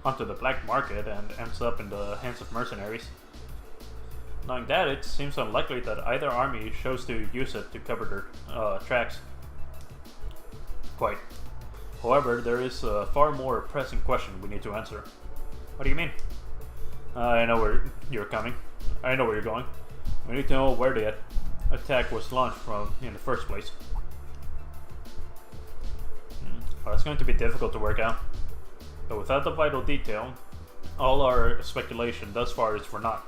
onto the black market and ends up in the hands of mercenaries. Knowing that, it seems unlikely that either army chose to use it to cover their tracks. Quite. However, there is a far more pressing question we need to answer. What do you mean? I know where you're coming. I know where you're going. We need to know where the attack was launched from in the first place. Well, that's going to be difficult to work out. But without the vital detail, all our speculation thus far is for naught.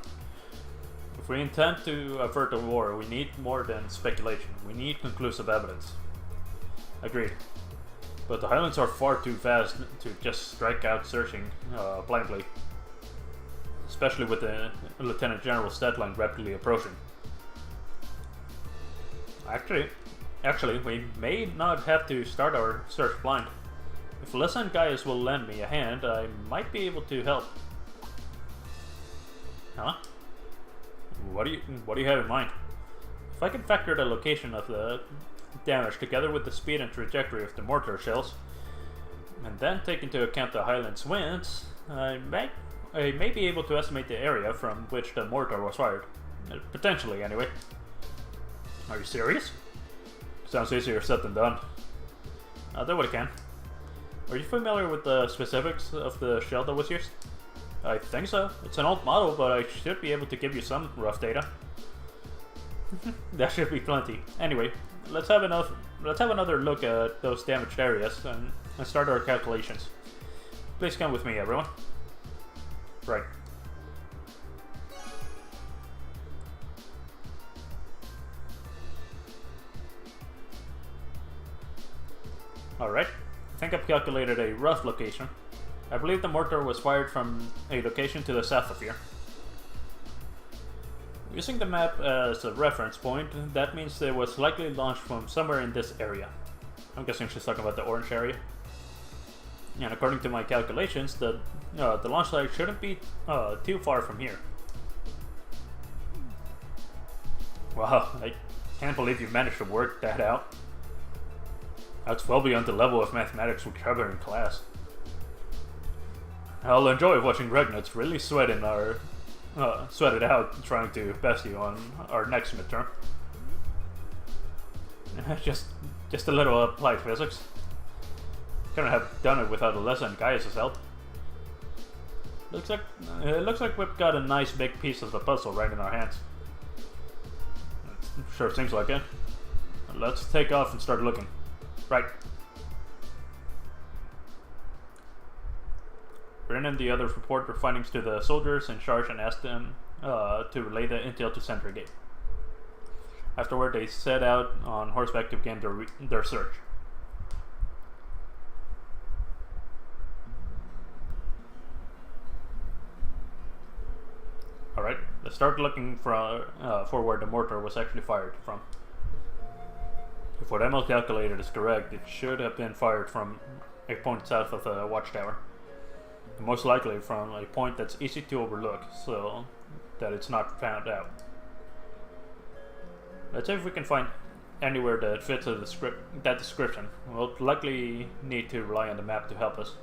If we intend to avert a war, we need more than speculation. We need conclusive evidence. Agreed. But the Highlands are far too vast to just strike out searching blindly. Especially with the Lieutenant General's deadline rapidly approaching. Actually, we may not have to start our search blind. If Alyssa and Gaius will lend me a hand, I might be able to help. Huh? What do you have in mind? If I can factor the location of the damage together with the speed and trajectory of the mortar shells, and then take into account the Highlands winds, I may be able to estimate the area from which the mortar was fired. Potentially, anyway. Are you serious? Sounds easier said than done. I'll do what I can. Are you familiar with the specifics of the shell that was used? I think so. It's an old model, but I should be able to give you some rough data. That should be plenty. Anyway, let's have another look at those damaged areas and start our calculations. Please come with me, everyone. Right. Alright, I think I've calculated a rough location. I believe the mortar was fired from a location to the south of here. Using the map as a reference point, that means it was likely launched from somewhere in this area. I'm guessing she's talking about the orange area. And according to my calculations, the launch site shouldn't be too far from here. Wow, I can't believe you managed to work that out. That's well beyond the level of mathematics we covered in class. I'll enjoy watching Regnuts really sweat it out trying to best you on our next midterm. just a little applied physics. Couldn't have done it without a lesson Gaius' help. It looks like we've got a nice big piece of the puzzle right in our hands. It sure seems like it. Let's take off and start looking. Right. Bryn and the others report their findings to the soldiers in charge and ask them to relay the intel to Sentry Gate. Afterward, they set out on horseback to begin their search. Alright, let's start looking for where the mortar was actually fired from. If what Emil calculated is correct, it should have been fired from a point south of the watchtower. And most likely from a point that's easy to overlook, so that it's not found out. Let's see if we can find anywhere that fits that description. We'll likely need to rely on the map to help us.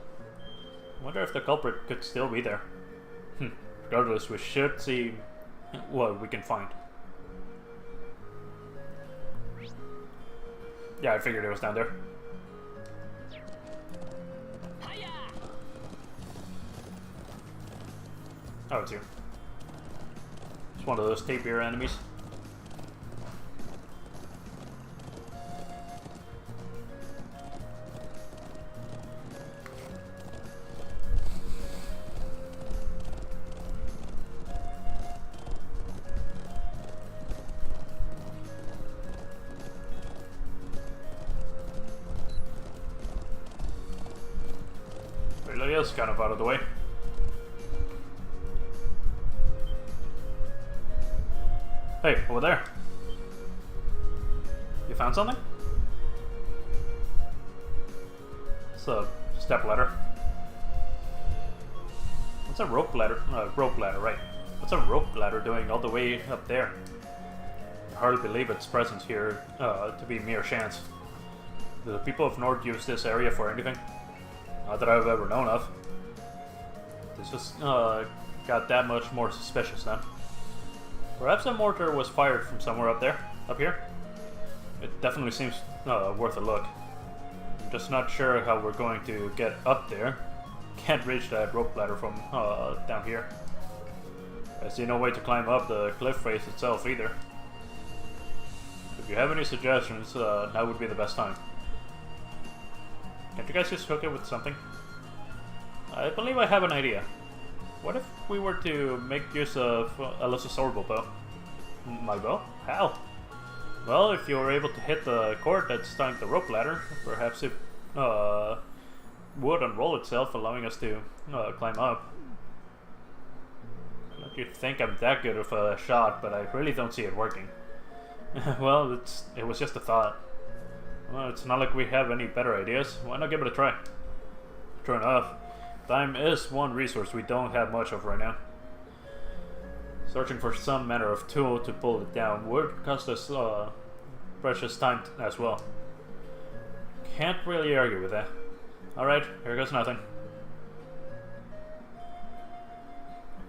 I wonder if the culprit could still be there. Regardless, we should see what we can find. Yeah, I figured it was down there. Oh, it's you. It's one of those tapier enemies. Really is kind of out of the way. Hey, over there. You found something? It's a step ladder. What's a rope ladder? Rope ladder, right. What's a rope ladder doing all the way up there? I hardly believe its presence here to be mere chance. Do the people of Nord use this area for anything? Not that I've ever known of. This just got that much more suspicious then. Perhaps a mortar was fired from somewhere up here. It definitely seems worth a look. I'm just not sure how we're going to get up there. Can't reach that rope ladder from down here. I see no way to climb up the cliff face itself either. If you have any suggestions, now would be the best time. Can't you guys just hook it with something? I believe I have an idea. What if we were to make use of Alyssa's orbital bow? My bow? How? Well, if you were able to hit the cord that's tying the rope ladder, perhaps it would unroll itself, allowing us to climb up. I don't you think I'm that good of a shot, but I really don't see it working. Well, it was just a thought. Well, it's not like we have any better ideas. Why not give it a try? True enough. Time is one resource we don't have much of right now. Searching for some manner of tool to pull it down would cost us precious time as well. Can't really argue with that. Alright, here goes nothing.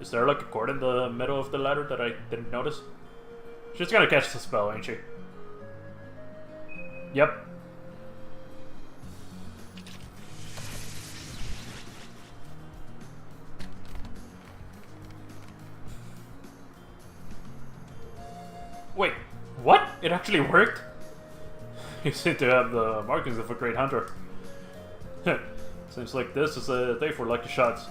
Is there like a cord in the middle of the ladder that I didn't notice? She's gonna catch the spell, ain't she? Yep. Wait, It actually worked? You seem to have the markings of a great hunter. Seems like this is a day for lucky shots.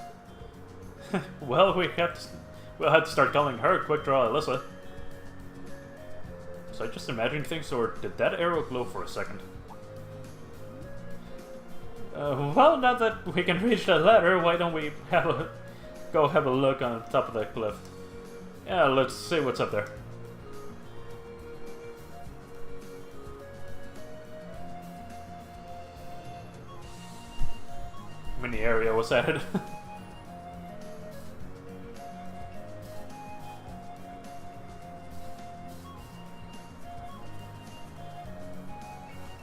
Well, we'll have to start calling her Quick Draw Alyssa. So I just imagined things, or did that arrow glow for a second? Well, now that we can reach that ladder, why don't we go have a look on top of that cliff? Yeah, let's see what's up there. Mini area was added.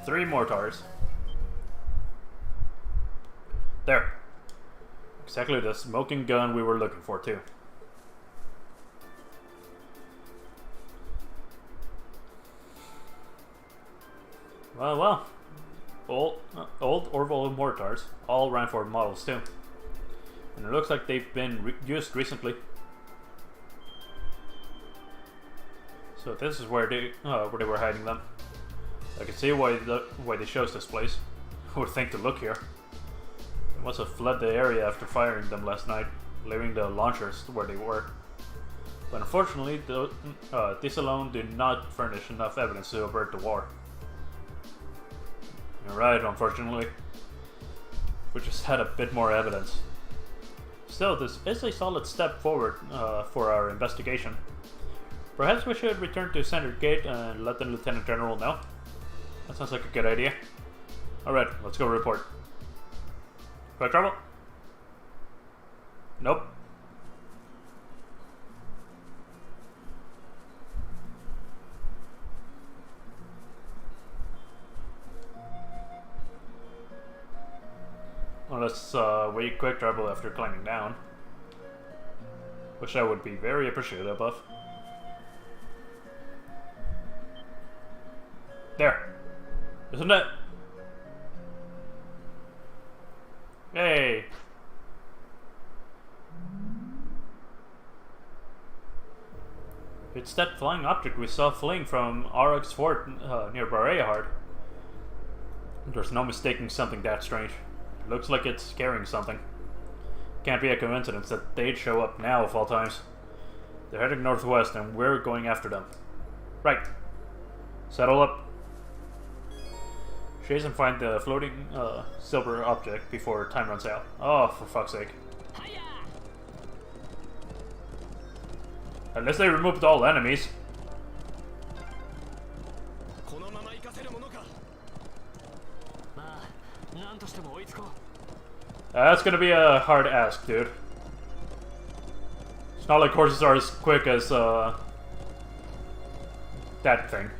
Three mortars. There. Exactly the smoking gun we were looking for, too. Well. Old Orville mortars, all Ranford models, too. And it looks like they've been used recently. So this is where they were hiding them. I can see why they chose this place. Who would think to look here? They must have fled the area after firing them last night, leaving the launchers where they were. But unfortunately, these alone did not furnish enough evidence to avert the war. You're right, unfortunately. We just had a bit more evidence. Still, this is a solid step forward for our investigation. Perhaps we should return to Center Gate and let the Lieutenant General know. That sounds like a good idea. Alright, let's go report. Quick trouble? Nope. Unless we quick travel after climbing down. Which I would be very appreciative of. There. Isn't it? Hey. It's that flying object we saw fleeing from Auroch's fort near Barrehard. There's no mistaking something that strange. Looks like it's carrying something. Can't be a coincidence that they'd show up now of all times. They're heading northwest and we're going after them. Right. Settle up. Chase and find the floating silver object before time runs out. Oh, for fuck's sake. Unless they removed all enemies. That's gonna be a hard ask, dude. It's not like horses are as quick as that thing.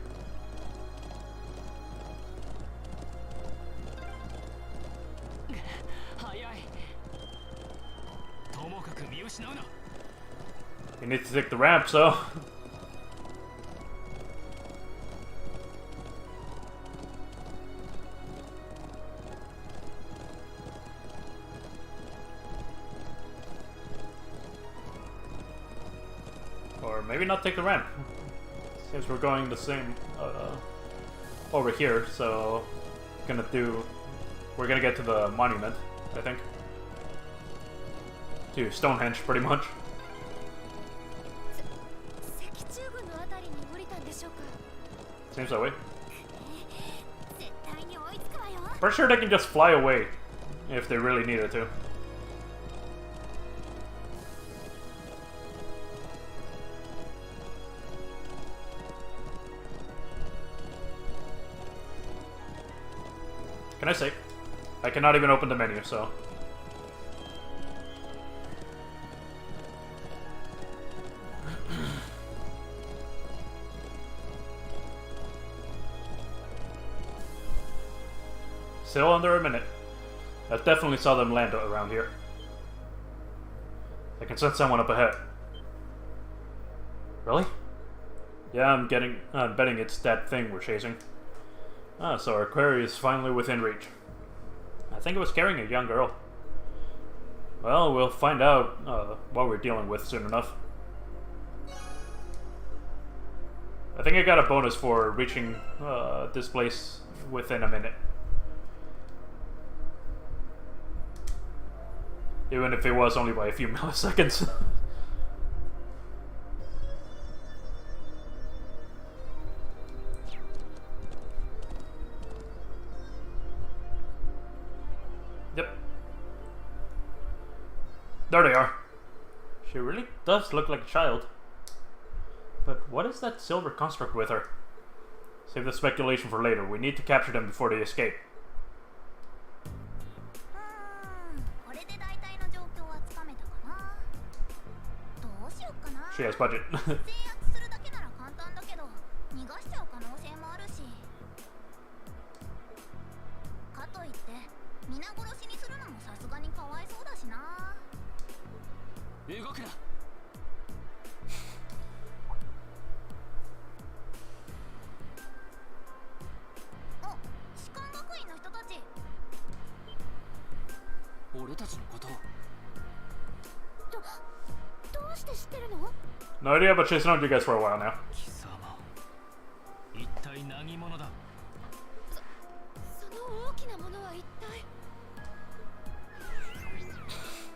You need to take the ramp, so. Or maybe not take the ramp. Since we're going the same over here, so we're gonna get to the monument, I think. To Stonehenge, pretty much. Seems that way. Pretty sure they can just fly away if they really needed to. Can I say? I cannot even open the menu, so. Still under a minute. I definitely saw them land around here. I can sense someone up ahead. Really? Yeah, I'm betting it's that thing we're chasing. Ah, so our quarry is finally within reach. I think it was carrying a young girl. Well, we'll find out what we're dealing with soon enough. I think I got a bonus for reaching this place within a minute. Even if it was only by a few milliseconds. Yep. There they are. She really does look like a child. But what is that silver construct with her? Save the speculation for later. We need to capture them before they escape. She has budget. No idea, but she's known you guys for a while now.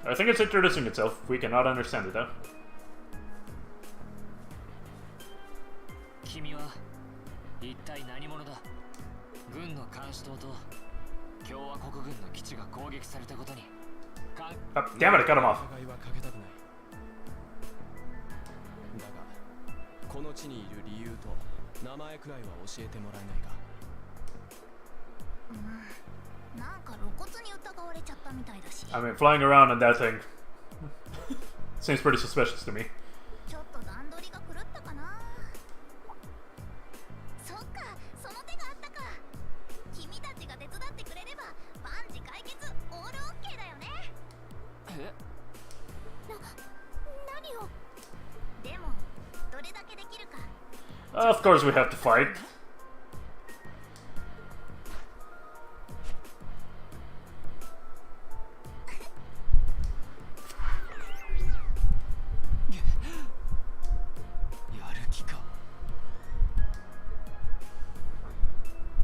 I think it's introducing itself. We cannot understand it though. Oh, damn it, I cut him off. この地にいる理由と名前くらいは教えてもらえないか。なんか露骨に疑われちゃったみたいだし。I mean, flying around on that thing seems pretty suspicious to me. ちょっと段取りが狂ったかな。そっか、その手があったか。君たちが手伝ってくれれば万事解決、オールオッケーだよね。え？何を？でも。Of course we have to fight.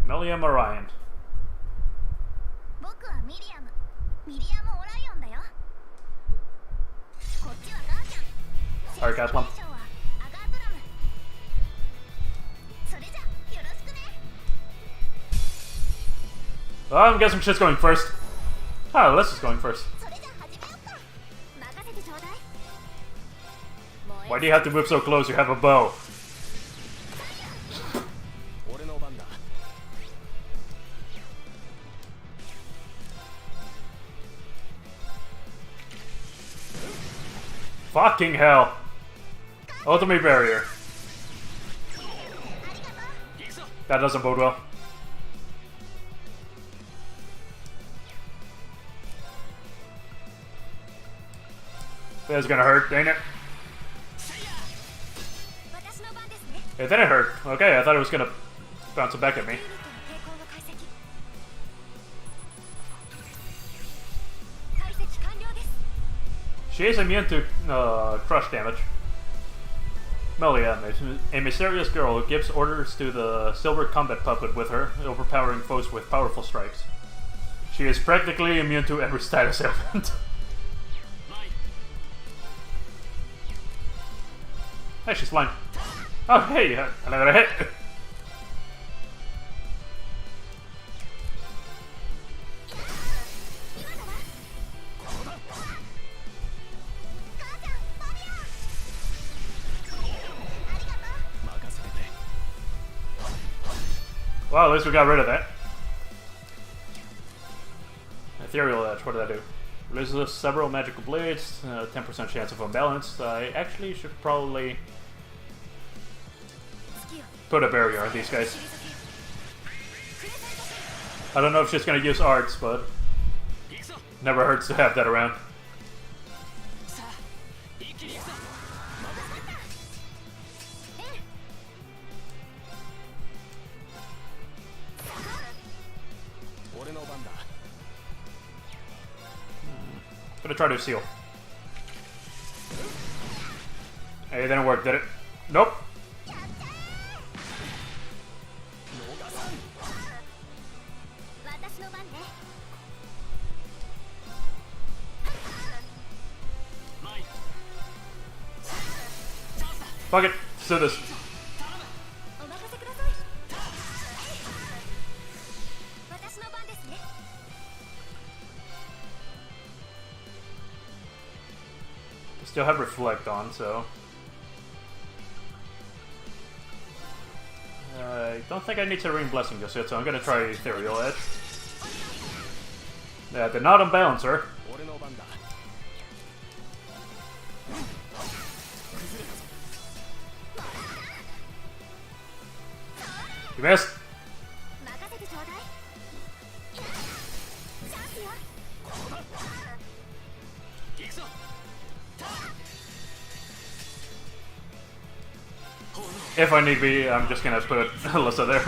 Milliam Orion. Alright, got one. Oh, I'm guessing shit's going first. Ah, Les is going first. Why do you have to move so close? You have a bow. Fucking hell. Ultimate barrier. That doesn't bode well. That's gonna hurt, ain't it? It didn't hurt. Okay, I thought it was gonna bounce it back at me. She is immune to crush damage. Melia, a mysterious girl who gives orders to the silver combat puppet with her, overpowering foes with powerful strikes. She is practically immune to every status ailment. Hey, she's blind. Oh, hey, another hit. Well, at least we got rid of that. Ethereal Edge, what did I do? Releases several magical blades, 10% chance of unbalance. I actually should probably put a barrier on these guys. I don't know if she's gonna use arts, but never hurts to have that around. Gonna try to seal. Hey, it didn't work, did it? Nope. 私の番ね。 Fuck it, let's do this. お任せください。私の番ですね。 Still have reflect on, so I don't think I need Serene Blessing just yet, so I'm gonna try Ethereal Edge. Yeah, they're not on balancer. 俺の番だ。 You missed. 任せてちょうだい。チャンスよ。 行くぞ。 If I need be, I'm just gonna put Alyssa there.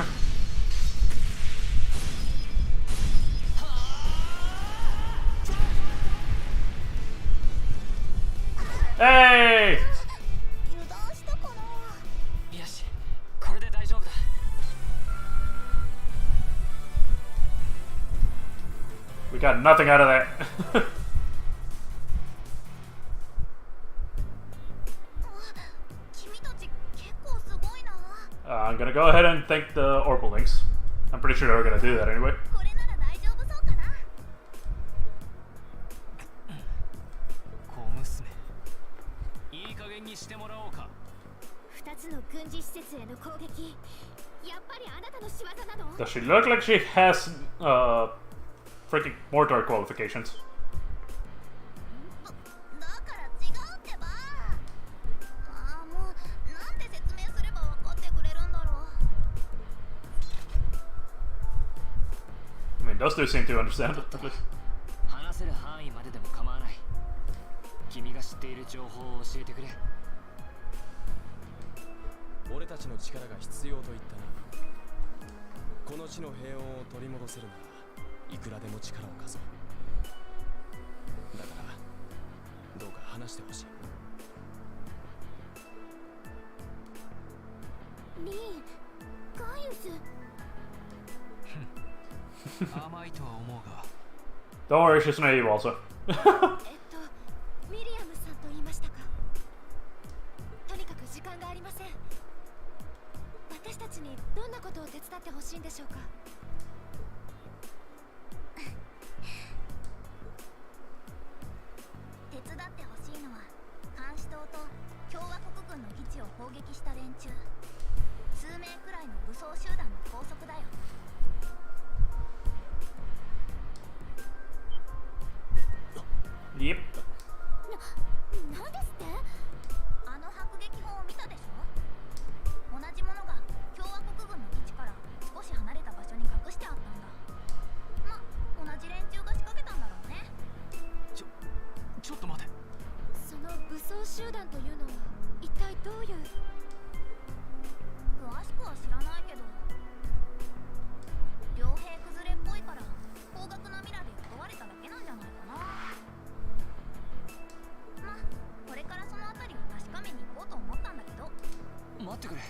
Hey! 油断したかな。よし、これで大丈夫だ。 We got nothing out of that. 君たち結構すごいな。 I'm gonna go ahead and thank the Orbital Links. I'm pretty sure they're gonna do that anyway. これなら大丈夫そうかな。 小娘、いい加減にしてもらおうか。 2つの軍事施設への攻撃。やっぱりあなたの仕業なの？ Does she look like she has freaking mortar qualifications? だから違うってば。ああ、もうなんで説明すれば分かってくれるんだろう。 I mean, those two seem to understand it. 話せる範囲まででも構わない。君が知っている情報を教えてくれ。 俺たちの力が必要と言ったな。この地の平穏を取り戻せるならいくらでも力を貸そう。だからどうか話してほしい。リーン、ガイウス。甘いとは思うが、 Don't worry, she's naive also. ミリアムさんと言いましたか。とにかく時間がありません。私たちにどんなことを手伝ってほしいんでしょうか。手伝ってほしいのは監視塔と共和国軍の基地を砲撃した連中、数名くらいの武装集団の拘束だよ。 Yep. なんですって？あの迫撃砲を見たでしょ？同じものが共和国軍の基地から少し離れた場所に隠してあったんだ。ま、同じ連中が仕掛けたんだろうね。ちょっと待て。その武装集団というのは一体どういう？詳しくは知らないけど、傭兵崩れっぽいから高額なミラで雇われただけなんじゃないかな。ま、これからそのあたりを確かめに行こうと思ったんだけど。待ってくれ。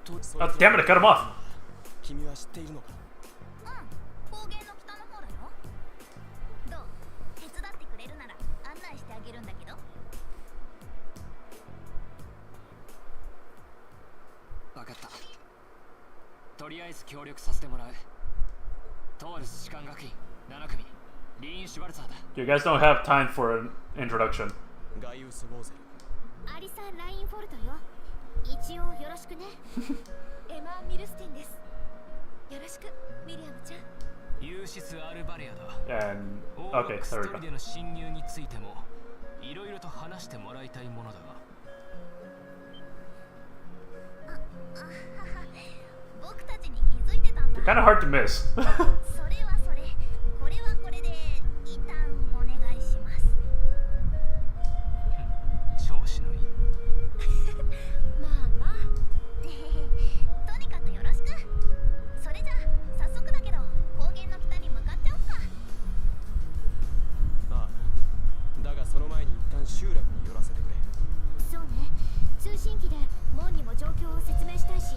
Oh, damn it, I cut him off. 君は知っているのか。うん、高原の北の方だよ。どう？手伝ってくれるなら案内してあげるんだけど。分かった。とりあえず協力させてもらう。トールス士官学院7組、リーン・シュバルツァーだ。 You guys don't have time for an introduction. ガイウス・ボーゼル。アリサ・ラインフォルトよ。一応よろしくね。エマ・ミルスティンです。よろしく、ミリアムちゃん。ユーシス・アルバレアだ。 And オーロ okay, ックス there ト we go. リでの侵入についてもいろいろと話してもらいたいものだが、僕たちに気づいてたんだ。 Kind of hard to miss. それはそれ、これはこれで一旦お願いします。調子のいい。まあまあ。とにかくよろしく。それじゃあ早速だけど高原の北に向かっちゃおっか。ああ、だがその前に一旦集落に寄らせてくれ。そうね。通信機で門にも状況を説明したいし。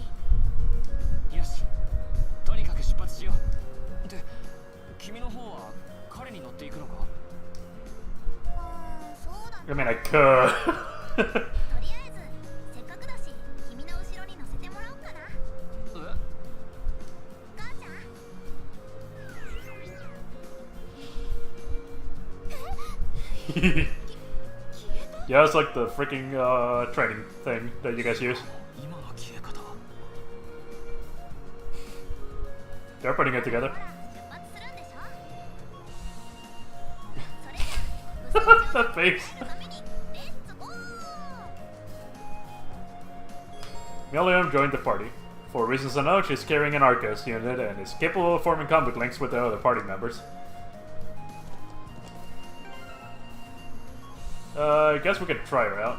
よし、とりあえずせっかくだし君の後ろに乗せてもらおうかな。母ちゃん。Yeah, it's like the freaking training thing that you guys use. 今の消え方 They're putting it together. ほら出発するんでしょ。それじゃあ That face. ためにレッツゴー。 Milliam joined the party. For reasons unknown, she's carrying an Arcus unit and is capable of forming combat links with the other party members. I guess we could try her out.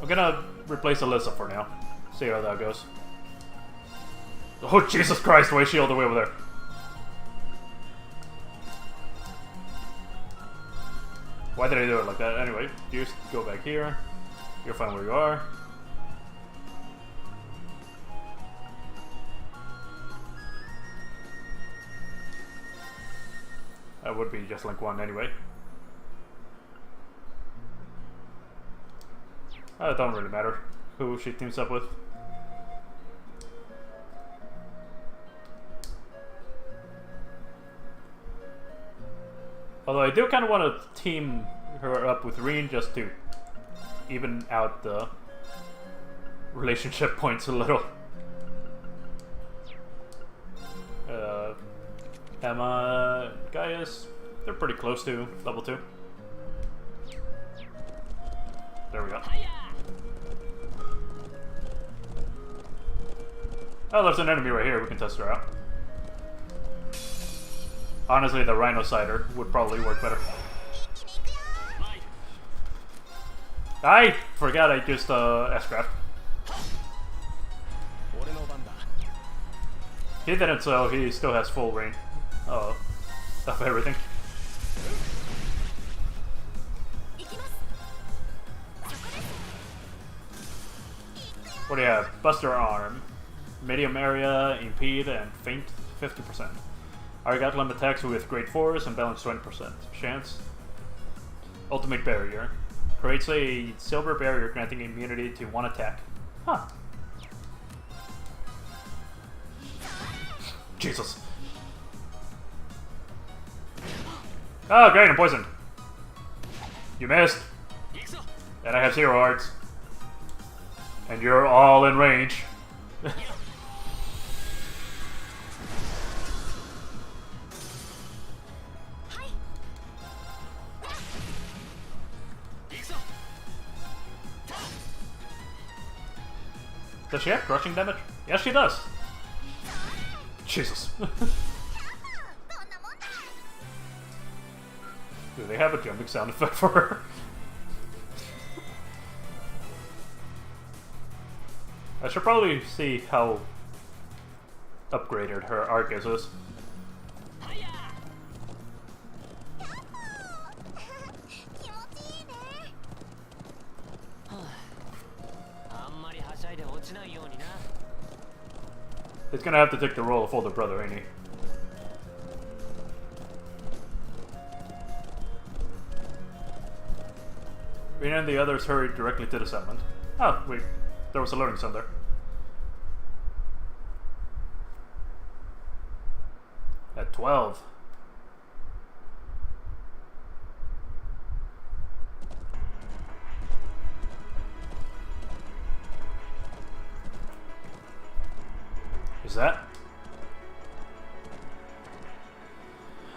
I'm gonna replace Alyssa for now. See how that goes. Oh, Jesus Christ, why is she all the way over there? Why did I do it like that? Anyway, you just go back here. You're fine where you are. That would be just like one anyway. It don't really matter who she teams up with. Although I do kind of want to team her up with Reen just to even out the relationship points a little. Emma, Gaius, they're pretty close to level 2. There we go. Oh, there's an enemy right here. We can test her out. Honestly, the Rhinocider would probably work better. I forgot I used S-Craft. He didn't, so he still has full range of everything. What do you have? Buster Arm. Medium area, impede, and feint 50%. Argatlam attacks with great force and balance 20% chance. Ultimate Barrier. Creates a silver barrier granting immunity to one attack. Huh. Jesus. Oh, great, I'm poisoned. You missed. And I have 0 hearts. And you're all in range. Does she have crushing damage? Yes, she does. Jesus. Do they have a jumping sound effect for her? I should probably see how upgraded her Arcus is. あんまりはしゃいで落ちないようにな。 He's gonna have to take the role of older brother, ain't he? Rena and the others hurried directly to the settlement. Oh, wait. There was a loading zone there. At 12. Is that?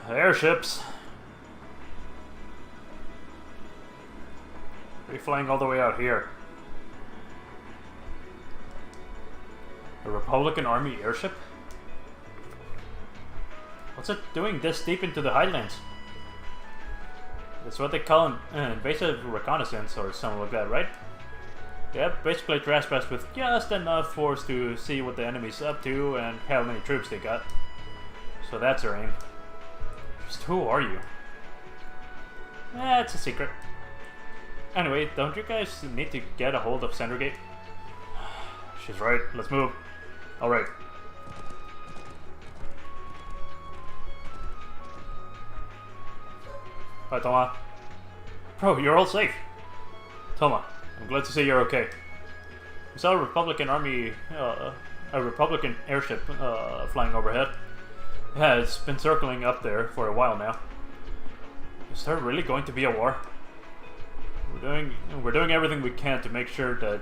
Airships. Are you flying all the way out here? A Republican Army airship? What's it doing this deep into the Highlands? That's what they call an invasive reconnaissance or something like that, right? Yeah, basically trespass with just enough force to see what the enemy's up to and how many troops they got. So that's their aim. Just who are you? It's a secret. Anyway, don't you guys need to get a hold of Centergate? She's right. Let's move. Alright. Hi, Toma. Bro, you're all safe. Toma, I'm glad to see you're okay. We saw a Republican army, a Republican airship flying overhead. Yeah, it's been circling up there for a while now. Is there really going to be a war? We're doing everything we can to make sure that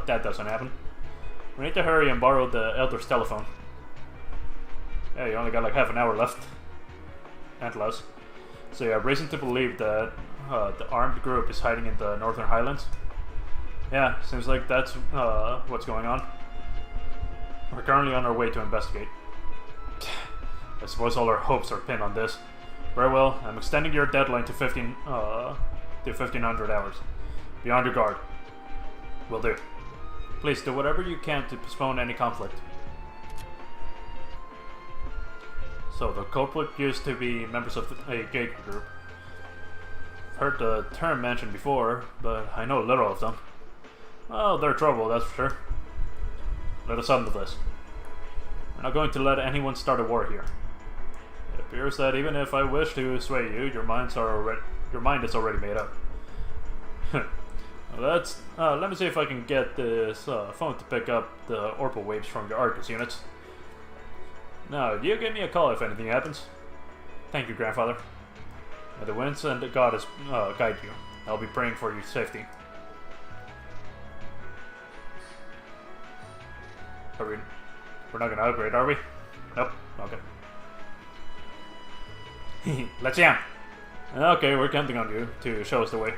that doesn't happen. We need to hurry and borrow the Elder's telephone. Yeah, you only got like half an hour left. And less. So you have reason to believe that the armed group is hiding in the Northern Highlands. Yeah, seems like that's what's going on. We're currently on our way to investigate. I suppose all our hopes are pinned on this. Very well, I'm extending your deadline to 1500 hours. Be on your guard. Will do. Please do whatever you can to postpone any conflict. So the culprit used to be members of a gay group. I've heard the term mentioned before, but I know little of them. Well, they're trouble, that's for sure. Let us handle this. We're not going to let anyone start a war here. It appears that even if I wish to sway you, your mind is already made up. Well, let me see if I can get this phone to pick up the orbital waves from your Arcus units. Now, you give me a call if anything happens. Thank you, Grandfather. May the winds and the goddess guide you. I'll be praying for your safety. We're not gonna upgrade, are we? Nope. Okay. Let's jam. Okay, we're counting on you to show us the way.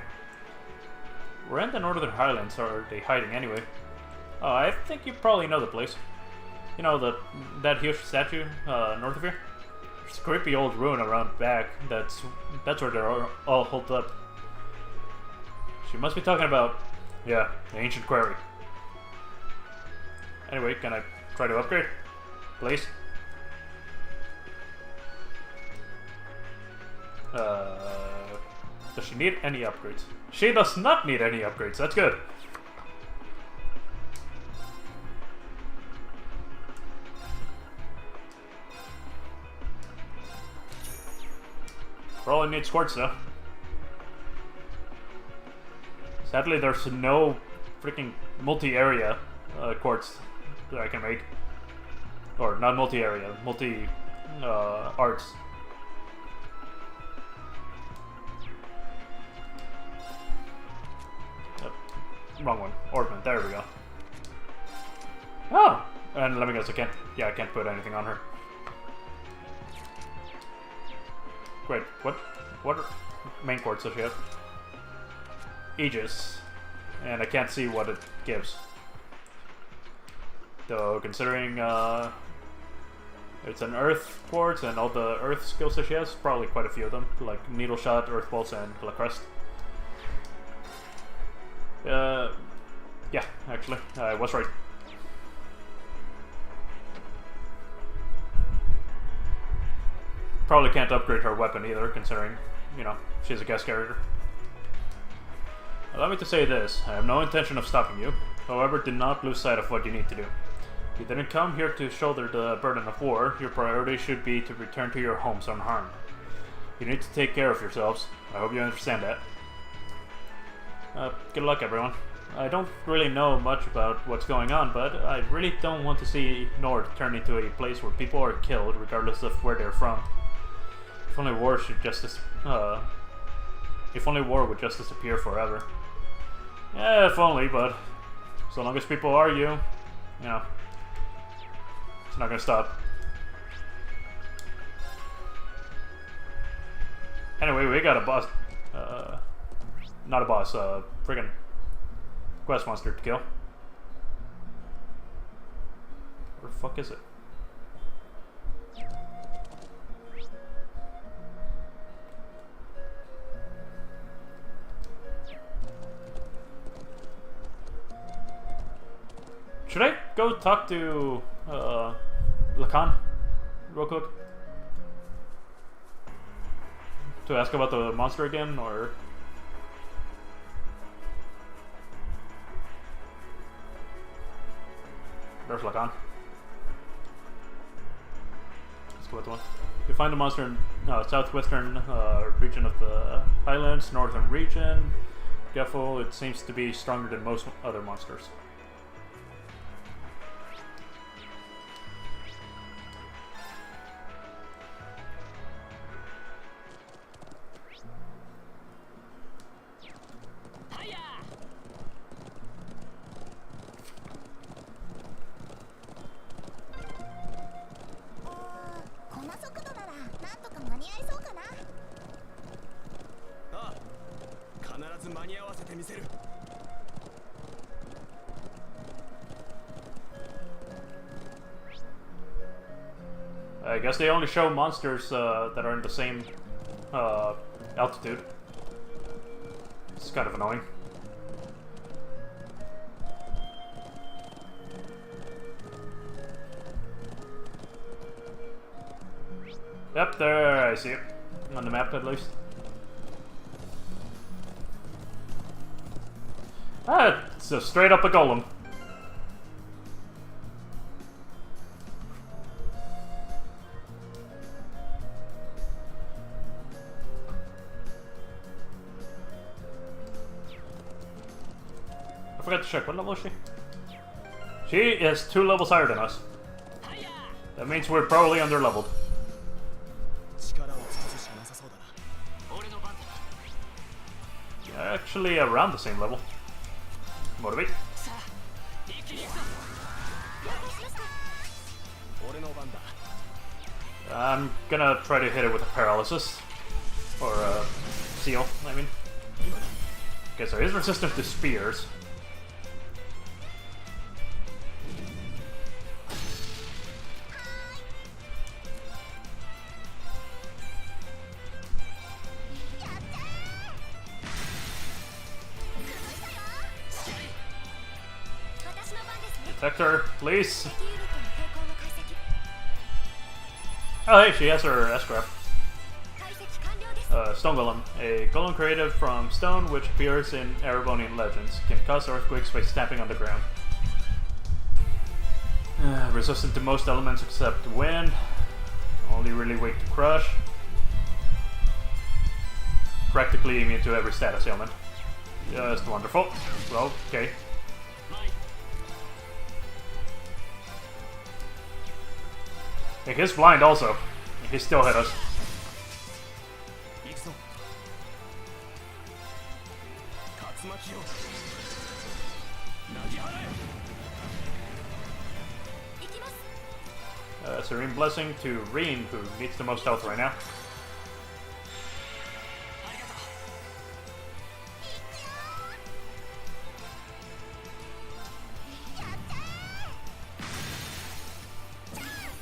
We're in the Northern Highlands, or are they hiding anyway? Oh, I think you probably know the place. You know, that huge statue north of here? There's a creepy old ruin around back. That's where they're all holed up. She must be talking about, yeah, the ancient quarry. Anyway, can I try to upgrade? Please? Does she need any upgrades? She does not need any upgrades, that's good. Probably need squirts though. Sadly, there's no freaking multi-area quartz that I can make. Or not multi-area, multi-arts. Wrong one. Ornament, there we go. Oh! And let me guess, I can't put anything on her. Wait, what main quartz does she have? Aegis. And I can't see what it gives. Though, considering it's an earth quartz and all the earth skills that she has, probably quite a few of them. Like Needle Shot, Earth Pulse, and La Crest. Yeah, actually, I was right. Probably can't upgrade her weapon either, considering, you know, she's a guest character. Allow me to say this, I have no intention of stopping you. However, do not lose sight of what you need to do. You didn't come here to shoulder the burden of war. Your priority should be to return to your homes unharmed. You need to take care of yourselves. I hope you understand that. Good luck, everyone. I don't really know much about what's going on, but I really don't want to see Nord turn into a place where people are killed, regardless of where they're from. If only war would just disappear forever. Yeah, if only, but so long as people argue, you know, it's not gonna stop. Anyway, we got a boss. Not a boss, friggin' quest monster to kill. Where the fuck is it? Should I go talk to Lacan real quick? To ask about the monster again, or... Where's Lacan? Let's go with the one. You find the monster in southwestern region of the Highlands, northern region. Careful, it seems to be stronger than most other monsters. I guess they only show monsters that are in the same altitude. It's kind of annoying. Yep, there I see it. On the map at least. Ah, it's a straight up a golem. I forgot to check, what level is she? She is 2 levels higher than us. That means we're probably under leveled. Actually around the same level. Motivate. I'm gonna try to hit it with a paralysis. Or a seal, I mean. Okay, so he's resistant to spears. Detector, please. Oh hey, she has her S-craft. Stone Golem. A golem created from stone which appears in Erebonian legends. Can cause earthquakes by stamping on the ground. Resistant to most elements except wind. Only really weak to crush. Practically immune to every status ailment. Just wonderful. Well, okay. He's blind also. He still hit us. Serene Blessing to Reen, who needs the most health right now.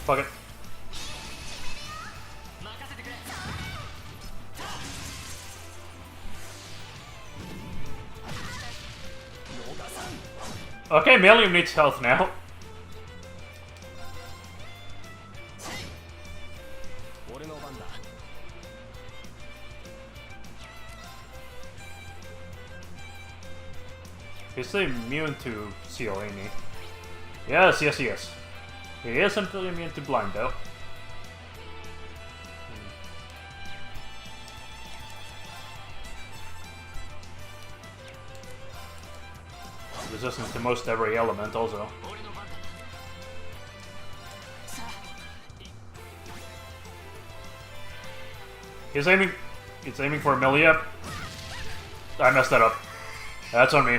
Fuck it. Okay, Melium needs health now. He's immune to seal, ain't he? Yes, yes, yes. He isn't immune to blind, though. Resistant to most every element, also. He's aiming for Amelia. I messed that up. That's on me.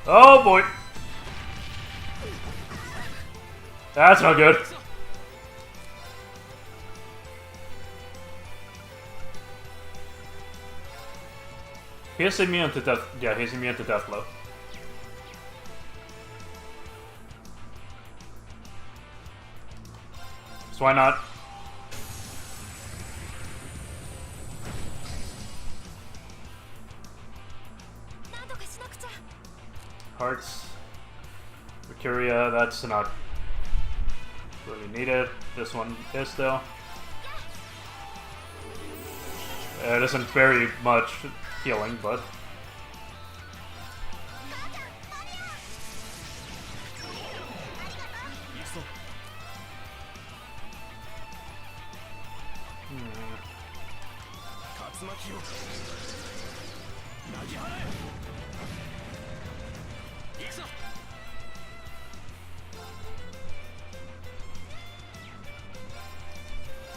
Oh boy! That's not good. He's immune to death. Yeah, he's immune to death blow. So why not? Hearts. Valkyria, that's not really needed. This one is though. It isn't very much healing, but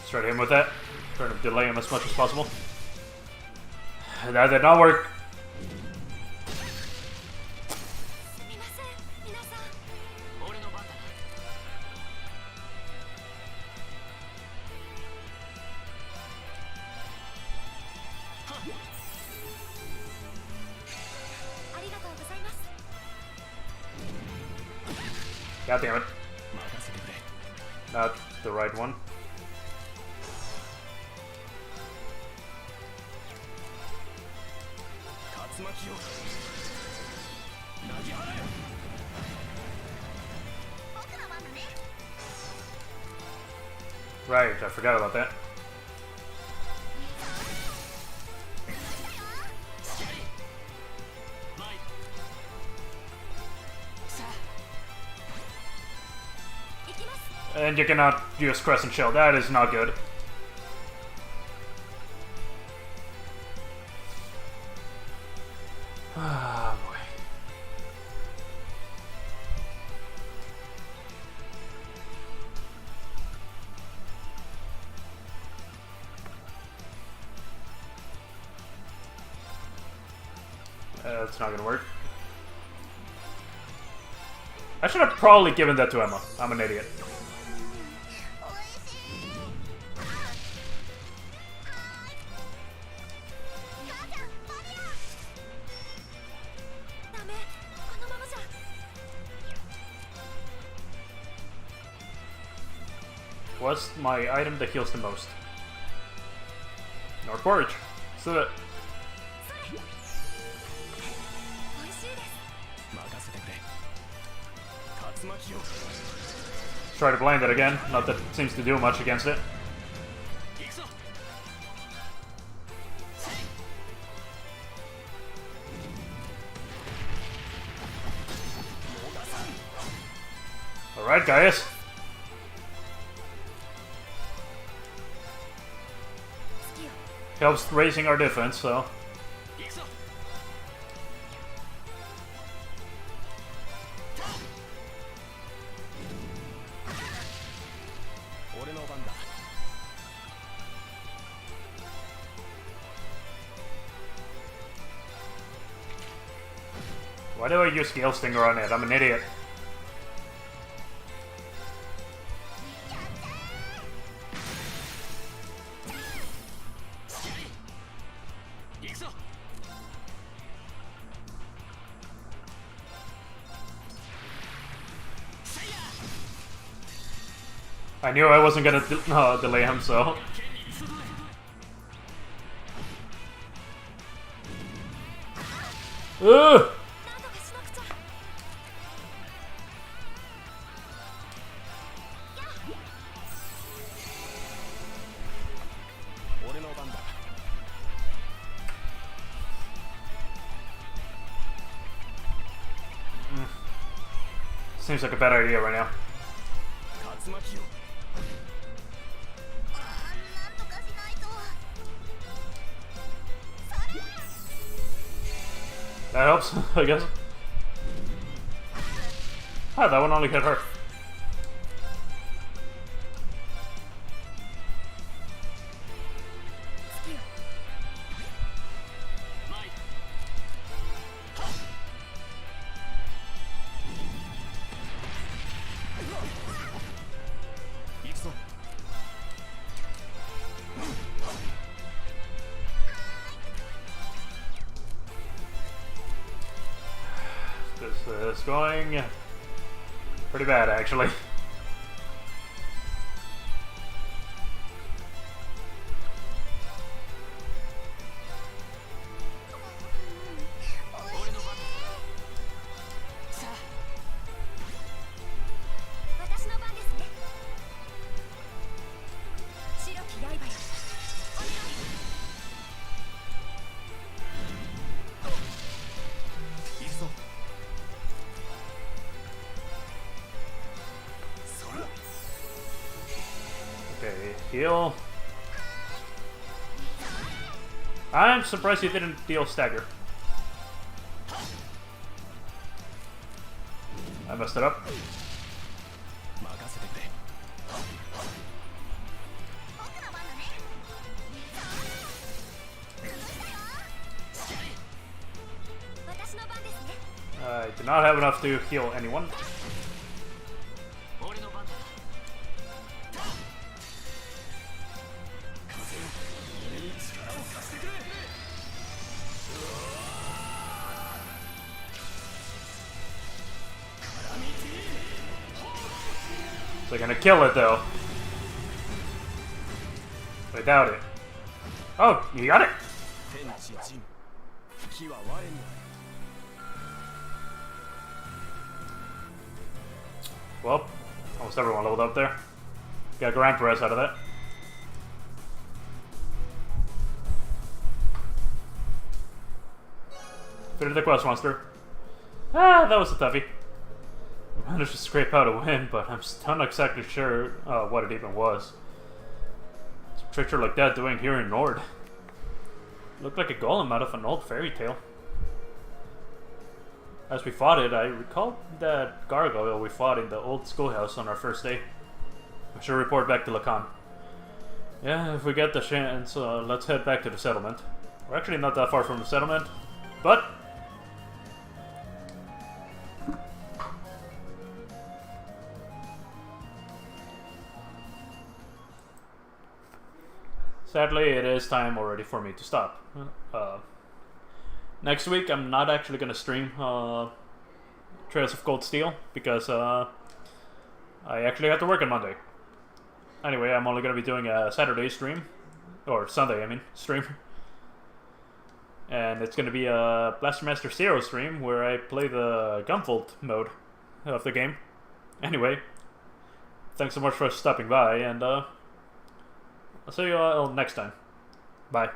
let's try to hit him with that. Try to delay him as much as possible. That did not work. すみません皆さん。俺の番だな。ありがとうございます。 God damn it. 任せてくれ。 Not the right one. 竜巻を投げ払え。僕の番だね。 Right, I forgot about that. 行きます。 And you cannot use Crescent Shell. That is not good. Ah, boy. That's not gonna work. I should have probably given that to Emma. I'm an idiot. おいしい。母ちゃんマリア。ダメこのままじゃ。 What's my item that heals the most? North Porridge. So that それ。おいしいです。任せてくれ。竜巻を try to blind it again. Not that it seems to do much against it. 行くぞ。 Alright, guys. Helps raising our defense, so. 行くぞ。 俺の番だ。 Why do I use Gale Stinger on it? I'm an idiot. I knew I wasn't gonna delay him, so. Ugh! なんとかしなくちゃ。 俺の番だ。 Seems like a bad idea right now. 竜巻を なんとかしないと。 That helps, I guess. Ah, that one only hit her. This is going pretty bad, actually. Heal. I'm surprised he didn't deal stagger. I messed it up. 任せてくれ。僕の番だね。私の番ですね。 I do not have enough to heal anyone. 俺の番だ。 They're gonna kill it though. I doubt it. Oh, you got it! 天地人、木は我にある。 Well, almost everyone leveled up there. Got Grand Press out of that. Finish the quest monster. Ah, that was a toughie. I managed to scrape out a win, but I'm still not exactly sure what it even was. What's a creature like that doing here in Nord? Looked like a golem out of an old fairy tale. As we fought it, I recall that gargoyle we fought in the old schoolhouse on our first day. I should report back to Lacan. Yeah, if we get the chance, let's head back to the settlement. We're actually not that far from the settlement, but... sadly, it is time already for me to stop. Next week, I'm not actually going to stream Trails of Cold Steel because I actually have to work on Monday. Anyway, I'm only going to be doing a Saturday stream, or Sunday, I mean, stream. And it's going to be a Blaster Master Zero stream where I play the Gunvolt mode of the game. Anyway, thanks so much for stopping by, and I'll see you all next time. Bye.